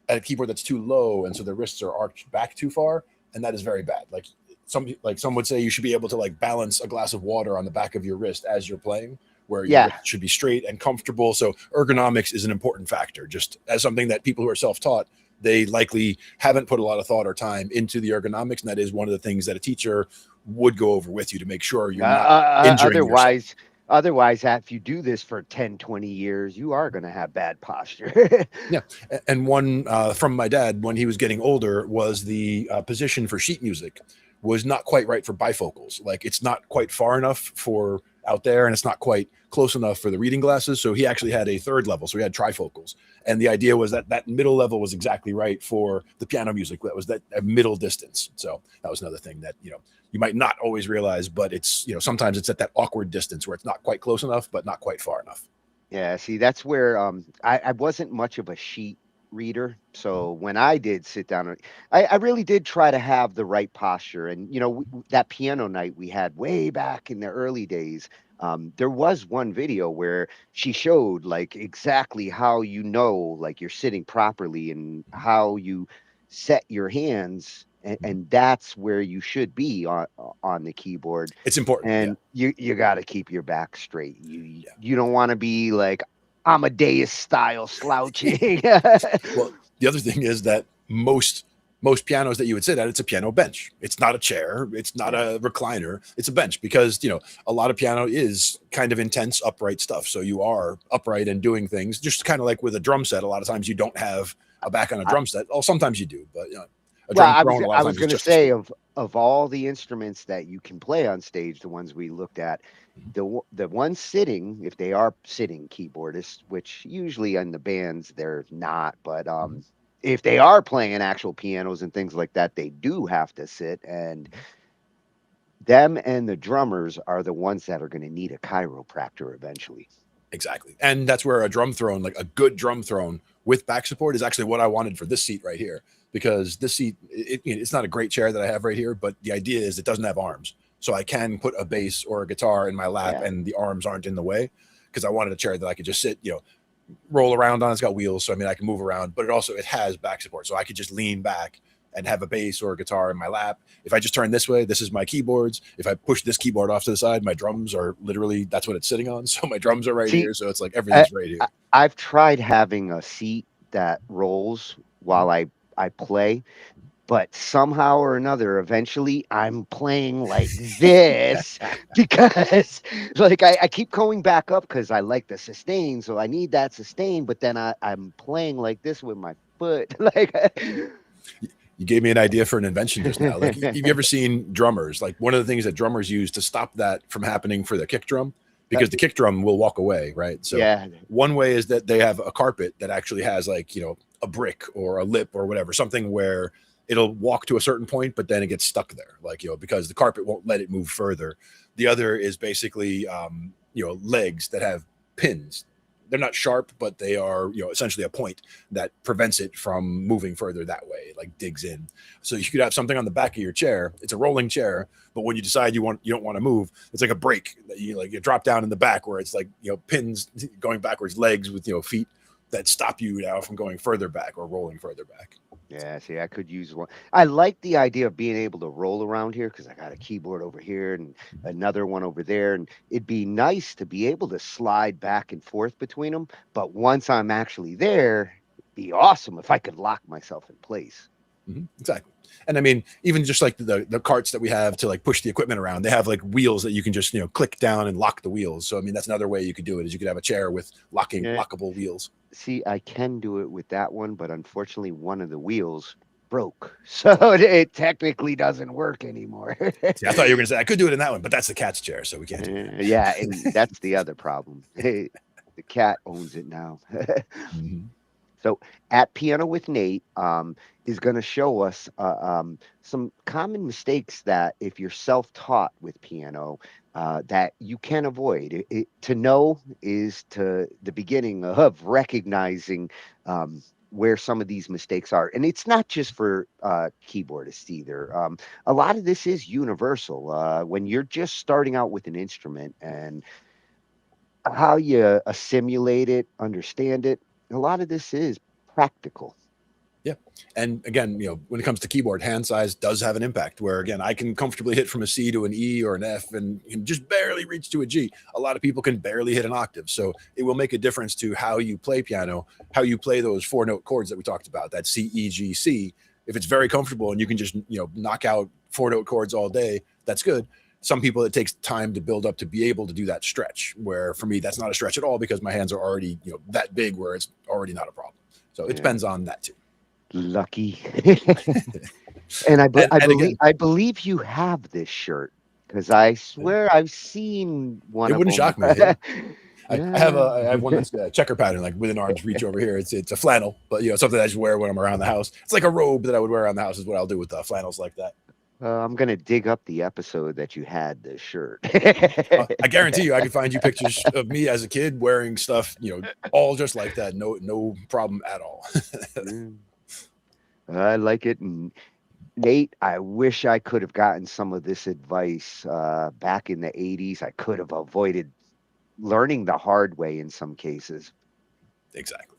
at a keyboard that's too low, and so their wrists are arched back too far, and that is very bad. Like some would say you should be able to like balance a glass of water on the back of your wrist as you're playing, where your wrist should be straight and comfortable. So ergonomics is an important factor, just as something that people who are self-taught, they likely haven't put a lot of thought or time into the ergonomics. And that is one of the things that a teacher would go over with you to make sure you're not injuring yourself. Otherwise, if you do this for 10, 20 years, you are going to have bad posture. Yeah. And one from my dad when he was getting older was the position for sheet music was not quite right for bifocals. Like it's not quite far enough for out there and it's not quite close enough for the reading glasses. So he actually had a third level. So he had trifocals. And the idea was that that middle level was exactly right for the piano music. That was that middle distance. So that was another thing that, you might not always realize, but it's, sometimes it's at that awkward distance where it's not quite close enough, but not quite far enough. Yeah, see, that's where I wasn't much of a sheet reader. So when I did sit down, I really did try to have the right posture. And, that piano night we had way back in the early days, there was one video where she showed like exactly how like you're sitting properly and how you set your hands. And that's where you should be on the keyboard. It's important. And you got to keep your back straight. You don't want to be like Amadeus style slouching. Well, the other thing is that most pianos that you would sit at, it's a piano bench. It's not a chair. It's not a recliner. It's a bench because, a lot of piano is kind of intense upright stuff. So you are upright and doing things just kind of like with a drum set. A lot of times you don't have a back on a drum set. Oh, sometimes you do, but I was going to say of all the instruments that you can play on stage, the ones we looked at, the ones sitting, if they are sitting keyboardists, which usually in the bands they're not, but if they are playing actual pianos and things like that, they do have to sit, and them and the drummers are the ones that are going to need a chiropractor eventually. Exactly. And that's where a drum throne, like a good drum throne with back support, is actually what I wanted for this seat right here. Because this seat, it's not a great chair that I have right here, but the idea is it doesn't have arms. So I can put a bass or a guitar in my lap and the arms aren't in the way, because I wanted a chair that I could just sit, roll around on. It's got wheels, so I can move around, but it has back support. So I could just lean back and have a bass or a guitar in my lap. If I just turn this way, this is my keyboards. If I push this keyboard off to the side, my drums are literally, that's what it's sitting on. So my drums are here. So it's like everything's right here. I've tried having a seat that rolls while I play, but somehow or another, eventually I'm playing like this because like I keep going back up because I like the sustain. So I need that sustain, but then I'm playing like this with my foot. Like you gave me an idea for an invention just now. Like, have you ever seen drummers? Like one of the things that drummers use to stop that from happening for the kick drum, because the kick drum will walk away, right? So one way is that they have a carpet that actually has like, a brick or a lip or whatever, something where it'll walk to a certain point, but then it gets stuck there, like, because the carpet won't let it move further. The other is basically, legs that have pins. They're not sharp, but they are, essentially a point that prevents it from moving further that way. It like digs in. So you could have something on the back of your chair. It's a rolling chair, but when you decide you don't want to move, it's like a brake that you drop down in the back where it's like, pins going backwards, legs with, feet that stop you now from going further back or rolling further back. Yeah, see, I could use one. I like the idea of being able to roll around here because I got a keyboard over here and another one over there. And it'd be nice to be able to slide back and forth between them. But once I'm actually there, it'd be awesome if I could lock myself in place. Exactly. And even just like the carts that we have to like push the equipment around, they have like wheels that you can just, click down and lock the wheels. So, that's another way you could do it is you could have a chair with lockable wheels. See, I can do it with that one, but unfortunately one of the wheels broke. So it technically doesn't work anymore. See, I thought you were going to say I could do it in that one, but that's the cat's chair. So we can't do that. Yeah. And that's the other problem. The cat owns it now. So at Piano with Nate is going to show us some common mistakes that if you're self-taught with piano, that you can avoid. To know is to the beginning of recognizing where some of these mistakes are. And it's not just for keyboardists either. A lot of this is universal. When you're just starting out with an instrument and how you assimilate it, understand it, a lot of this is practical. Yeah. And again, when it comes to keyboard, hand size does have an impact where, again, I can comfortably hit from a C to an E or an F and just barely reach to a G. A lot of people can barely hit an octave. So it will make a difference to how you play piano, how you play those 4-note chords that we talked about, that C, E, G, C. If it's very comfortable and you can just, knock out 4-note chords all day, that's good. some people, it takes time to build up to be able to do that stretch, where for me, that's not a stretch at all because my hands are already, that big where it's already not a problem. So it depends on that too. Lucky. And I believe you have this shirt, because I swear I've seen one. It of wouldn't them. shock me. Yeah. I have one that's checker pattern, like within arm's reach over here. It's a flannel, but something I just wear when I'm around the house. It's like a robe that I would wear around the house is what I'll do with flannels like that. I'm gonna dig up the episode that you had this shirt. I guarantee you, I can find you pictures of me as a kid wearing stuff, all just like that. No problem at all. I like it. And Nate, I wish I could have gotten some of this advice back in the 80s. I could have avoided learning the hard way in some cases. Exactly.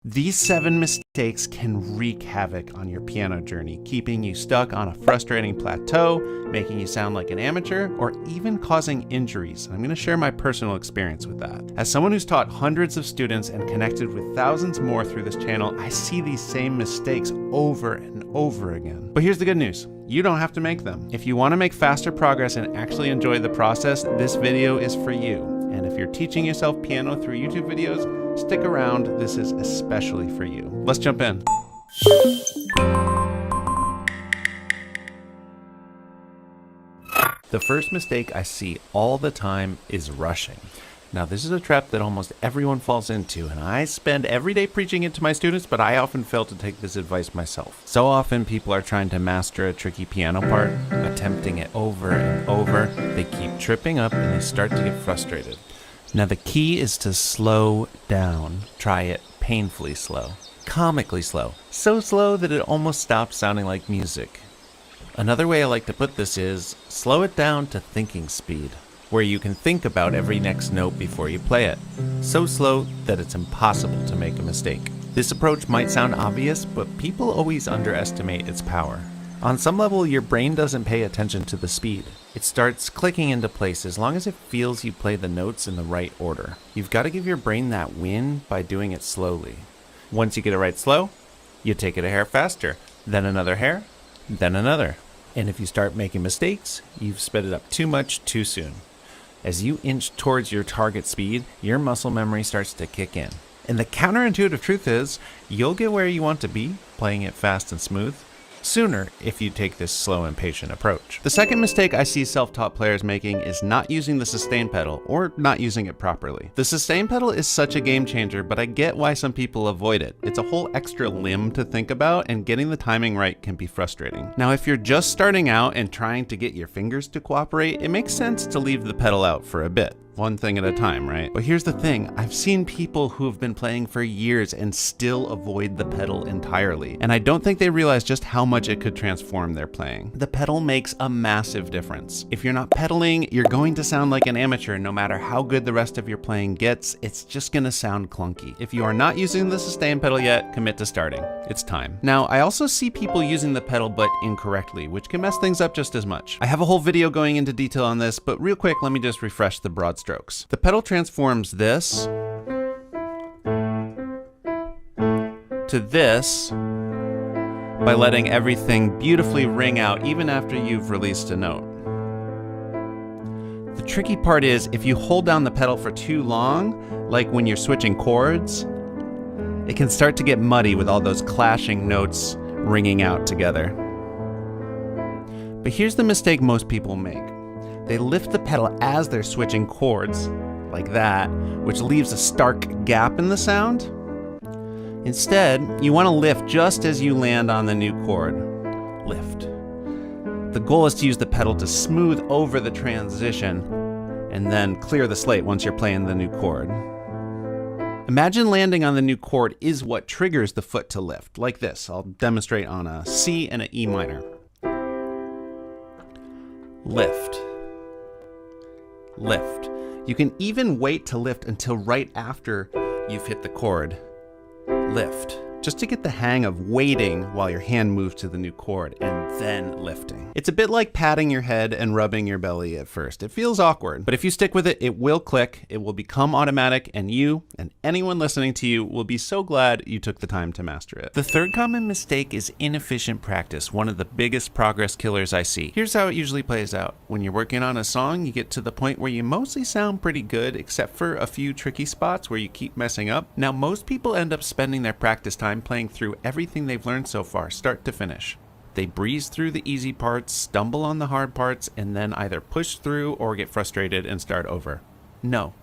These 7 mistakes can wreak havoc on your piano journey, keeping you stuck on a frustrating plateau, making you sound like an amateur, or even causing injuries. I'm going to share my personal experience with that. As someone who's taught hundreds of students and connected with thousands more through this channel, I see these same mistakes over and over again. But here's the good news. You don't have to make them. If you want to make faster progress and actually enjoy the process, this video is for you. And if you're teaching yourself piano through YouTube videos, stick around. This is especially for you. Let's jump in. The first mistake I see all the time is rushing. Now, this is a trap that almost everyone falls into, and I spend every day preaching it to my students, but I often fail to take this advice myself. So often people are trying to master a tricky piano part, attempting it over and over. They keep tripping up and they start to get frustrated. Now, the key is to slow down. Try it painfully slow, comically slow, so slow that it almost stops sounding like music. Another way I like to put this is slow it down to thinking speed, where you can think about every next note before you play it. So slow that it's impossible to make a mistake. This approach might sound obvious, but people always underestimate its power. On some level, your brain doesn't pay attention to the speed. It starts clicking into place as long as it feels you play the notes in the right order. You've got to give your brain that win by doing it slowly. Once you get it right slow, you take it a hair faster, then another hair, then another. And if you start making mistakes, you've sped it up too much too soon. As you inch towards your target speed, your muscle memory starts to kick in. And the counterintuitive truth is, you'll get where you want to be, playing it fast and smooth, sooner if you take this slow and patient approach. The second mistake I see self-taught players making is not using the sustain pedal or not using it properly. The sustain pedal is such a game changer, but I get why some people avoid it. It's a whole extra limb to think about, and getting the timing right can be frustrating. Now, if you're just starting out and trying to get your fingers to cooperate, it makes sense to leave the pedal out for a bit. One thing at a time, right? But here's the thing, I've seen people who've been playing for years and still avoid the pedal entirely. And I don't think they realize just how much it could transform their playing. The pedal makes a massive difference. If you're not pedaling, you're going to sound like an amateur no matter how good the rest of your playing gets. It's just gonna sound clunky. If you are not using the sustain pedal yet, commit to starting. It's time. Now, I also see people using the pedal but incorrectly, which can mess things up just as much. I have a whole video going into detail on this, but real quick, let me just refresh the broad strokes. The pedal transforms this to this by letting everything beautifully ring out even after you've released a note. The tricky part is if you hold down the pedal for too long, like when you're switching chords, it can start to get muddy with all those clashing notes ringing out together. But here's the mistake most people make. They lift the pedal as they're switching chords, like that, which leaves a stark gap in the sound. Instead, you want to lift just as you land on the new chord. Lift. The goal is to use the pedal to smooth over the transition and then clear the slate once you're playing the new chord. Imagine landing on the new chord is what triggers the foot to lift, like this. I'll demonstrate on a C and an E minor. Lift. Lift. You can even wait to lift until right after you've hit the chord. Lift. Just to get the hang of waiting while your hand moves to the new chord, and then lifting. It's a bit like patting your head and rubbing your belly at first. It feels awkward, but if you stick with it, it will click, it will become automatic, and you and anyone listening to you will be so glad you took the time to master it. The third common mistake is inefficient practice, one of the biggest progress killers I see. Here's how it usually plays out. When you're working on a song, you get to the point where you mostly sound pretty good, except for a few tricky spots where you keep messing up. Now, most people end up spending their practice time playing through everything they've learned so far, start to finish. They breeze through the easy parts, stumble on the hard parts, and then either push through or get frustrated and start over. No.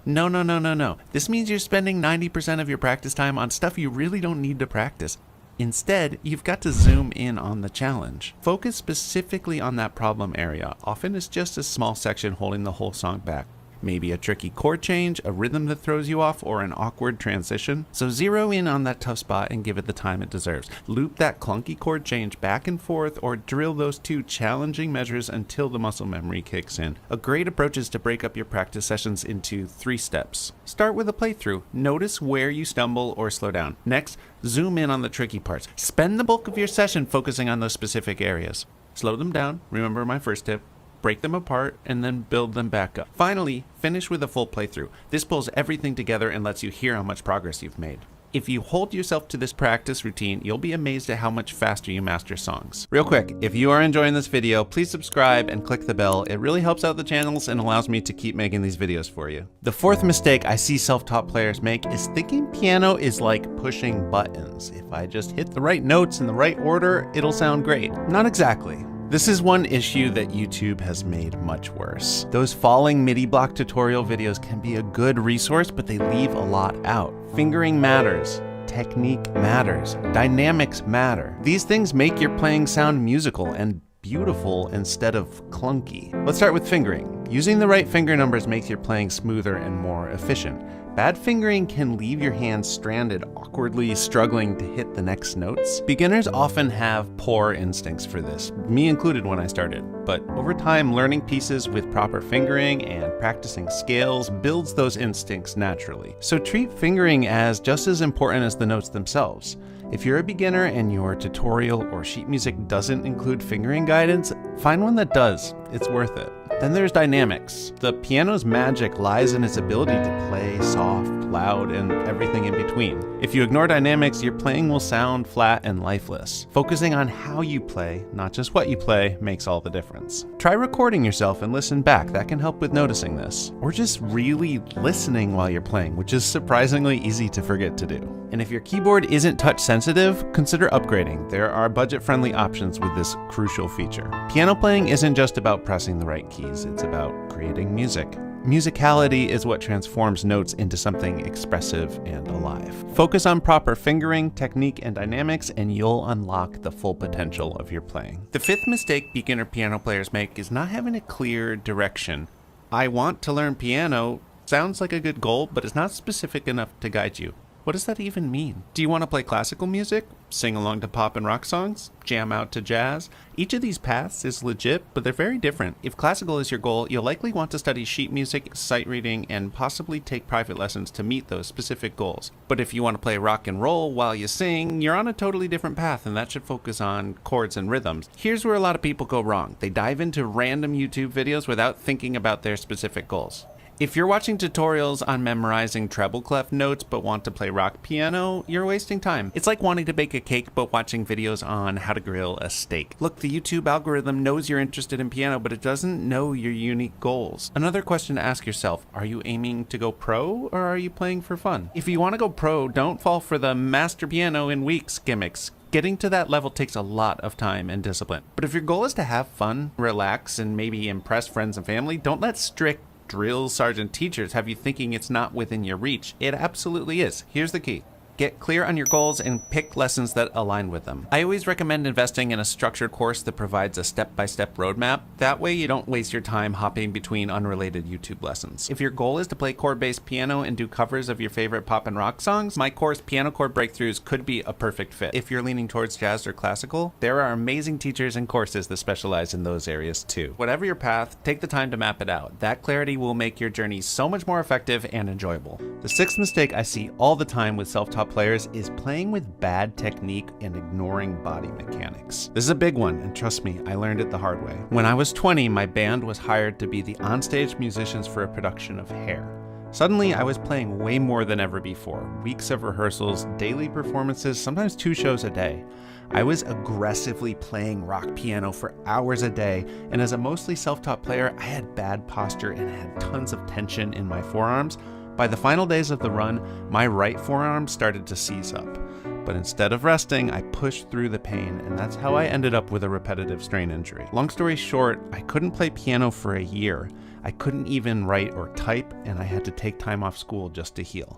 This means you're spending 90% of your practice time on stuff you really don't need to practice. Instead, you've got to zoom in on the challenge. Focus specifically on that problem area. Often it's just a small section holding the whole song back. Maybe a tricky chord change, a rhythm that throws you off, or an awkward transition. So zero in on that tough spot and give it the time it deserves. Loop that clunky chord change back and forth, or drill those two challenging measures until the muscle memory kicks in. A great approach is to break up your practice sessions into 3 steps. Start with a playthrough. Notice where you stumble or slow down. Next, zoom in on the tricky parts. Spend the bulk of your session focusing on those specific areas. Slow them down. Remember my first tip. Break them apart, and then build them back up. Finally, finish with a full playthrough. This pulls everything together and lets you hear how much progress you've made. If you hold yourself to this practice routine, you'll be amazed at how much faster you master songs. Real quick, if you are enjoying this video, please subscribe and click the bell. It really helps out the channels and allows me to keep making these videos for you. The fourth mistake I see self-taught players make is thinking piano is like pushing buttons. If I just hit the right notes in the right order, it'll sound great. Not exactly. This is one issue that YouTube has made much worse. Those falling MIDI block tutorial videos can be a good resource, but they leave a lot out. Fingering matters. Technique matters. Dynamics matter. These things make your playing sound musical and beautiful instead of clunky. Let's start with fingering. Using the right finger numbers makes your playing smoother and more efficient. Bad fingering can leave your hands stranded, awkwardly struggling to hit the next notes. Beginners often have poor instincts for this, me included when I started, but over time, learning pieces with proper fingering and practicing scales builds those instincts naturally. So treat fingering as just as important as the notes themselves. If you're a beginner and your tutorial or sheet music doesn't include fingering guidance, find one that does. It's worth it. Then there's dynamics. The piano's magic lies in its ability to play soft, loud, and everything in between. If you ignore dynamics, your playing will sound flat and lifeless. Focusing on how you play, not just what you play, makes all the difference. Try recording yourself and listen back. That can help with noticing this. Or just really listening while you're playing, which is surprisingly easy to forget to do. And if your keyboard isn't touch sensitive, consider upgrading. There are budget-friendly options with this crucial feature. Piano playing isn't just about pressing the right keys, it's about creating music. Musicality is what transforms notes into something expressive and alive. Focus on proper fingering, technique, and dynamics, and you'll unlock the full potential of your playing. The fifth mistake beginner piano players make is not having a clear direction. I want to learn piano sounds like a good goal, but it's not specific enough to guide you. What does that even mean? Do you want to play classical music? Sing along to pop and rock songs? Jam out to jazz? Each of these paths is legit, but they're very different. If classical is your goal, you'll likely want to study sheet music, sight reading, and possibly take private lessons to meet those specific goals. But if you want to play rock and roll while you sing, you're on a totally different path, and that should focus on chords and rhythms. Here's where a lot of people go wrong. They dive into random YouTube videos without thinking about their specific goals. If you're watching tutorials on memorizing treble clef notes but want to play rock piano, you're wasting time. It's like wanting to bake a cake but watching videos on how to grill a steak. Look, the YouTube algorithm knows you're interested in piano, but it doesn't know your unique goals. Another question to ask yourself, are you aiming to go pro or are you playing for fun? If you want to go pro, don't fall for the master piano in weeks gimmicks. Getting to that level takes a lot of time and discipline. But if your goal is to have fun, relax, and maybe impress friends and family, don't let strict drill sergeant teachers have you thinking it's not within your reach. It absolutely is. Here's the key. Get clear on your goals and pick lessons that align with them. I always recommend investing in a structured course that provides a step-by-step roadmap. That way you don't waste your time hopping between unrelated YouTube lessons. If your goal is to play chord-based piano and do covers of your favorite pop and rock songs, my course Piano Chord Breakthroughs could be a perfect fit. If you're leaning towards jazz or classical, there are amazing teachers and courses that specialize in those areas too. Whatever your path, take the time to map it out. That clarity will make your journey so much more effective and enjoyable. The sixth mistake I see all the time with self-taught players is playing with bad technique and ignoring body mechanics. This is a big one, and trust me, I learned it the hard way. When I was 20, my band was hired to be the onstage musicians for a production of Hair. Suddenly, I was playing way more than ever before. Weeks of rehearsals, daily performances, sometimes 2 shows a day. I was aggressively playing rock piano for hours a day, and as a mostly self-taught player, I had bad posture and had tons of tension in my forearms. By the final days of the run, my right forearm started to seize up. But instead of resting, I pushed through the pain, and that's how I ended up with a repetitive strain injury. Long story short, I couldn't play piano for a year. I couldn't even write or type, and I had to take time off school just to heal.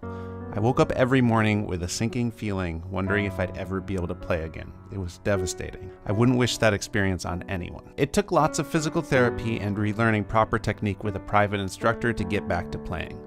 I woke up every morning with a sinking feeling, wondering if I'd ever be able to play again. It was devastating. I wouldn't wish that experience on anyone. It took lots of physical therapy and relearning proper technique with a private instructor to get back to playing.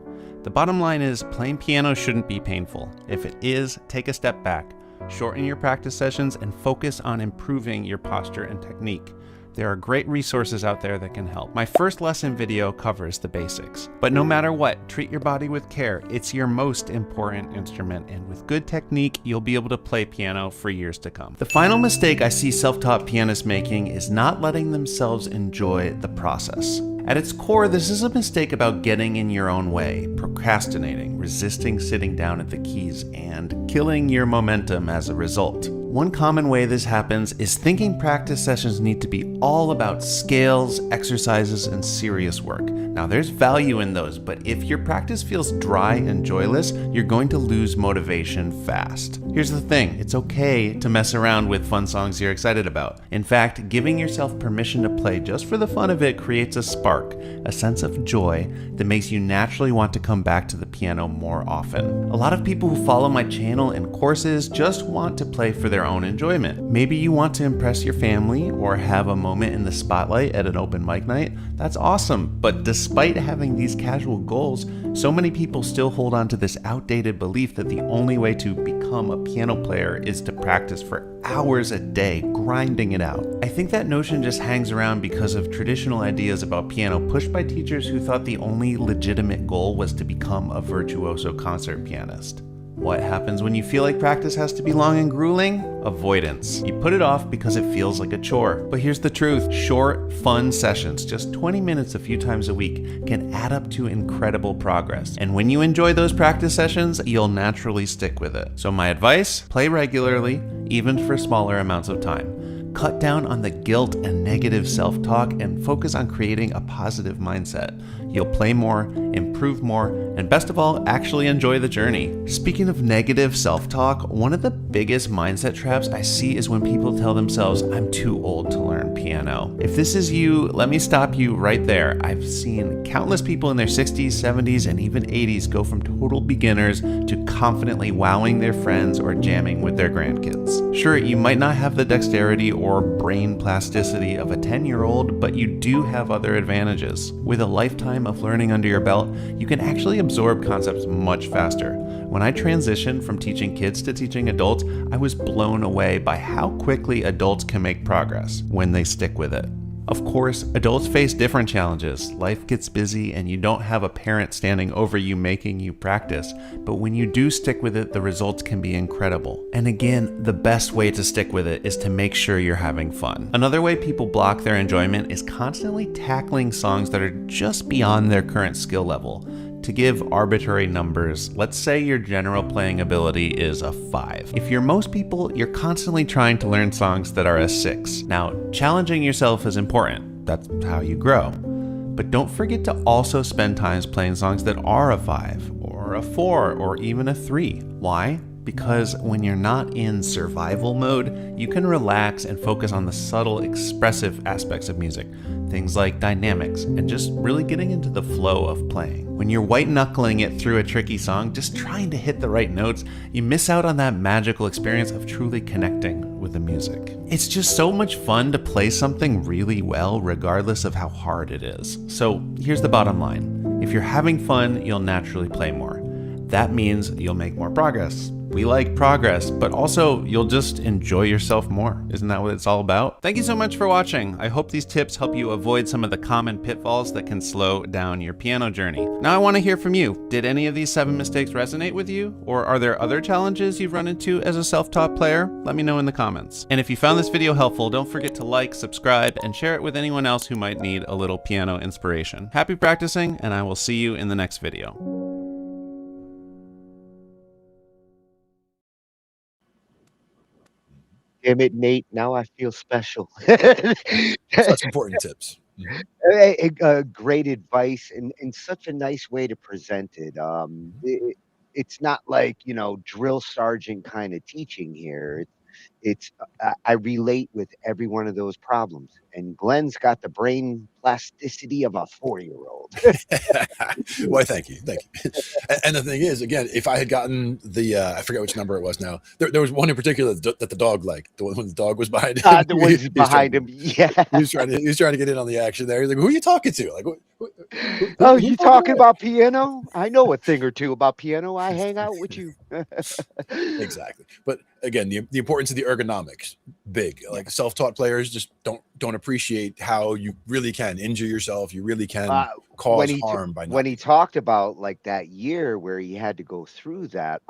The bottom line is, playing piano shouldn't be painful. If it is, take a step back, shorten your practice sessions, and focus on improving your posture and technique. There are great resources out there that can help. My first lesson video covers the basics. But no matter what, treat your body with care. It's your most important instrument, and with good technique, you'll be able to play piano for years to come. The final mistake I see self-taught pianists making is not letting themselves enjoy the process. At its core, this is a mistake about getting in your own way, procrastinating, resisting sitting down at the keys, and killing your momentum as a result. One common way this happens is thinking practice sessions need to be all about scales, exercises, and serious work. Now, there's value in those, but if your practice feels dry and joyless, you're going to lose motivation fast. Here's the thing, it's okay to mess around with fun songs you're excited about. In fact, giving yourself permission to play just for the fun of it creates a spark, a sense of joy that makes you naturally want to come back to the piano more often. A lot of people who follow my channel and courses just want to play for their own enjoyment. Maybe you want to impress your family or have a moment in the spotlight at an open mic night. That's awesome, but despite having these casual goals, so many people still hold on to this outdated belief that the only way to become a piano player is to practice for hours a day, grinding it out. I think that notion just hangs around because of traditional ideas about piano pushed by teachers who thought the only legitimate goal was to become a virtuoso concert pianist. What happens when you feel like practice has to be long and grueling? Avoidance. You put it off because it feels like a chore. But here's the truth. Short, fun sessions, just 20 minutes a few times a week, can add up to incredible progress. And when you enjoy those practice sessions, you'll naturally stick with it. So my advice, play regularly, even for smaller amounts of time. Cut down on the guilt and negative self-talk and focus on creating a positive mindset. You'll play more, improve more, and best of all, actually enjoy the journey. Speaking of negative self-talk, one of the biggest mindset traps I see is when people tell themselves, I'm too old to learn piano. If this is you, let me stop you right there. I've seen countless people in their 60s, 70s, and even 80s go from total beginners to confidently wowing their friends or jamming with their grandkids. Sure, you might not have the dexterity or brain plasticity of a 10-year-old, but you do have other advantages. With a lifetime of learning under your belt, you can actually absorb concepts much faster. When I transitioned from teaching kids to teaching adults, I was blown away by how quickly adults can make progress when they stick with it. Of course, adults face different challenges. Life gets busy and you don't have a parent standing over you making you practice, but when you do stick with it, the results can be incredible. And again, the best way to stick with it is to make sure you're having fun. Another way people block their enjoyment is constantly tackling songs that are just beyond their current skill level. To give arbitrary numbers, let's say your general playing ability is a 5. If you're most people, you're constantly trying to learn songs that are a 6. Now, challenging yourself is important. That's how you grow. But don't forget to also spend time playing songs that are a 5, or a 4, or even a 3. Why? Because when you're not in survival mode, you can relax and focus on the subtle, expressive aspects of music. Things like dynamics, and just really getting into the flow of playing. When you're white-knuckling it through a tricky song, just trying to hit the right notes, you miss out on that magical experience of truly connecting with the music. It's just so much fun to play something really well, regardless of how hard it is. So here's the bottom line. If you're having fun, you'll naturally play more. That means you'll make more progress. We like progress, but also you'll just enjoy yourself more. Isn't that what it's all about? Thank you so much for watching. I hope these tips help you avoid some of the common pitfalls that can slow down your piano journey. Now I want to hear from you. Did any of these 7 mistakes resonate with you? Or are there other challenges you've run into as a self-taught player? Let me know in the comments. And if you found this video helpful, don't forget to like, subscribe, and share it with anyone else who might need a little piano inspiration. Happy practicing, and I will see you in the next video. Damn it, Nate. Now I feel special. Such important tips. Great advice and such a nice way to present it. It's not like, drill sergeant kind of teaching here. I relate with every one of those problems. And Glenn's got the brain plasticity of a 4-year-old. Why, thank you. Thank you. And the thing is, again, if I had gotten the, I forget which number it was now, there was one in particular that the dog liked. The one when the dog was behind him. The ones behind him, yeah. He was trying to get in on the action there. He's like, who are you talking to? Like, oh, you talking about piano? I know a thing or two about piano. I hang out with you. Exactly. But again, the importance of the ergonomics, big. Like self-taught players just don't appreciate how you really can injure yourself. You really can cause harm by not. When he talked about like that year where he had to go through that,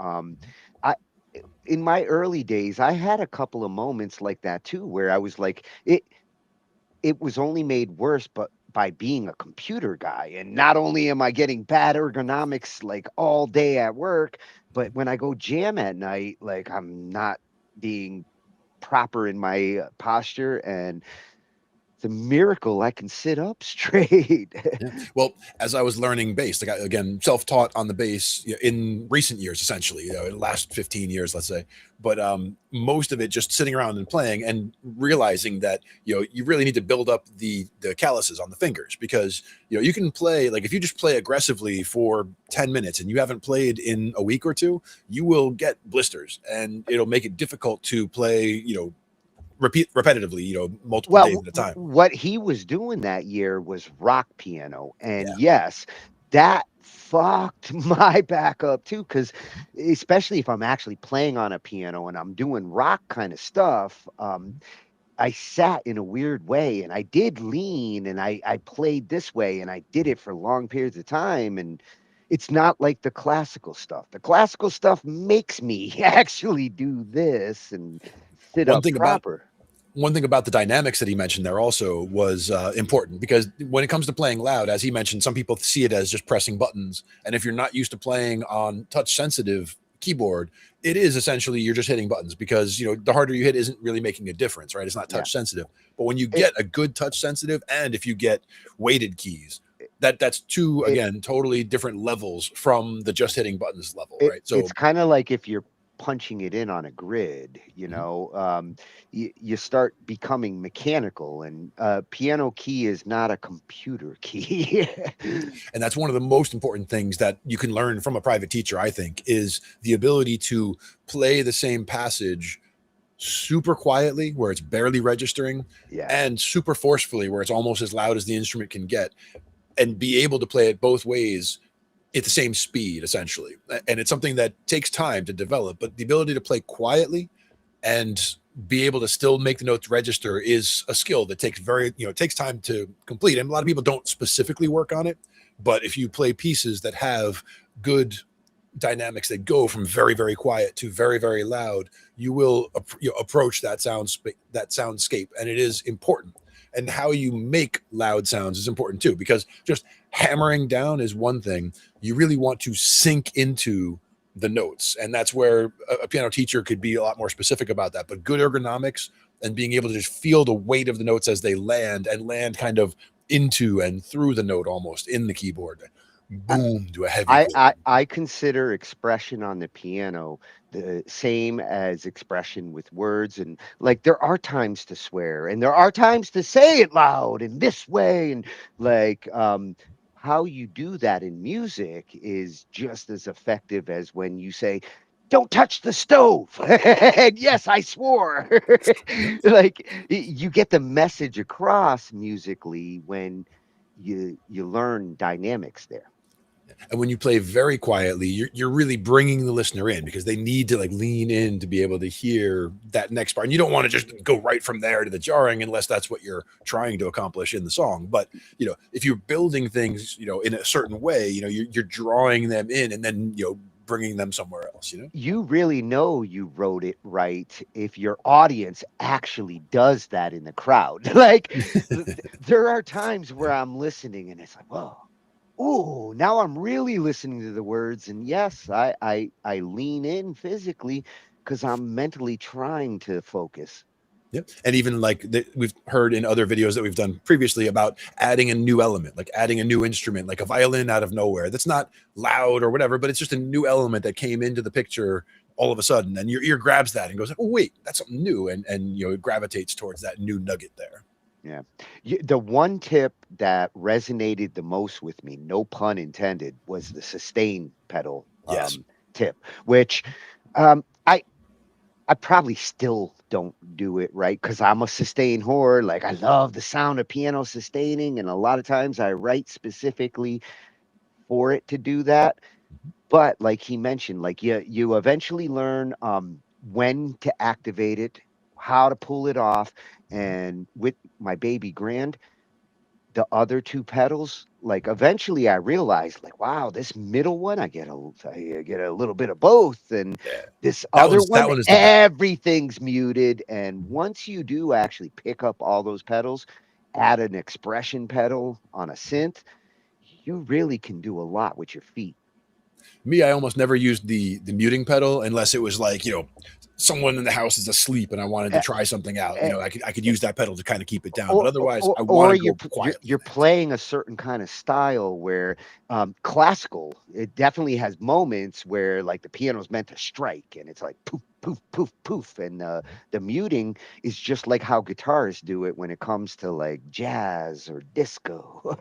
in my early days, I had a couple of moments like that too, where I was like, it was only made worse, but by being a computer guy. And not only am I getting bad ergonomics like all day at work, but when I go jam at night, like I'm not being proper in my posture, and it's a miracle I can sit up straight. Yeah. Well, as I was learning bass, like again, self-taught on the bass in recent years, essentially, in the last 15 years, let's say, but most of it just sitting around and playing and realizing that, you really need to build up the calluses on the fingers, because, you can play, like if you just play aggressively for 10 minutes and you haven't played in a week or two, you will get blisters and it'll make it difficult to play, repetitively, multiple days at a time. What he was doing that year was rock piano. And yes, that fucked my back up too, because especially if I'm actually playing on a piano and I'm doing rock kind of stuff, I sat in a weird way and I did lean and I played this way and I did it for long periods of time. And it's not like the classical stuff. The classical stuff makes me actually do this and sit up proper. One thing about the dynamics that he mentioned there also was important, because when it comes to playing loud, as he mentioned, some people see it as just pressing buttons. And if you're not used to playing on touch sensitive keyboard, it is essentially you're just hitting buttons, because the harder you hit isn't really making a difference, right? It's not touch sensitive. But when you get a good touch sensitive, and if you get weighted keys, that's two, again, totally different levels from the just hitting buttons level, right? So it's kind of like if you're punching it in on a grid, you start becoming mechanical, and piano key is not a computer key. And that's one of the most important things that you can learn from a private teacher, I think, is the ability to play the same passage super quietly where it's barely registering, and super forcefully where it's almost as loud as the instrument can get, and be able to play it both ways at the same speed, essentially. And it's something that takes time to develop, but the ability to play quietly and be able to still make the notes register is a skill that takes it takes time to complete. And a lot of people don't specifically work on it, but if you play pieces that have good dynamics that go from very, very quiet to very, very loud, you will approach that soundscape, and it is important. And how you make loud sounds is important too, because just hammering down is one thing. You really want to sink into the notes, and that's where a piano teacher could be a lot more specific about that. But good ergonomics and being able to just feel the weight of the notes as they land, and land kind of into and through the note almost in the keyboard. Boom, to a heavy. I consider expression on the piano the same as expression with words. And like, there are times to swear and there are times to say it loud in this way, and like how you do that in music is just as effective as when you say, don't touch the stove. And yes, I swore. Like, you get the message across musically when you learn dynamics there. And when you play very quietly, you're really bringing the listener in because they need to like lean in to be able to hear that next part. And you don't want to just go right from there to the jarring unless that's what you're trying to accomplish in the song. But, you know, if you're building things, you know, in a certain way, you know, you're drawing them in and then, you know, bringing them somewhere else, you know? You really know you wrote it right if your audience actually does that in the crowd. Like, there are times where I'm listening and it's like, whoa. Oh, now I'm really listening to the words, and yes, I lean in physically because I'm mentally trying to focus. Yep. And even like we've heard in other videos that we've done previously about adding a new element, like adding a new instrument, like a violin out of nowhere that's not loud or whatever, but it's just a new element that came into the picture all of a sudden. And your ear grabs that and goes, oh, wait, that's something new. And you know, it gravitates towards that new nugget there. Yeah. The one tip that resonated the most with me, no pun intended, was the sustain pedal Yes. tip, which I probably still don't do it right because I'm a sustain whore. Like, I love the sound of piano sustaining, and a lot of times I write specifically for it to do that. But like he mentioned, like you eventually learn when to activate it, how to pull it off, and with my baby grand, the other two pedals, like eventually I realized, like, wow, this middle one, I get a little bit of both, and this other That one, one is the best. everything's muted. And once you do actually pick up all those pedals, add an expression pedal on a synth, you really can do a lot with your feet. Me, I almost never used the muting pedal unless it was like, you know, someone in the house is asleep and I wanted to try something out. You know, I could use that pedal to kind of keep it down. But otherwise, I want Or to go quietly. you're playing a certain kind of style where classical, it definitely has moments where like the piano's meant to strike and it's like poof poof poof poof, and the muting is just like how guitarists do it when it comes to like jazz or disco.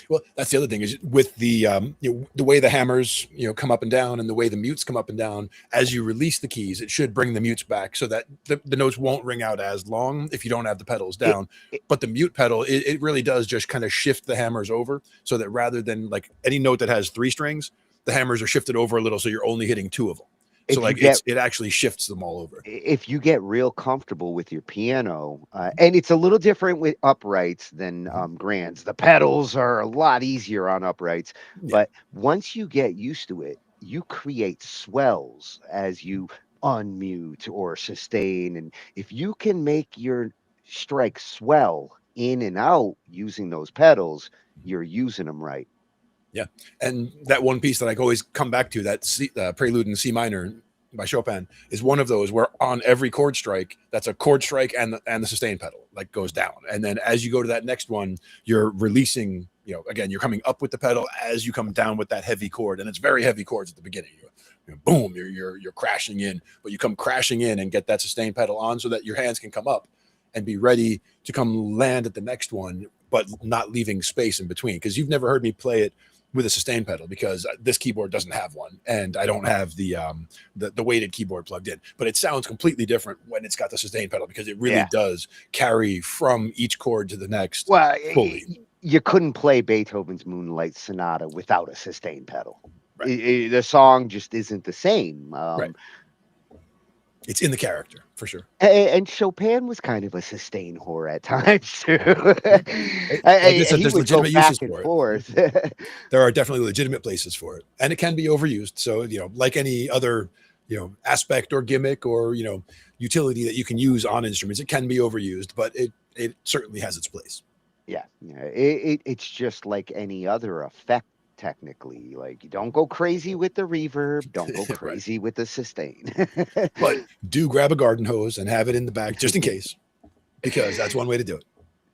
Well, that's the other thing is with the you know, the way the hammers, you know, come up and down and the way the mutes come up and down as you release the keys, it should bring the mutes back so that the notes won't ring out as long if you don't have the pedals down. But the mute pedal, it really does just kind of shift the hammers over so that rather than like any note that has 3 strings, the hammers are shifted over a little so you're only hitting 2 of them. So If you like get it actually shifts them all over. if you get real comfortable with your piano, and it's a little different with uprights than grands. The pedals are a lot easier on uprights, but once you get used to it, you create swells as you unmute or sustain. And if you can make your strike swell in and out using those pedals, you're using them right. Yeah, and that one piece that I always come back to, that Prelude in C minor by Chopin, is one of those where on every chord strike, that's a chord strike and the sustain pedal like goes down, and then as you go to that next one, you're releasing. You know, again, you're coming up with the pedal as you come down with that heavy chord, and it's very heavy chords at the beginning. Boom, you're crashing in, but you come crashing in and get that sustain pedal on so that your hands can come up and be ready to come land at the next one, but not leaving space in between. Because you've never heard me play it with a sustain pedal because this keyboard doesn't have one, and I don't have the weighted keyboard plugged in. But it sounds completely different when it's got the sustain pedal because it really does carry from each chord to the next. Well, fully. You couldn't play Beethoven's Moonlight Sonata without a sustain pedal. Right. The song just isn't the same. Right. It's in the character for sure. And Chopin was kind of a sustain whore at times too. There's legitimate uses for forth. There are definitely legitimate places for it, and it can be overused. So, you know, like any other, you know, aspect or gimmick or, you know, utility that you can use on instruments, it can be overused, but it certainly has its place. Yeah. It's just like any other effect. Technically, like, you don't go crazy with the reverb, don't go crazy with the sustain. But do grab a garden hose and have it in the back just in case, because that's one way to do it.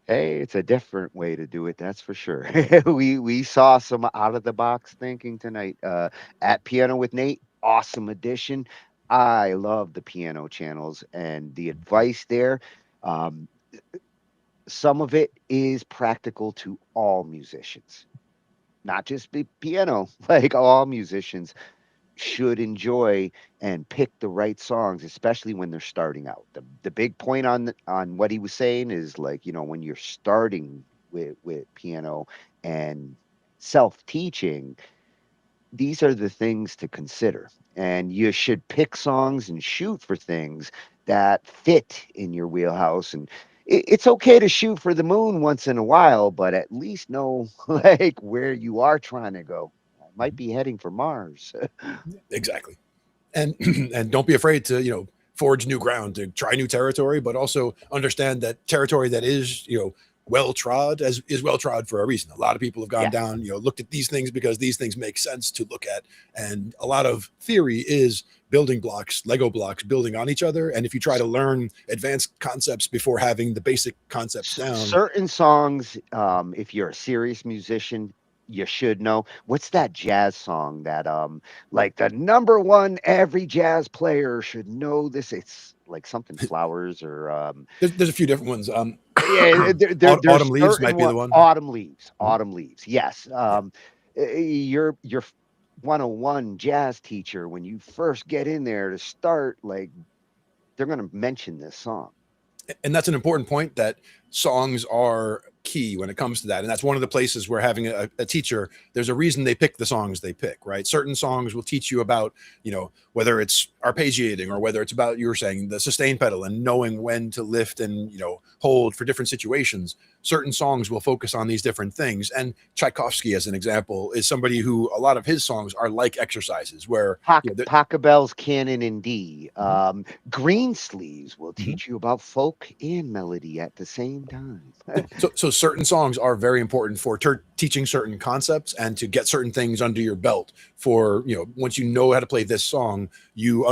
Hey, it's a different way to do it, that's for sure. We saw some out of the box thinking tonight at Piano with Nate. Awesome addition. I love the piano channels and the advice there. Some of it is practical to all musicians, not just the piano. Like, all musicians should enjoy and pick the right songs, especially when they're starting out. The big point on what he was saying is, like, you know, when you're starting with piano and self-teaching, these are the things to consider. And you should pick songs and shoot for things that fit in your wheelhouse. And it's okay to shoot for the moon once in a while, but at least know like where you are trying to go. I might be heading for Mars. Exactly. And and don't be afraid to, forge new ground, to try new territory, but also understand that territory that is, well trod is well trod for a reason. A lot of people have gone down, looked at these things because these things make sense to look at. And a lot of theory is building blocks, Lego blocks, building on each other. And if you try to learn advanced concepts before having the basic concepts down. Certain songs, if you're a serious musician, you should know. What's that jazz song that like the number one every jazz player should know this? It's like something flowers or There's a few different ones. yeah, there's Autumn Leaves might be the one. Autumn Leaves. Yes. Your 101 jazz teacher, when you first get in there to start, like they're going to mention this song. And that's an important point, that songs are key when it comes to that. And that's one of the places where having a teacher, there's a reason they pick the songs they pick, right? Certain songs will teach you about, whether it's arpeggiating or whether it's about, you were saying, the sustain pedal and knowing when to lift and, hold for different situations. Certain songs will focus on these different things. And Tchaikovsky, as an example, is somebody who a lot of his songs are like exercises where Pachelbel's Canon in D. Greensleeves will teach you about folk and melody at the same time. So certain songs are very important for teaching certain concepts and to get certain things under your belt for, once you know how to play this song, you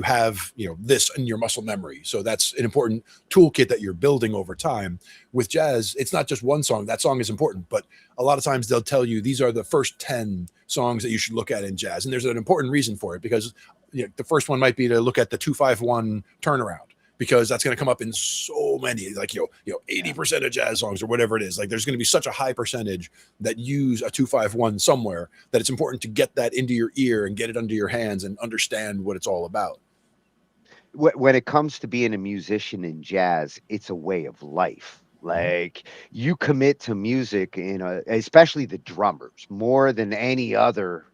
have, this in your muscle memory. So that's an important toolkit that you're building over time. With jazz, it's not just one song. That song is important, but a lot of times they'll tell you these are the first 10 songs that you should look at in jazz. And there's an important reason for it, because the first one might be to look at the 2-5-1 turnaround, because that's going to come up in so many, 80% of jazz songs or whatever it is. Like there's going to be such a high percentage that use a 2-5-1 somewhere that it's important to get that into your ear and get it under your hands and understand what it's all about. When it comes to being a musician in jazz, it's a way of life. Like you commit to music especially the drummers more than any other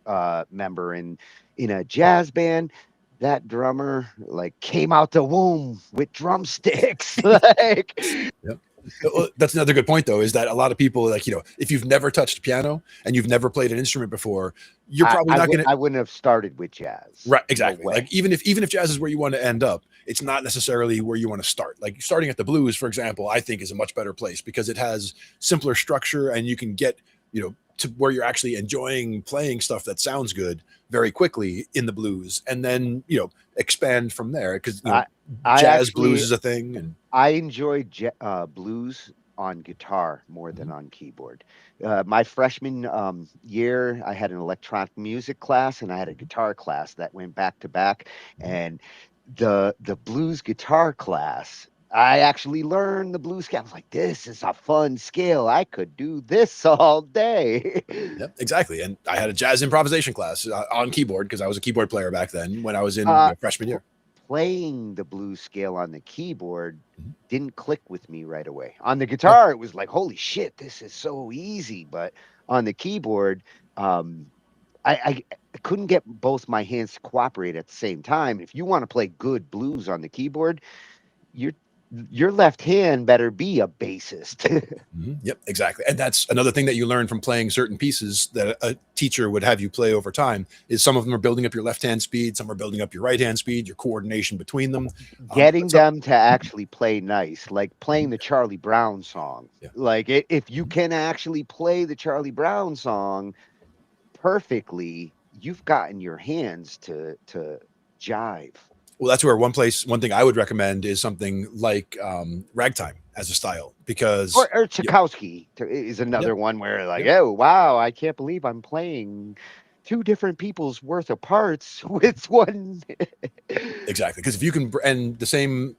member in a jazz band. That drummer came out the womb with drumsticks. That's another good point, though, is that a lot of people, if you've never touched piano and you've never played an instrument before, you're probably not going to. I wouldn't have started with jazz. Right, exactly. No, even if jazz is where you want to end up, it's not necessarily where you want to start. Like starting at the blues, for example, I think is a much better place because it has simpler structure and you can get to where you're actually enjoying playing stuff that sounds good very quickly in the blues, and then expand from there, because jazz blues is a thing. And I enjoy blues on guitar more than on keyboard. My freshman year, I had an electronic music class and I had a guitar class that went back to back, and the blues guitar class, I actually learned the blues scale. I was like, this is a fun scale. I could do this all day. Yep, exactly. And I had a jazz improvisation class on keyboard because I was a keyboard player back then when I was in freshman year. Playing the blues scale on the keyboard didn't click with me right away. On the guitar, it was like, holy shit, this is so easy. But on the keyboard, I couldn't get both my hands to cooperate at the same time. If you want to play good blues on the keyboard, your left hand better be a bassist. Yep, exactly. And that's another thing that you learn from playing certain pieces that a teacher would have you play over time, is some of them are building up your left hand speed, some are building up your right hand speed, your coordination between them. Getting them to actually play nice, like playing the Charlie Brown song. Yeah. Like if you can actually play the Charlie Brown song perfectly, you've gotten your hands to jive. Well, that's where one thing I would recommend is something like ragtime as a style, because or Tchaikovsky is another one where oh wow, I can't believe I'm playing two different people's worth of parts with one. Exactly, because if you can, and the same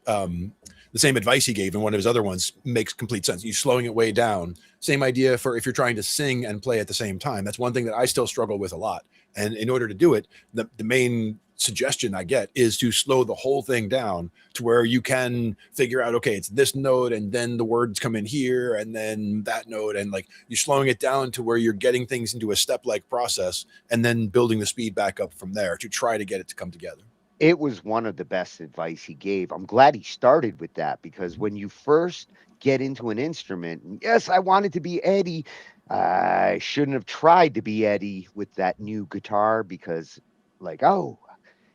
advice he gave in one of his other ones makes complete sense. You slowing it way down. Same idea for if you're trying to sing and play at the same time. That's one thing that I still struggle with a lot. And in order to do it, the main suggestion I get is to slow the whole thing down to where you can figure out, okay, it's this note and then the words come in here and then that note, and like you're slowing it down to where you're getting things into a step-like process and then building the speed back up from there to try to get it to come together. It was one of the best advice he gave. I'm glad he started with that, because when you first get into an instrument, and yes, I wanted to be Eddie. I shouldn't have tried to be Eddie with that new guitar, because like, oh,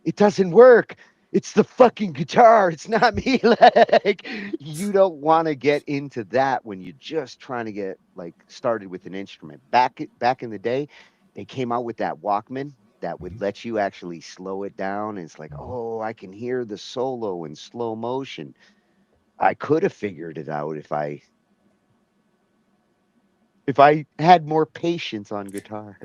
it doesn't work. It's the fucking guitar. It's not me. Like, you don't want to get into that when you're just trying to get like started with an instrument. Back in the day, they came out with that Walkman that would let you actually slow it down. And it's like, oh, I can hear the solo in slow motion. I could have figured it out if I had more patience on guitar.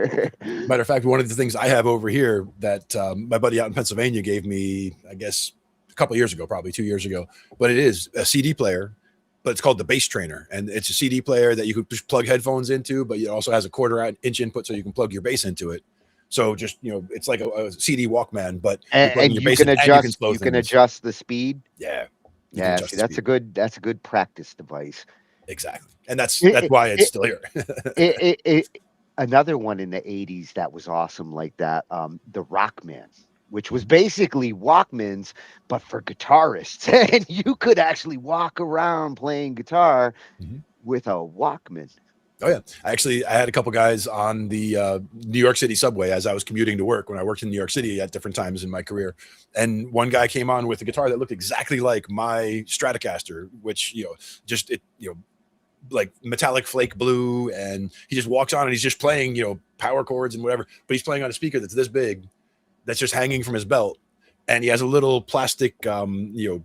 Matter of fact, one of the things I have over here that my buddy out in Pennsylvania gave me, I guess, a couple years ago, probably 2 years ago, but it is a CD player, but it's called the Bass Trainer. And it's a CD player that you could just plug headphones into, but it also has a 1/4-inch input so you can plug your bass into it. So just, it's like a CD Walkman, but and your you bass can in, adjust, and you can adjust the speed. Yeah. Yeah, see, that's a good practice device. Exactly. And that's why it's still here. Another one in the 80s that was awesome like that, the Rockman, which was basically Walkmans, but for guitarists. And you could actually walk around playing guitar with a Walkman. Oh yeah, I had a couple guys on the New York City subway as I was commuting to work when I worked in New York City at different times in my career, and one guy came on with a guitar that looked exactly like my Stratocaster, which like metallic flake blue, and he just walks on and he's just playing power chords and whatever, but he's playing on a speaker that's this big, that's just hanging from his belt. And he has a little plastic,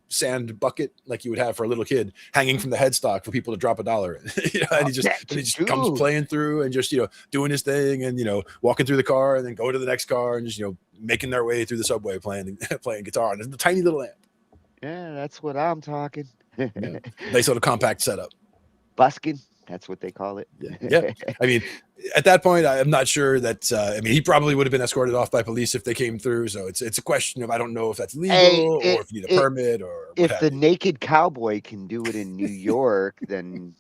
sand bucket like you would have for a little kid hanging from the headstock for people to drop $1 in. And he just comes playing through and just, doing his thing and, walking through the car and then going to the next car and just, making their way through the subway playing guitar. And it's a tiny little amp. Yeah, that's what I'm talking. Nice little compact setup. Busking. That's what they call it. Yeah. I mean, at that point, I'm not sure that, he probably would have been escorted off by police if they came through. So it's a question of, I don't know if that's legal or if you need a permit or if the naked cowboy can do it in New York, then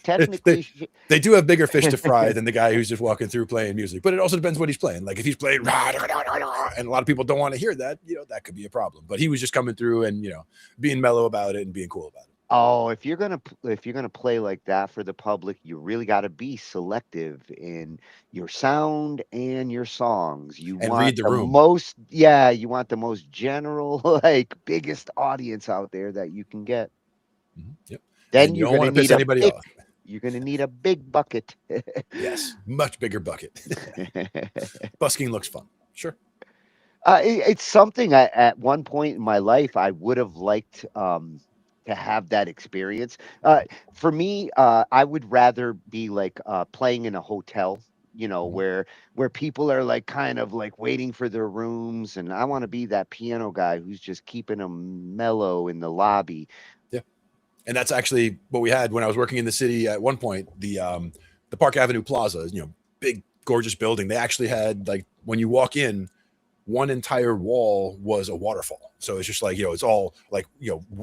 technically they do have bigger fish to fry than the guy who's just walking through playing music. But it also depends what he's playing. Like if he's playing and a lot of people don't want to hear that, that could be a problem. But he was just coming through and, being mellow about it and being cool about it. Oh, if you're gonna play like that for the public, you really got to be selective in your sound and your songs. You want read the room. You want the most general, like biggest audience out there that you can get. Yep. Then you don't want to piss anybody off. You're gonna need a big bucket. Yes, much bigger bucket. Busking looks fun. Sure. It's something at one point in my life I would have liked to have that experience. For me, I would rather be like playing in a hotel, where people are like kind of like waiting for their rooms, and I want to be that piano guy who's just keeping them mellow in the lobby. Yeah, and that's actually what we had when I was working in the city at one point. The Park Avenue Plaza, big gorgeous building. They actually had, like, when you walk in, one entire wall was a waterfall. So it's just like, it's all like,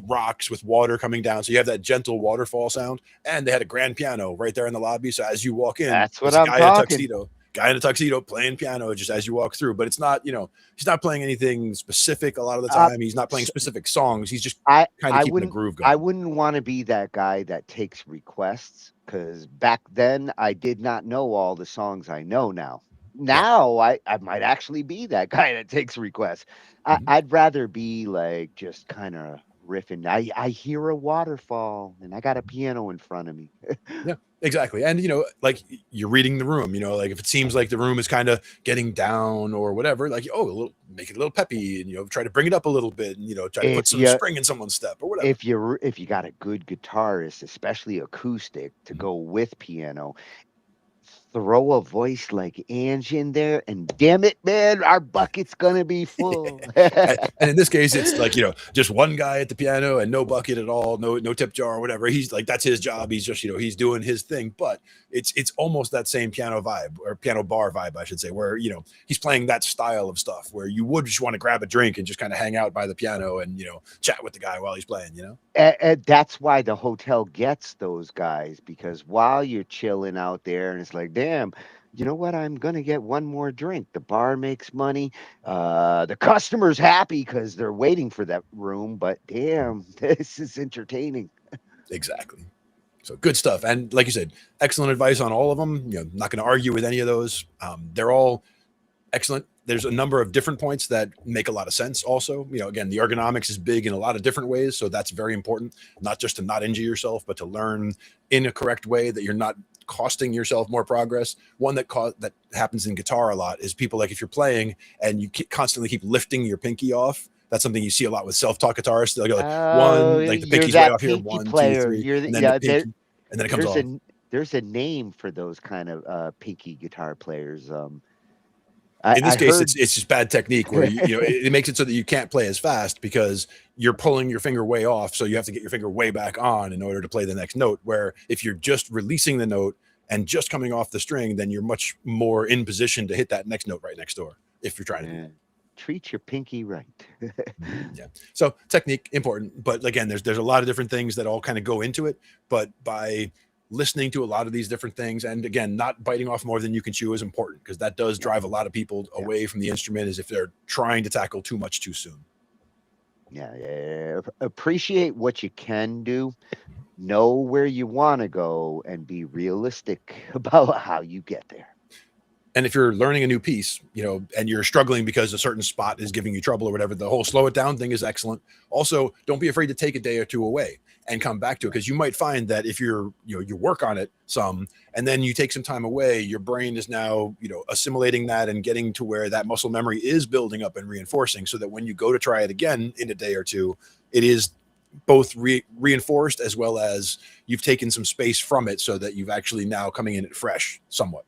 rocks with water coming down. So you have that gentle waterfall sound, and they had a grand piano right there in the lobby. So as you walk in, that's what I'm talking. Guy in a tuxedo playing piano just as you walk through. But it's not, he's not playing anything specific a lot of the time. He's not playing specific songs. He's just kind of keeping the groove going. I wouldn't want to be that guy that takes requests, because back then I did not know all the songs I know now. Now I might actually be that guy that takes requests. I'd rather be like just kind of riffing. I hear a waterfall and I got a piano in front of me. Yeah, exactly. And like you're reading the room, like if it seems like the room is kind of getting down or whatever, like, make it a little peppy and try to bring it up a little bit and try to put some spring in someone's step or whatever. If you got a good guitarist, especially acoustic, to go with piano, throw a voice like Angie in there, and damn it, man, our bucket's gonna be full. And in this case, it's like, just one guy at the piano and no bucket at all, no tip jar or whatever. He's like, that's his job. He's just, he's doing his thing. But it's almost that same piano vibe, or piano bar vibe, I should say, where he's playing that style of stuff where you would just want to grab a drink and just kind of hang out by the piano and chat with the guy while he's playing. And that's why the hotel gets those guys, because while you're chilling out there and it's like, damn, you know what? I'm gonna get one more drink. The bar makes money. The customer's happy because they're waiting for that room. But damn, this is entertaining. Exactly. So good stuff. And like you said, excellent advice on all of them. Not going to argue with any of those. They're all excellent. There's a number of different points that make a lot of sense also. Again, the ergonomics is big in a lot of different ways. So that's very important, not just to not injure yourself, but to learn in a correct way that you're not costing yourself more progress. One that happens in guitar a lot is people, like, if you're playing and you constantly keep lifting your pinky off. That's something you see a lot with self-taught guitarists. They'll go like one, like the pinky's way off here, 1, 2, 3, and then the pinky, and then it comes off. There's a name for those kind of pinky guitar players. In this case, it's just bad technique where it makes it so that you can't play as fast because you're pulling your finger way off. So you have to get your finger way back on in order to play the next note. Where if you're just releasing the note and just coming off the string, then you're much more in position to hit that next note right next door. If you're trying to do that. Treat your pinky right. Yeah. So technique important, but again, there's a lot of different things that all kind of go into it. But by listening to a lot of these different things, and again, not biting off more than you can chew is important, because that does drive a lot of people away from the instrument, is if they're trying to tackle too much too soon. Yeah. Appreciate what you can do, know where you want to go, and be realistic about how you get there. And if you're learning a new piece, and you're struggling because a certain spot is giving you trouble or whatever, the whole slow it down thing is excellent. Also, don't be afraid to take a day or two away and come back to it, because you might find that if you work on it some and then you take some time away, your brain is now assimilating that and getting to where that muscle memory is building up and reinforcing, so that when you go to try it again in a day or two, it is both reinforced as well as you've taken some space from it, so that you've actually now coming in it fresh somewhat.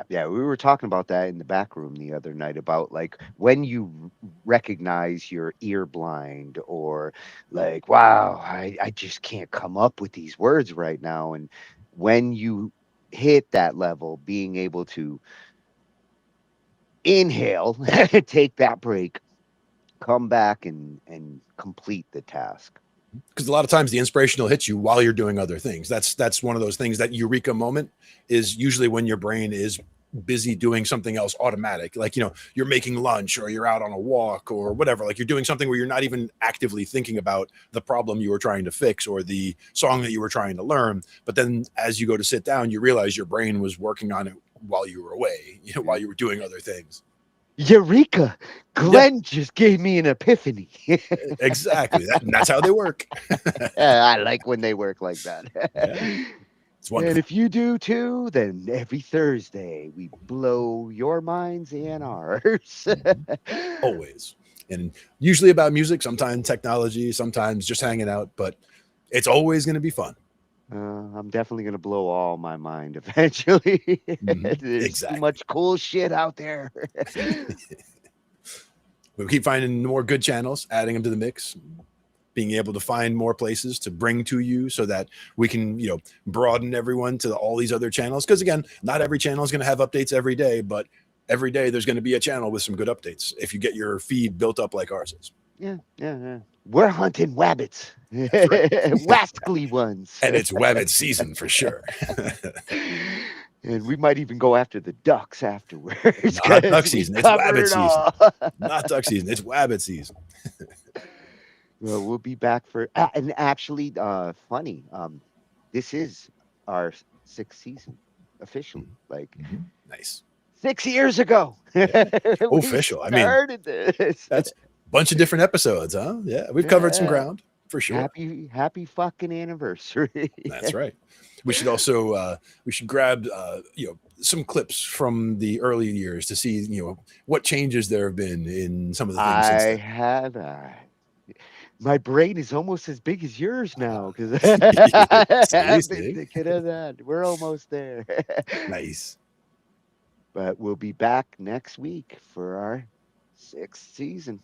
Yeah, we were talking about that in the back room the other night, about like when you recognize you're ear blind, or like, wow, I just can't come up with these words right now. And when you hit that level, being able to inhale, take that break, come back and complete the task. Because a lot of times the inspiration will hit you while you're doing other things. That's one of those things, that eureka moment is usually when your brain is busy doing something else automatic. Like, you're making lunch, or you're out on a walk or whatever. Like, you're doing something where you're not even actively thinking about the problem you were trying to fix or the song that you were trying to learn. But then as you go to sit down, you realize your brain was working on it while you were away, while you were doing other things. Eureka! Glenn just gave me an epiphany. Exactly. That's how they work. I like when they work like that. Yeah. It's wonderful. And if you do too, then every Thursday we blow your minds and ours. Always. And usually about music, sometimes technology, sometimes just hanging out, but it's always going to be fun. I'm definitely going to blow all my mind eventually. There's too much cool shit out there. We'll keep finding more good channels, adding them to the mix, being able to find more places to bring to you, so that we can, broaden everyone to all these other channels. Because again, not every channel is going to have updates every day, but every day there's going to be a channel with some good updates if you get your feed built up like ours is. Yeah. We're hunting wabbits. Right. Wascally ones. And it's wabbit season for sure. And we might even go after the ducks afterwards. Not duck season. It's wabbit season. Not duck season. It's wabbit season. Well, we'll be back for... and actually, funny, this is our 6th season, officially. Like, nice. 6 years ago. Official. I mean, this. That's... bunch of different episodes, huh? Yeah, we've covered some ground for sure. Happy fucking anniversary. That's right. We should also we should grab some clips from the early years to see what changes there have been in some of the things. I have. My brain is almost as big as yours now, because I've been thinking of that. We're almost there. Nice. But we'll be back next week for our 6th season.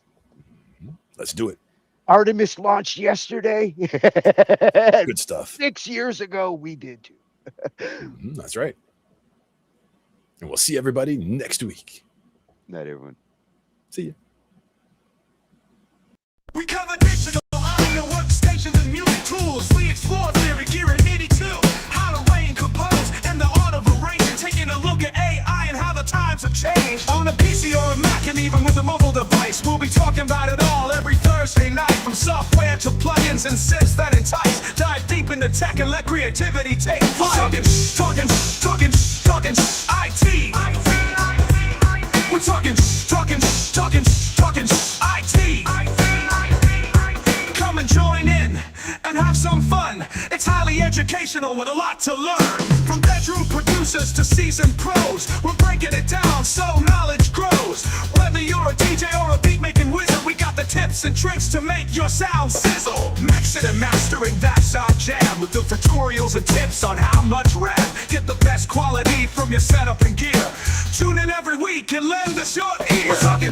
Let's do it. Artemis launched yesterday. Good stuff. 6 years ago, we did too. That's right. And we'll see everybody next week. Night, everyone. See you. We cover digital audio workstations and music tools. We explore theory, gear, and MIDI too. How to arrange, compose, and the art of arranging. Taking a look at AI and how the times have changed. On a PC or a Mac and even with a mobile device, we'll be talking about it all every Thursday night. From software to plugins and synths that entice. Dive deep into tech and let creativity take flight. Talkin IT. We're talking IT. Come and join in and have some fun. It's highly educational with a lot to learn. From bedroom producers to seasoned pros, we're breaking it down so knowledge grows. Whether you're a DJ or a beat making wizard, we got the tips and tricks to make your sound sizzle. Mixing and mastering, that's our jam. With the tutorials and tips on how much rev. Get the best quality from your setup and gear. Tune in every week and lend us your ear. We're talking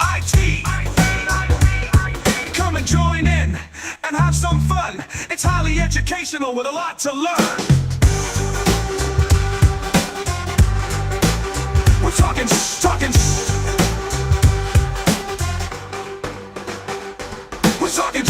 IT. Come and join in and have some fun. It's highly educational with a lot to learn. We're talking We're talking